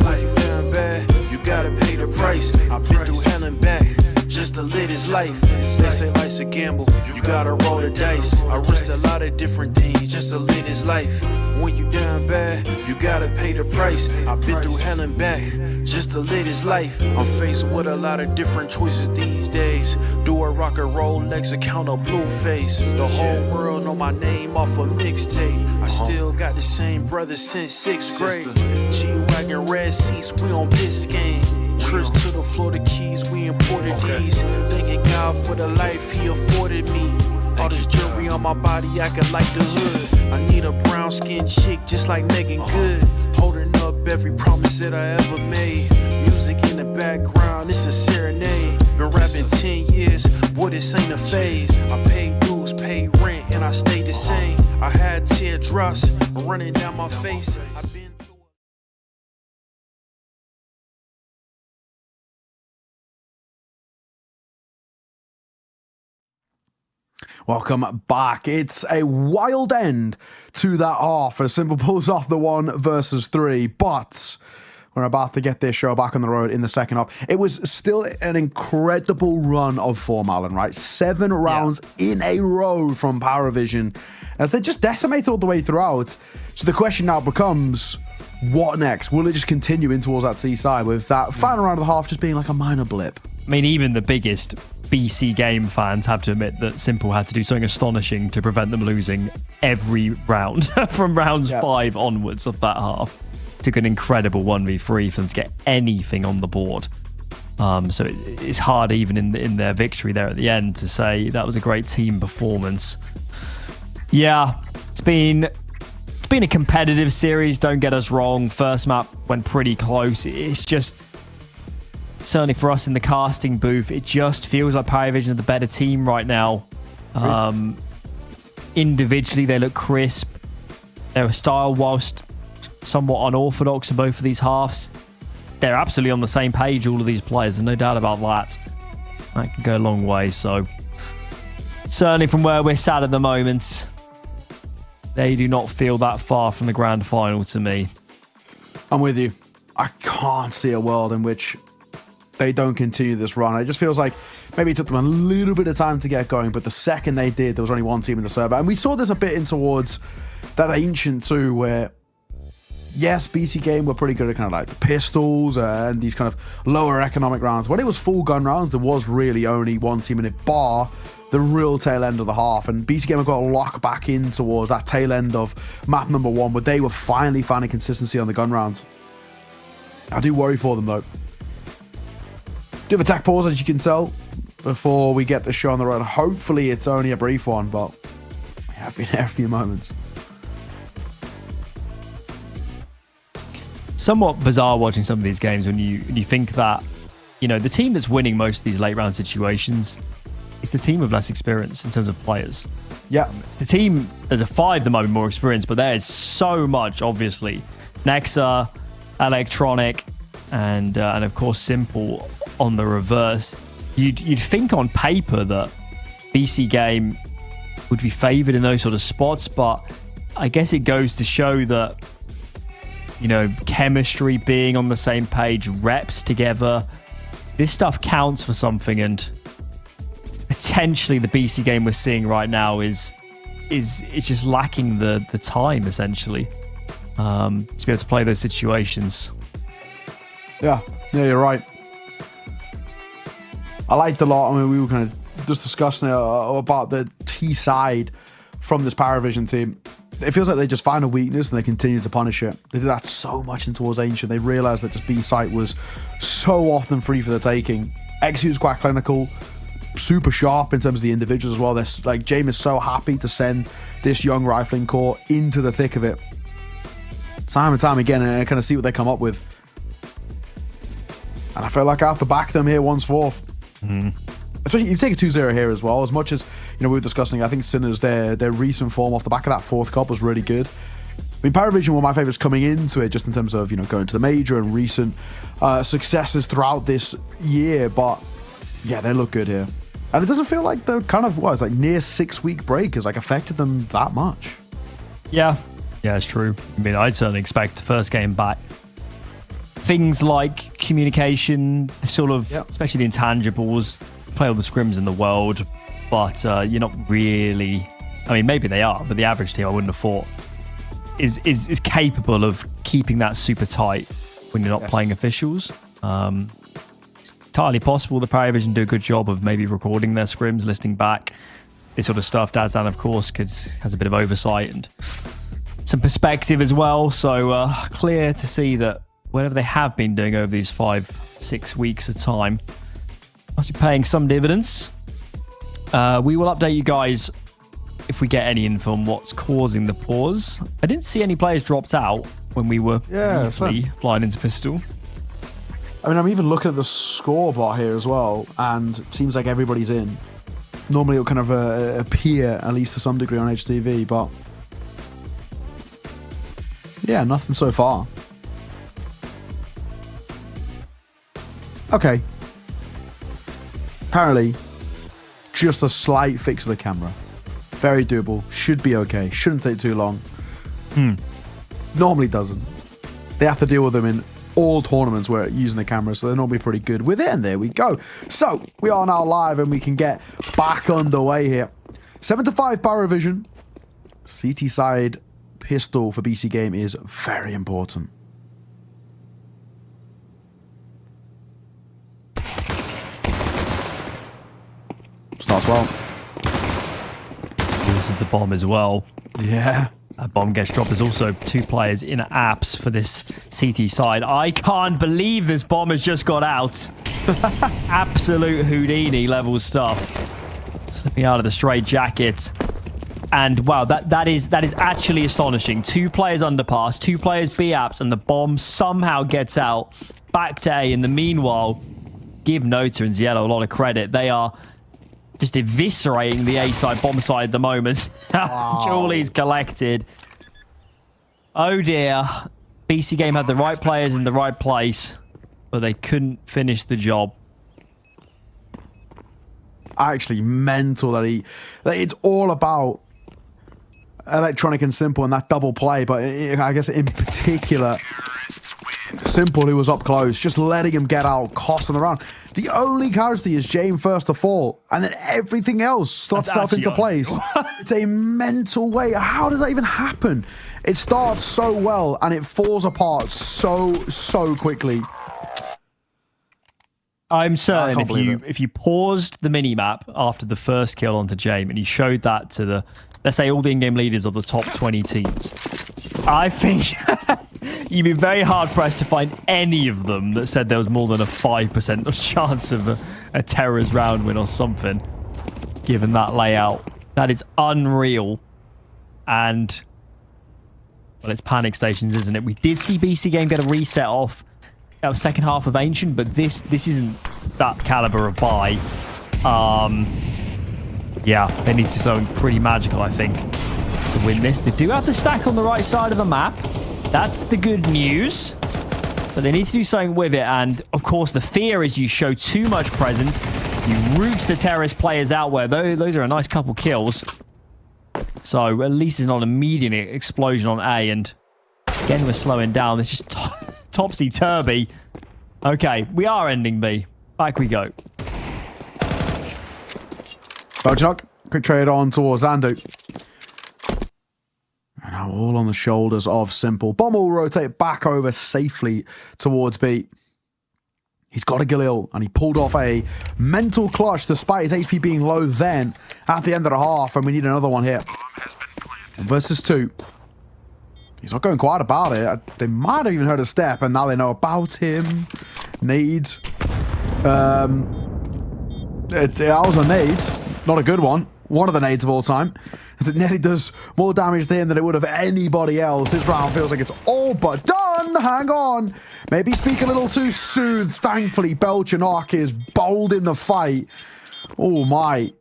Life down bad, you gotta pay the price. I've been through hell and back just to live this life. They say life's a gamble, you gotta roll the dice. I risked a lot of different things just to live this life. When you down bad, you gotta pay the price. I've been through hell and back just to live this life. I'm faced with a lot of different choices these days. Do a rock and roll Lex account of Blueface. The whole world know my name off a mixtape. I still got the same brothers since 6th grade. G-Wagon red seats, we on BCGame. Trips to the Florida Keys, we imported these. Thanking God for the life he afforded me. All this jewelry on my body, acting like the hood. I need a brown skinned chick just like Megan Good. Holding up every promise that I ever made. Music in the background, it's a serenade. Been rapping 10 years, boy, this ain't a phase. I paid dues, paid rent, and I stayed the same. I had teardrops running down my face. I've been Welcome back. It's a wild end to that half as Simple pulls off the 1 versus 3, but we're about to get this show back on the road in the second half. It was still an incredible run of form, Alan, right? 7 rounds in a row from PARIVISION as they just decimated all the way throughout. So the question now becomes, what next? Will it just continue in towards that seaside with that final round of the half just being like a minor blip? I mean, even the biggest BCGame fans have to admit that Simple had to do something astonishing to prevent them losing every round from rounds 5 onwards of that half. Took an incredible 1v3 for them to get anything on the board. So it's hard even in their victory there at the end to say that was a great team performance. Yeah, it's been a competitive series, don't get us wrong. First map went pretty close. It's just, certainly for us in the casting booth, it just feels like PARIVISION are the better team right now. Individually, they look crisp. Their style, whilst somewhat unorthodox in both of these halves, they're absolutely on the same page, all of these players. There's no doubt about that. That can go a long way. So, certainly from where we're sat at the moment, they do not feel that far from the grand final to me. I'm with you. I can't see a world in which they don't continue this run. It just feels like maybe it took them a little bit of time to get going, but the second they did, there was only one team in the server. And we saw this a bit in towards that Ancient too, where yes, BCGame were pretty good at kind of like the pistols and these kind of lower economic rounds. When it was full gun rounds, there was really only one team in it, bar the real tail end of the half. And BCGame have got to lock back in towards that tail end of map number 1, where they were finally finding consistency on the gun rounds. I do worry for them though. Do have a tech pause, as you can tell, before we get the show on the road. Hopefully it's only a brief one, but we have been here a few moments. Somewhat bizarre watching some of these games when you think that, you know, the team that's winning most of these late round situations is the team with less experience in terms of players. Yeah. It's the team, there's a 5 that might be more experienced, but there is so much, obviously. Nexa, Electronic, and of course Simple on the reverse. You'd think on paper that BCGame would be favoured in those sort of spots, but I guess it goes to show that, you know, chemistry, being on the same page, reps together, this stuff counts for something, and potentially the BCGame we're seeing right now is just lacking the time, essentially, to be able to play those situations. Yeah, you're right. I liked a lot. I mean, we were kind of just discussing about the T side from this PARIVISION team. It feels like they just find a weakness and they continue to punish it. They did that so much in towards Ancient. They realized that just B site was so often free for the taking. Exu's quite clinical, super sharp in terms of the individuals as well. This, like, Jame is so happy to send this young rifling corps into the thick of it, time and time again, and kind of see what they come up with. And I feel like I have to back them here once fourth. Especially, you take a 2-0 here as well. As much as, you know, we were discussing, I think Sinners, their recent form off the back of that fourth cup was really good. I mean, PARIVISION were my favourites coming into it, just in terms of, you know, going to the major and recent successes throughout this year. But yeah, they look good here. And it doesn't feel like the kind of, what, it's like near 6-week break has like affected them that much. Yeah, it's true. I mean, I'd certainly expect first game back. Things like communication, sort of, especially the intangibles, play all the scrims in the world, but you're not really, I mean, maybe they are, but the average team, I wouldn't have thought, is capable of keeping that super tight when you're not playing officials. It's entirely possible the PARIVISION do a good job of maybe recording their scrims, listening back, this sort of stuff. Dazdan, of course, has a bit of oversight and some perspective as well, so clear to see that whatever they have been doing over these 5-6 weeks of time must be paying some dividends. We will update you guys if we get any info on what's causing the pause. I didn't see any players dropped out when we were briefly flying into Pistol. I mean, I'm even looking at the scoreboard here as well, and it seems like everybody's in. Normally it'll kind of appear, at least to some degree, on HTV, but yeah, nothing so far. Okay. Apparently, just a slight fix of the camera. Very doable. Should be okay. Shouldn't take too long. Normally doesn't. They have to deal with them in all tournaments where using the camera, so they're normally pretty good with it, and there we go. So, we are now live, and we can get back underway here. 7-5 PARIVISION. CT side pistol for BCGame is very important. Starts well. This is the bomb as well. Yeah. That bomb gets dropped. There's also 2 players in apps for this CT side. I can't believe this bomb has just got out. Absolute Houdini level stuff. Slipping out of the straight jacket. And wow, that is actually astonishing. 2 players underpass, 2 players B apps, and the bomb somehow gets out back to A. In the meanwhile, give Nota and Ziello a lot of credit. They are just eviscerating the A side, bomb side at the moment. Wow. Julie's collected. Oh dear. BCGame had the right players in the right place, but they couldn't finish the job. Actually mental that it's all about Electronic and Simple and that double play, but I guess in particular Simple, who was up close, just letting him get out, costing the round. The only casualty is Jame first to fall, and then everything else slots itself into place. It's a mental way. How does that even happen? It starts so well, and it falls apart so quickly. I'm certain if you paused the minimap after the first kill onto Jame and you showed that to the, let's say, all the in-game leaders of the top 20 teams, I think you'd be very hard-pressed to find any of them that said there was more than a 5% chance of a terrorist round win or something, given that layout. That is unreal. And, well, it's panic stations, isn't it? We did see BCGame get a reset off that was second half of Ancient, but this isn't that caliber of buy. Yeah, they need to do something pretty magical, I think, to win this. They do have the stack on the right side of the map. That's the good news. But they need to do something with it. And, of course, the fear is you show too much presence. You root the terrorist players out where those are a nice couple kills. So, at least it's not an immediate explosion on A. And, again, we're slowing down. It's just topsy-turvy. Okay, we are ending B. Back we go. Bojack, quick trade on towards Zandu. And now all on the shoulders of Simple. Bomb will rotate back over safely towards B. He's got a Galil, and he pulled off a mental clutch despite his HP being low then at the end of the half, and we need another one here. Versus 2. He's not going quiet about it. They might have even heard a step, and now they know about him. Nade. That was a nade. Not a good one. One of the nades of all time. As it nearly does more damage to him than it would have anybody else. This round feels like it's all but done. Hang on. Maybe speak a little too soon. Thankfully, Belchanok is bold in the fight. Oh my.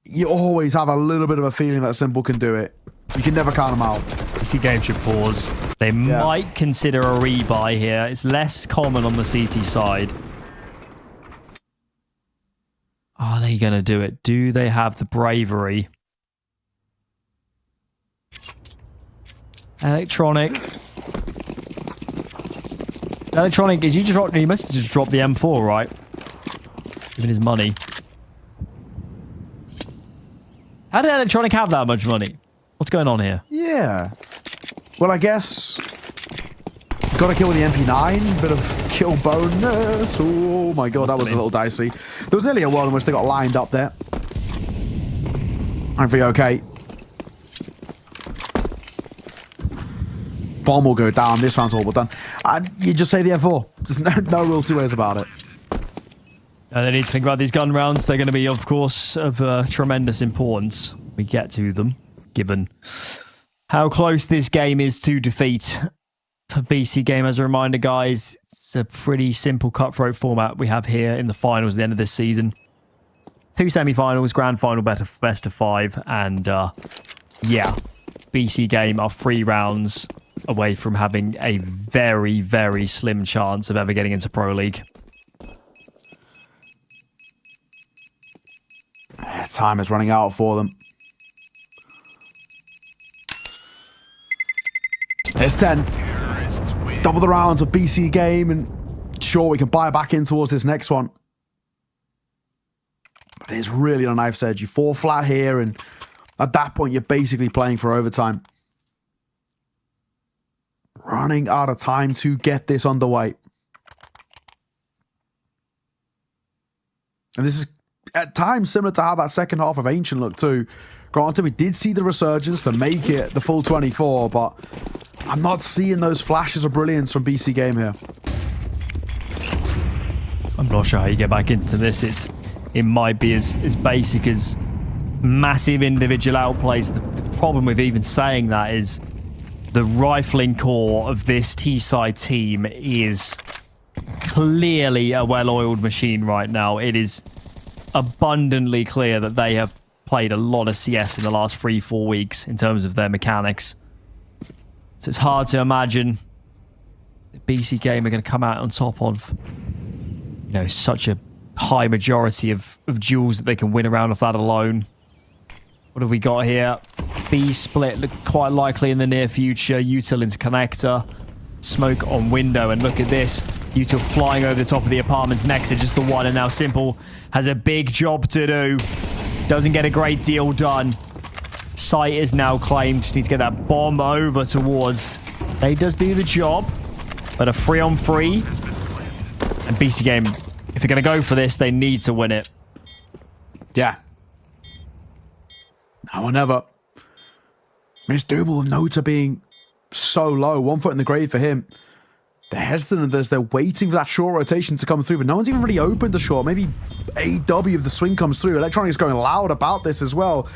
You always have a little bit of a feeling that Simple can do it. You can never count them out. BCGame should pause. They might consider a rebuy here. It's less common on the CT side. Are they going to do it? Do they have the bravery? Electronic, is you must have just dropped the M4, right? Given his money. How did Electronic have that much money? What's going on here? Yeah. Well, I guess... Got to kill with the MP9. Bit of kill bonus. Oh my god, that was a little dicey. There was nearly a world in which they got lined up there. Hopefully okay. Bomb will go down. This round's all but done. And you just say the M4. There's no real two ways about it. They need to think about these gun rounds. They're going to be, of course, of tremendous importance. We get to them, given how close this game is to defeat. For BCGame, as a reminder, guys, it's a pretty simple cutthroat format we have here in the finals at the end of this season. 2 semi-finals, grand final, best of 5, and yeah, BCGame are 3 rounds away from having a very, very slim chance of ever getting into Pro League. Time is running out for them. It's 10. Double the rounds of BCGame, and sure, we can buy back in towards this next one. But it's really on a knife's edge. You fall flat here, and at that point, you're basically playing for overtime. Running out of time to get this underway. And this is at times similar to how that second half of Ancient looked too. Granted, we did see the resurgence to make it the full 24, but I'm not seeing those flashes of brilliance from BCGame here. I'm not sure how you get back into this. It might be as basic as massive individual outplays. The problem with even saying that is the rifling core of this T-side team is clearly a well-oiled machine right now. It is abundantly clear that they have played a lot of CS in the last 3-4 weeks in terms of their mechanics. So it's hard to imagine the BCGame are going to come out on top of, you know, such a high majority of duels that they can win around with that alone. What have we got here? B split look quite likely in the near future. Util into connector. Smoke on window, and look at this. Util flying over the top of the apartments next to just the one, and now Simple has a big job to do. Doesn't get a great deal done. Site is now claimed. Just need to get that bomb over towards. They does do the job, but a 3-on-3. And BCGame, if they're going to go for this, they need to win it. Yeah. Now or never. I mean, it's doable with Nota being so low. 1 foot in the grave for him. They're hesitant as they're waiting for that short rotation to come through, but no one's even really opened the short. Maybe AW if the swing comes through. Electronic is going loud about this as well.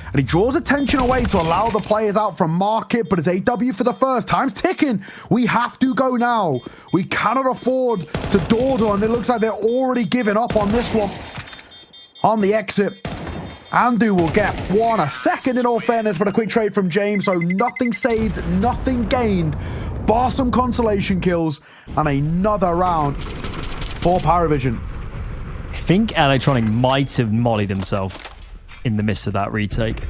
And he draws attention away to allow the players out from market, but it's AW for the first. Time's ticking. We have to go now. We cannot afford to dawdle, and it looks like they're already giving up on this one. On the exit, Andu will get a second in all fairness, but a quick trade from James, so nothing saved, nothing gained. Bar some consolation kills, and another round for PARIVISION. I think Electronic might have mollied himself in the midst of that retake.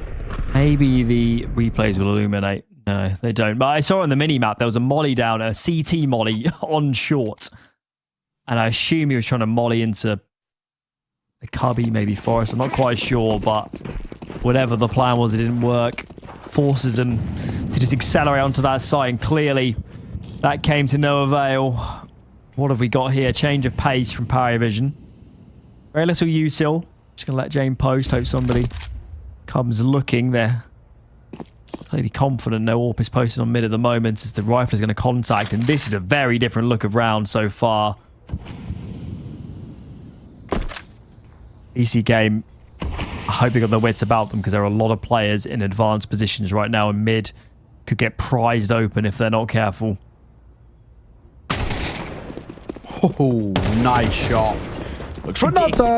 Maybe the replays will illuminate. No, they don't. But I saw on the mini-map there was a molly down, a CT molly on short. And I assume he was trying to molly into the cubby, maybe Forest. I'm not quite sure, but whatever the plan was, it didn't work. Forces them to just accelerate onto that site, and clearly that came to no avail. What have we got here? Change of pace from PARIVISION. Very little util. Just going to let Jane post. Hope somebody comes looking there. Clearly confident. No AWP is posted on mid at the moment as the rifle is going to contact. And this is a very different look of round so far. BCGame, I hope they got their wits about them because there are a lot of players in advanced positions right now, and mid could get prized open if they're not careful. Oh, nice shot. Looks for another.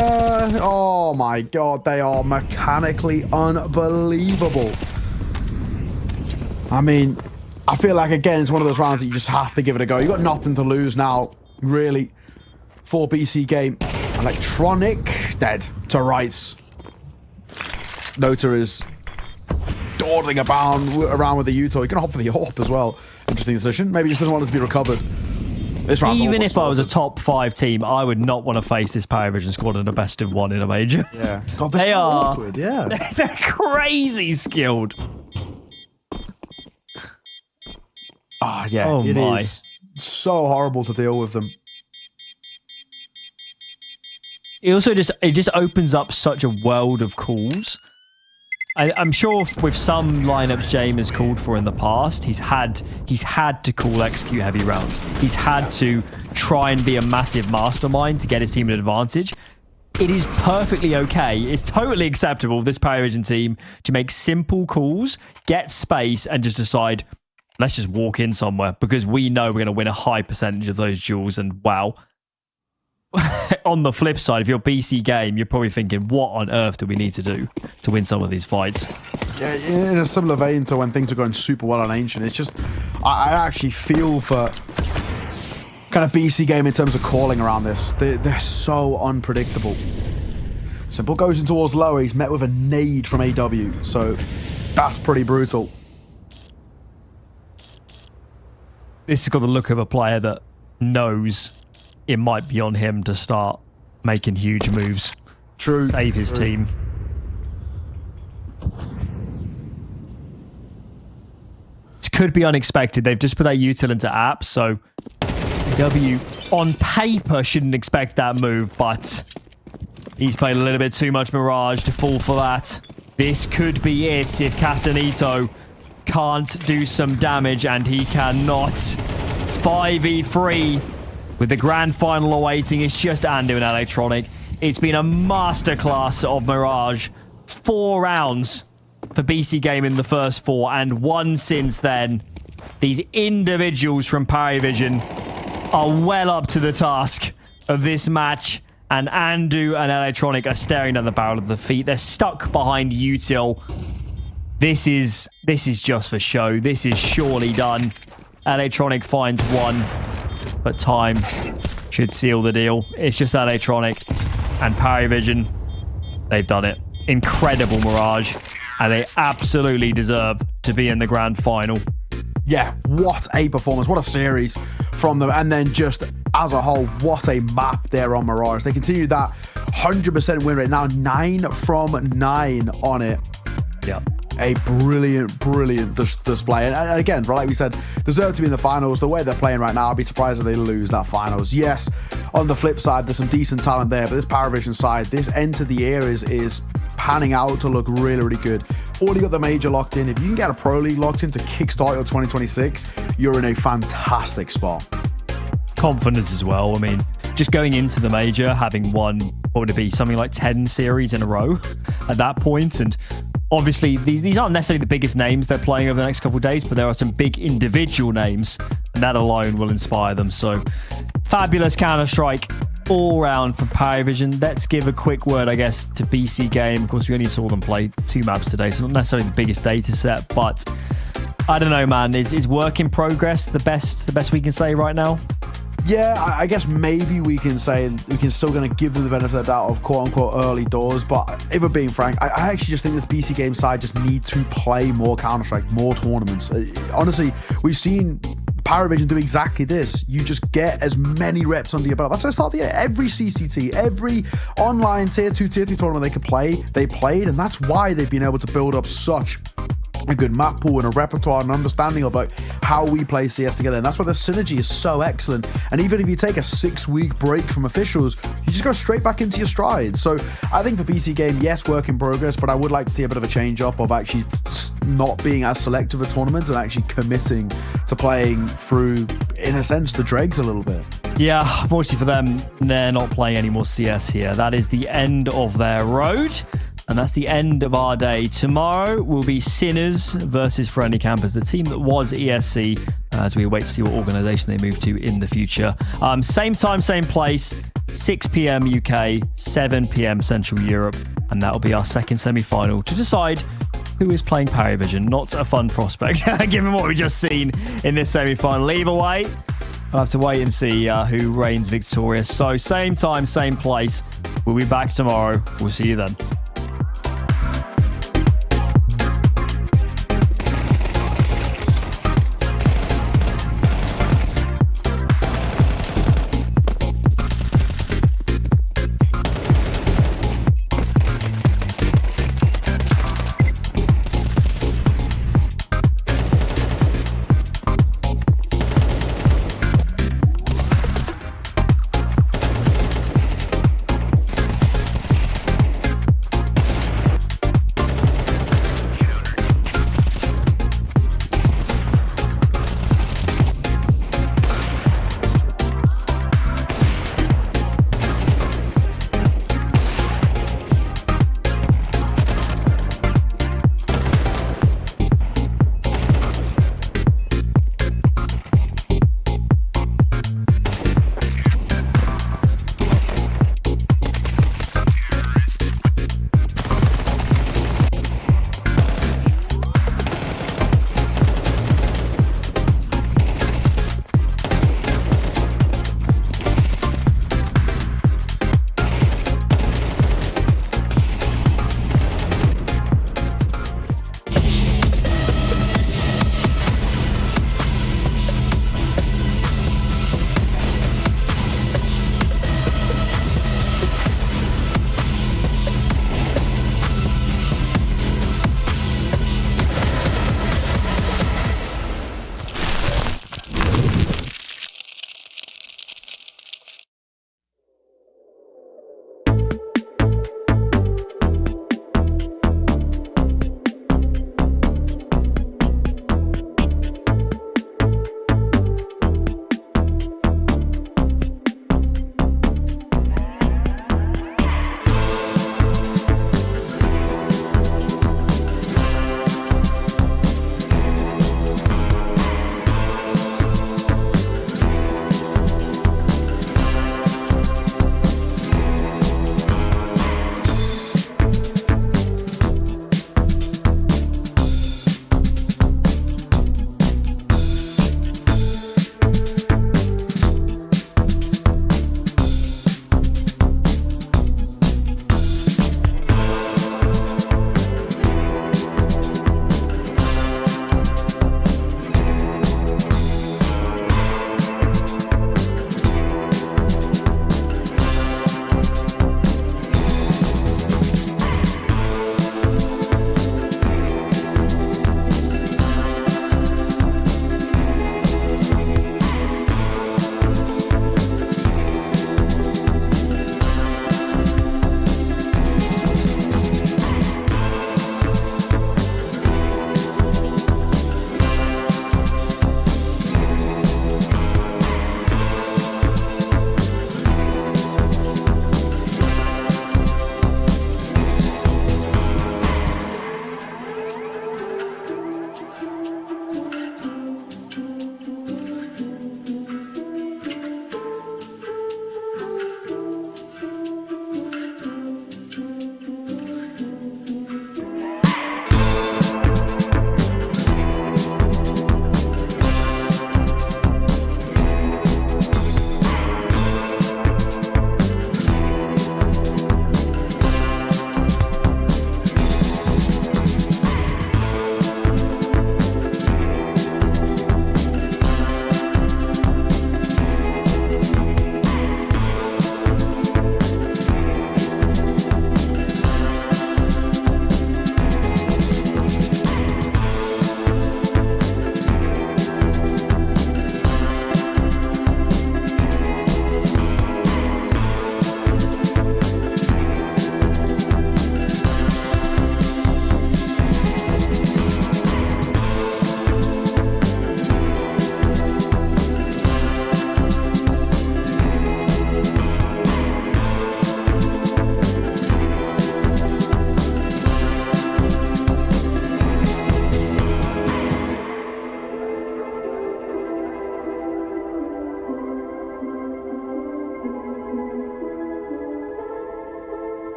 Oh my god, they are mechanically unbelievable. I mean, I feel like, again, it's one of those rounds that you just have to give it a go. You got nothing to lose now, really, for BCGame. Electronic, dead to rights. Nota is dawdling around with the util. You can hop for the AWP as well. Interesting decision. Maybe he just doesn't want it to be recovered. This round's even if I was a sorted. top 5 team, I would not want to face this PARIVISION squad in a best of 1 in a major. Yeah. God, They are awkward, yeah. They're crazy skilled. Ah, yeah. Oh It my. is so horrible to deal with them. It also just opens up such a world of calls. I'm sure with some lineups James has called for in the past, he's had to call execute heavy rounds. He's had to try and be a massive mastermind to get his team an advantage. It is perfectly okay. It's totally acceptable for this PARIVISION team to make simple calls, get space, and just decide, let's just walk in somewhere because we know we're going to win a high percentage of those duels. And wow. On the flip side, if you're BCGame, you're probably thinking, what on earth do we need to do to win some of these fights? Yeah, in a similar vein to when things are going super well on Ancient, it's just, I actually feel for kind of BCGame in terms of calling around this. They're so unpredictable. Simple goes in towards lower. He's met with a nade from AW, so that's pretty brutal. This has got the look of a player that knows it might be on him to start making huge moves. True. Save his team. This could be unexpected. They've just put that util into apps, so W on paper shouldn't expect that move, but he's played a little bit too much Mirage to fall for that. This could be it if Casanito can't do some damage, and he cannot. 5v3 with the grand final awaiting. It's just Andu and Electronic. It's been a masterclass of Mirage. 4 rounds for BCGame in the first 4, and 1 since then. These individuals from PARIVISION are well up to the task of this match, and Andu and Electronic are staring at the barrel of the feet. They're stuck behind util. This is just for show. This is surely done. Electronic finds 1, but time should seal the deal. It's just Electronic and PARIVISION. They've done it. Incredible Mirage, and they absolutely deserve to be in the grand final. Yeah, what a performance. What a series from them. And then just as a whole, what a map there on Mirage. They continue that 100% win rate. Now 9 from 9 on it. Yeah. A brilliant display. And again, like we said, deserve to be in the finals. The way they're playing right now, I'd be surprised if they lose that finals. Yes, on the flip side, there's some decent talent there, but this PARIVISION side, this end to the year is panning out to look really good. Already got the major locked in. If you can get a pro league locked in to kickstart your 2026, you're in a fantastic spot. Confidence as well. I mean, just going into the major, having won, what would it be, something like 10 series in a row at that point, and obviously, these aren't necessarily the biggest names they're playing over the next couple of days, but there are some big individual names, and that alone will inspire them. So, fabulous Counter-Strike all round for PARIVISION. Let's give a quick word, I guess, to BCGame. Of course, we only saw them play 2 maps today, so not necessarily the biggest data set, but I don't know, man. Is work in progress the best we can say right now? Yeah, I guess maybe we can say we can still going to give them the benefit of the doubt of quote-unquote early doors, but if we're being frank, I actually just think this BCGame side just need to play more Counter-Strike, more tournaments. Honestly, we've seen PARIVISION do exactly this. You just get as many reps under your belt. That's how I start the year. Every CCT, every online tier 2, tier 3 tournament they could play, they played, and that's why they've been able to build up such a good map pool and a repertoire and understanding of like how we play CS together. And that's why the synergy is so excellent. And even if you take a 6-week break from officials, you just go straight back into your stride. So I think for BCGame, yes, work in progress, but I would like to see a bit of a change up of actually not being as selective a tournament and actually committing to playing through, in a sense, the dregs a little bit. Yeah, unfortunately for them, they're not playing any more CS here. That is the end of their road. And that's the end of our day. Tomorrow will be Sinners versus Friendly Campers, the team that was ESC, as we wait to see what organisation they move to in the future. Same time, same place, 6 p.m. UK, 7 p.m. Central Europe. And that will be our second semi-final to decide who is playing PARIVISION. Not a fun prospect, given what we've just seen in this semi-final. Either way, I'll have to wait and see who reigns victorious. So same time, same place. We'll be back tomorrow. We'll see you then.